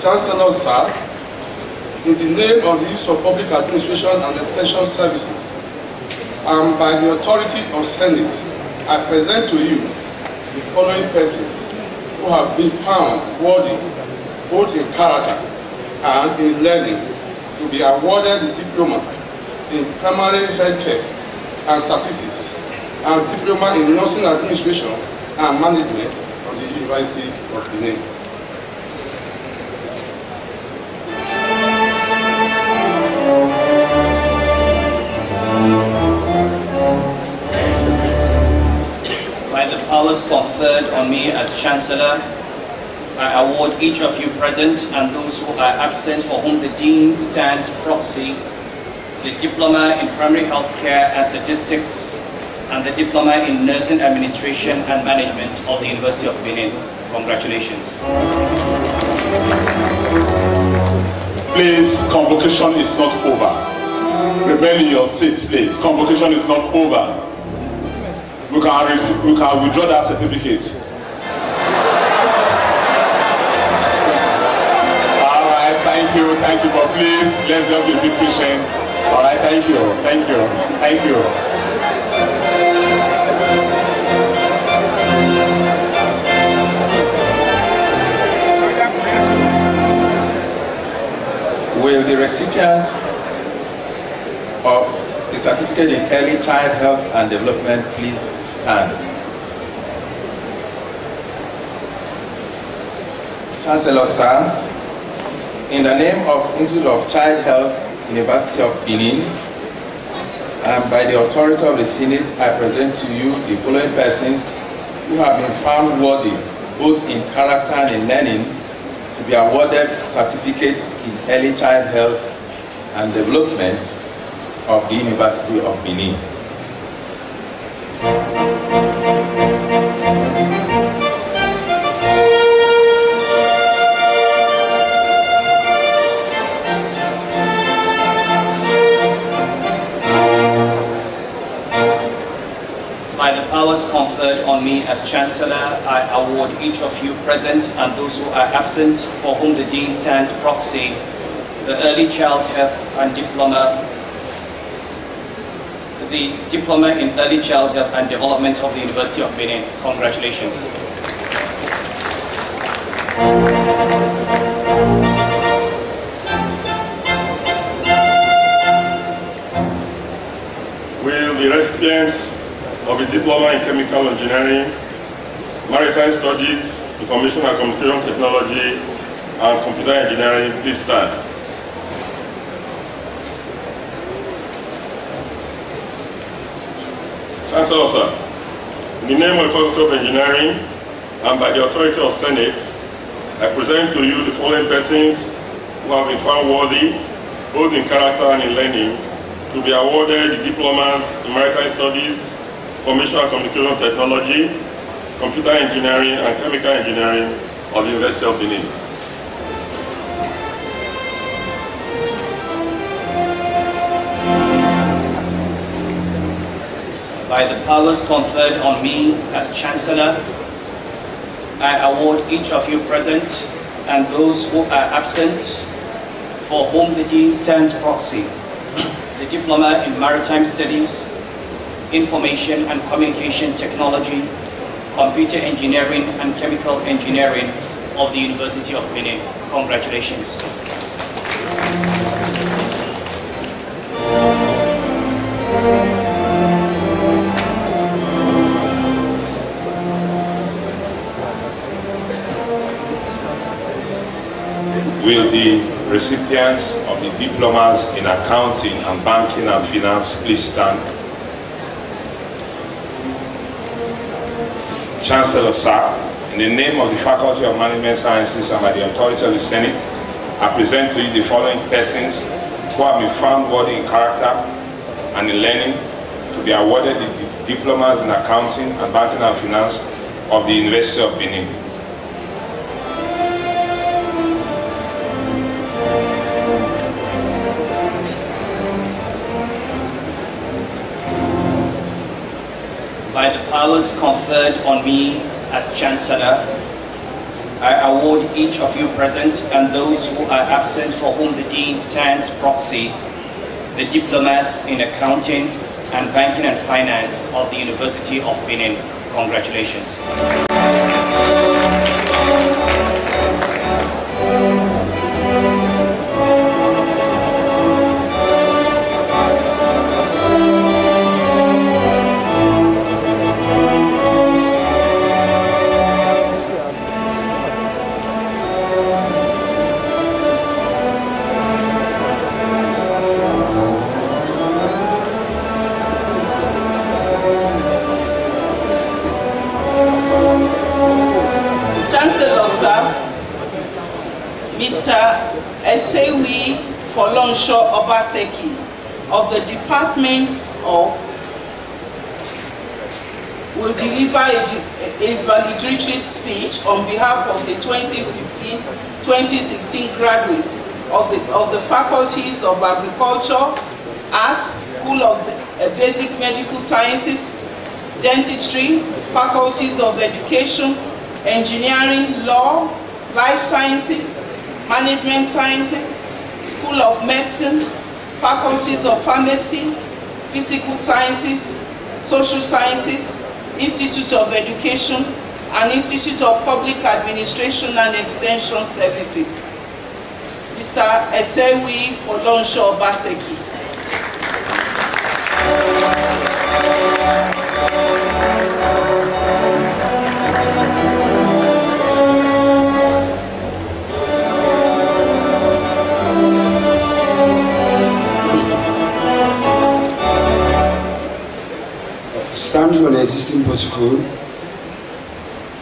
Chancellor Sir, in the name of the Institute of Public Administration and Extension Services, and by the authority of Senate, I present to you the following persons who have been found worthy, both in character and in learning, to be awarded the diploma in primary healthcare and statistics and diploma in nursing administration and management from the University of Benin. By the powers conferred on me as Chancellor, I award each of you present and those who are absent for whom the Dean stands proxy the Diploma in Primary Healthcare and Statistics and the Diploma in Nursing Administration and Management of the University of Benin. Congratulations. Please, convocation is not over. Remain in your seats, please. Convocation is not over. We can withdraw that certificate. All right, thank you, but please, let's just be patient. All right, thank you. Will the recipient of the certificate in early child health and development please stand? Chancellor Sir, in the name of Institute of Child Health, University of Benin, and by the authority of the Senate, I present to you the following persons who have been found worthy, both in character and in learning, to be awarded certificate in early child health and development of the University of Benin. By the powers conferred on me as Chancellor, I award each of you present and those who are absent for whom the Dean stands proxy the Early Child Health and Diploma, the Diploma in Early Child Health and Development of the University of Benin. Congratulations. Will the recipients of a Diploma in Chemical Engineering, Maritime Studies, Information and Communication Technology, and Computer Engineering please stand? Chancellor, sir, in the name of the Faculty of Engineering and by the authority of Senate, I present to you the following persons who have been found worthy, both in character and in learning, to be awarded the Diplomas in Maritime Studies, Information and Communication Technology, Computer Engineering and Chemical Engineering of the University of Benin. By the powers conferred on me as Chancellor, I award each of you present and those who are absent for whom the Dean stands proxy the Diploma in Maritime Studies, Information and Communication Technology, Computer Engineering and Chemical Engineering of the University of Benin. Congratulations. Will the recipients of the Diplomas in Accounting and Banking and Finance please stand? Chancellor, sir, in the name of the Faculty of Management Sciences and by the authority of the Senate, I present to you the following persons who have been found worthy in character and in learning to be awarded the Diplomas in Accounting and Banking and Finance of the University of Benin. By the powers conferred on me as Chancellor, I award each of you present and those who are absent for whom the Dean stands proxy the Diplomas in Accounting and Banking and Finance of the University of Benin. Congratulations. Mr. Esewi Folonsho Obaseki of the Department of will deliver a valedictory speech on behalf of the 2015-2016 graduates of the Faculties of Agriculture, Arts, School of Basic Medical Sciences, Dentistry, Faculties of Education, Engineering, Law, Life Sciences, Management Sciences, School of Medicine, Faculties of Pharmacy, Physical Sciences, Social Sciences, Institute of Education, and Institute of Public Administration and Extension Services. Mr. Esewi Folonsho Obaseki. Standing on the existing protocol,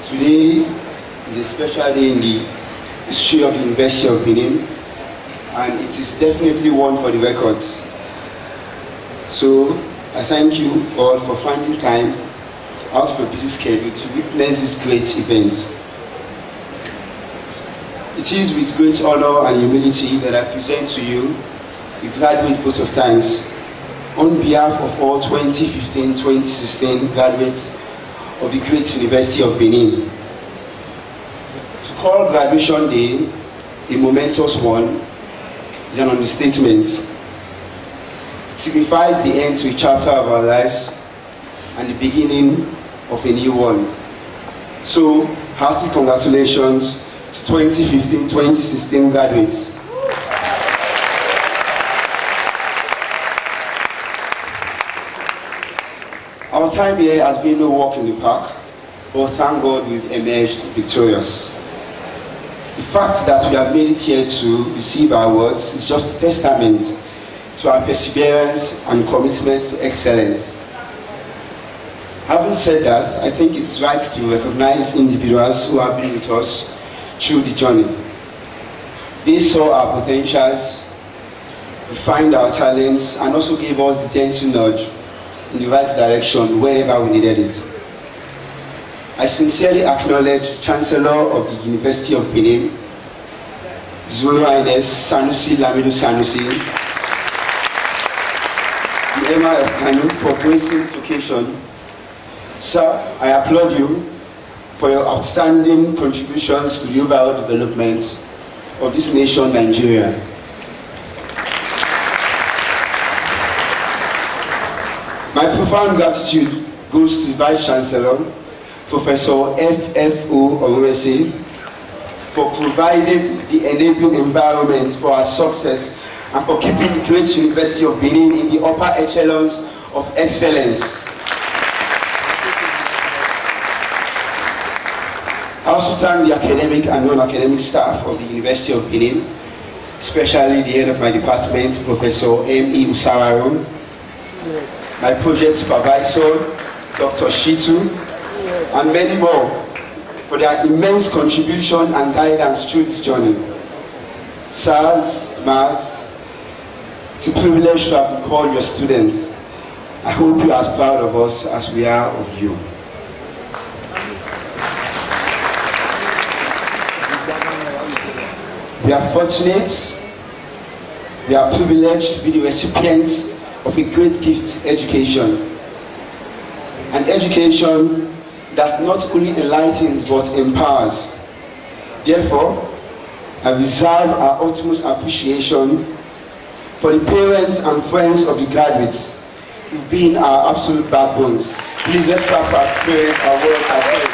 today is a special day in the history of the University of Benin, and it is definitely one for the records. So I thank you all for finding time out of your busy schedule to witness this great event. It is with great honor and humility that I present to you the graduate vote of thanks on behalf of all 2015-2016 graduates of the great University of Benin. To call graduation day a momentous one is an understatement. It signifies the end to a chapter of our lives and the beginning of a new one. So, hearty congratulations to 2015-2016 graduates. Our time here has been no walk in the park, but thank God we've emerged victorious. The fact that we have made it here to receive our awards is just a testament to our perseverance and commitment to excellence. Having said that, I think it's right to recognize individuals who have been with us through the journey. They saw our potentials, refined our talents, and also gave us the gentle nudge in the right direction wherever we needed it. I sincerely acknowledge Chancellor of the University of Benin, His Royal Highness Sanusi Lamido Sanusi, the Emir of Kano, for gracing this occasion. Sir, I applaud you for your outstanding contributions to the overall development of this nation, Nigeria. My profound gratitude goes to the Vice Chancellor, Professor F.F.O. Orwese, for providing the enabling environment for our success and for keeping the great University of Benin in the upper echelons of excellence. I also thank the academic and non-academic staff of the University of Benin, especially the head of my department, Professor M.E. Usararon, my project supervisor, Dr. Shitu, and many more for their immense contribution and guidance through this journey. Sirs, Mads, it's a privilege to have been called your students. I hope you are as proud of us as we are of you. We are fortunate, we are privileged to be the recipients of a great gift, education. An education that not only enlightens but empowers. Therefore, I reserve our utmost appreciation for the parents and friends of the graduates who've been our absolute backbones. Please let's clap our parents, our work, our friends.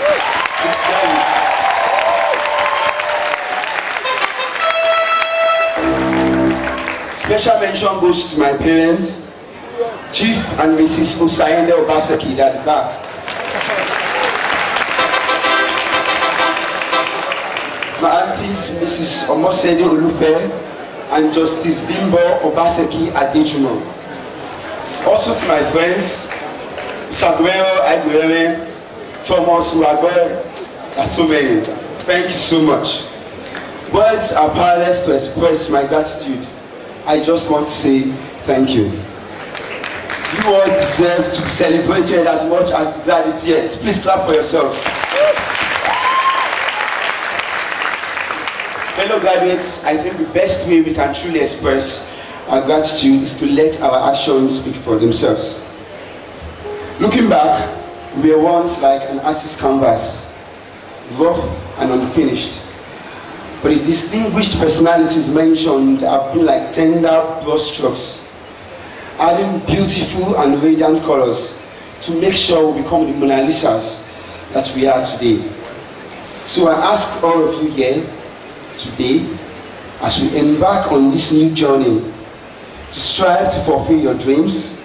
Special mention goes to my parents, Chief and Mrs. Usayende Obaseki at the back. My aunties, Mrs. Omosede Olufe and Justice Bimbo Obaseki at Dejumo. Also to my friends, Saguero Aguirre, Thomas Uagwe, and so many. Thank you so much. Words are powerless to express my gratitude. I just want to say thank you. You all deserve to be celebrated as much as the graduates here. Please clap for yourself. Fellow graduates, I think the best way we can truly express our gratitude is to let our actions speak for themselves. Looking back, we were once like an artist's canvas, rough and unfinished. But the distinguished personalities mentioned have been like tender brushstrokes, adding beautiful and radiant colors to make sure we become the Mona Lisas that we are today. So I ask all of you here today, as we embark on this new journey, to strive to fulfill your dreams,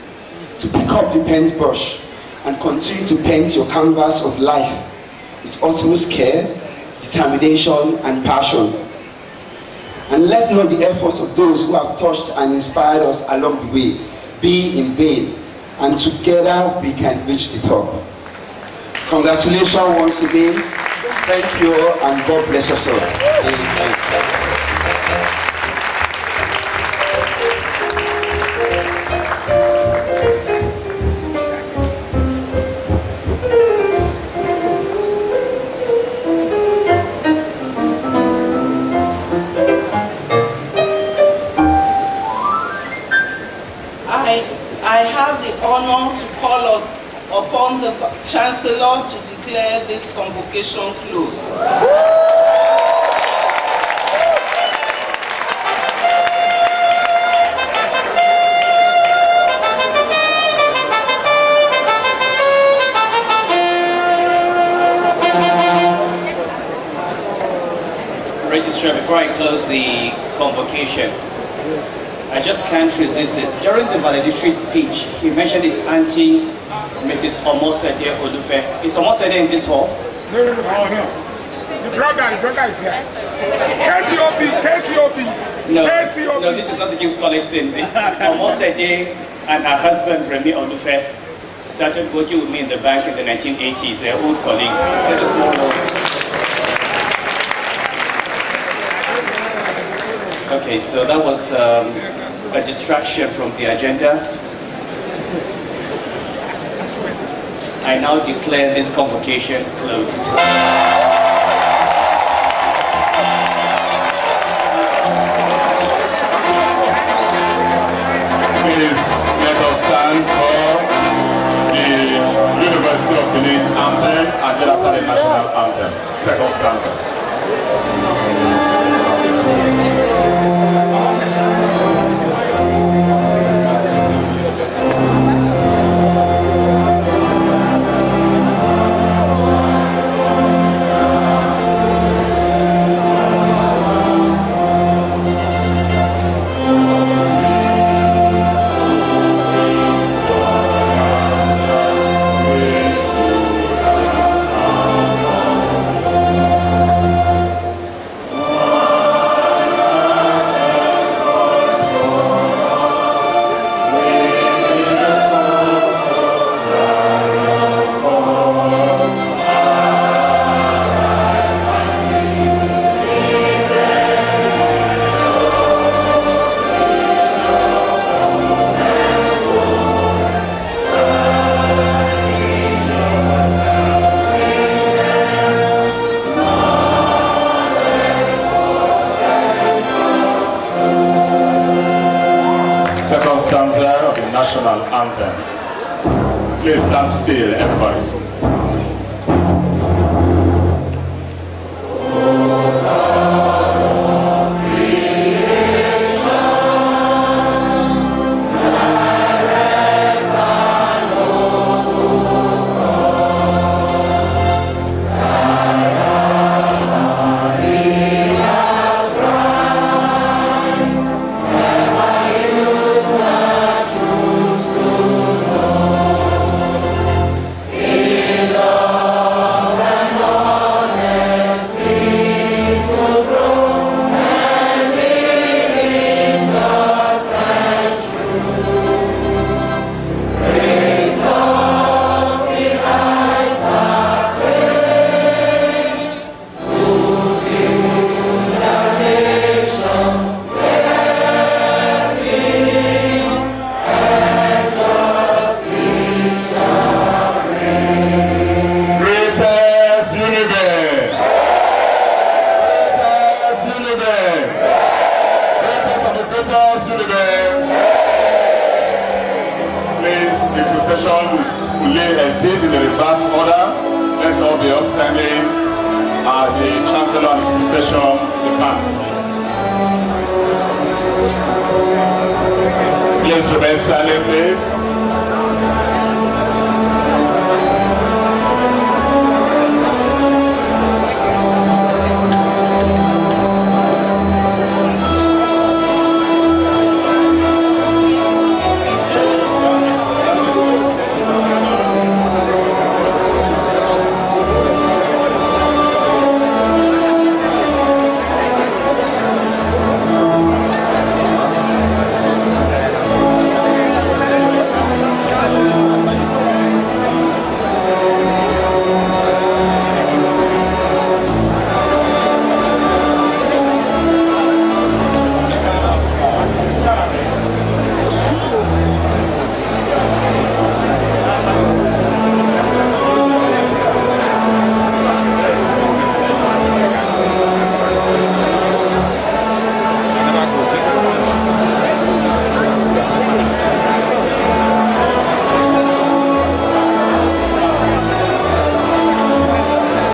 to pick up the paintbrush and continue to paint your canvas of life with utmost care, determination and passion. And let not the efforts of those who have touched and inspired us along the way be in vain, and together we can reach the top. Congratulations once again. Thank you all, and God bless us all. Amen. I have the honor to call upon the Chancellor to declare this convocation closed. Registrar, before I close the convocation, I just can't resist this. During the valedictory speech, he mentioned his auntie, Mrs. Omosede Olufe. Is Omosede in this hall? No. The brother is here. KCOB. No, this is not the King's College thing. Omosede and her husband, Remy Olufe, started working with me in the bank in the 1980s. They're old colleagues. It's a small world. Okay, so that was a distraction from the agenda. I now declare this convocation closed. Please let us stand for the University of Benin anthem and then after the national anthem. Second stanza. National anthem. Please stand still, everybody. Hey! procession will lay a seat in the reverse order. Let's all be upstanding as the Chancellor and his procession depart. Please remain silent, please.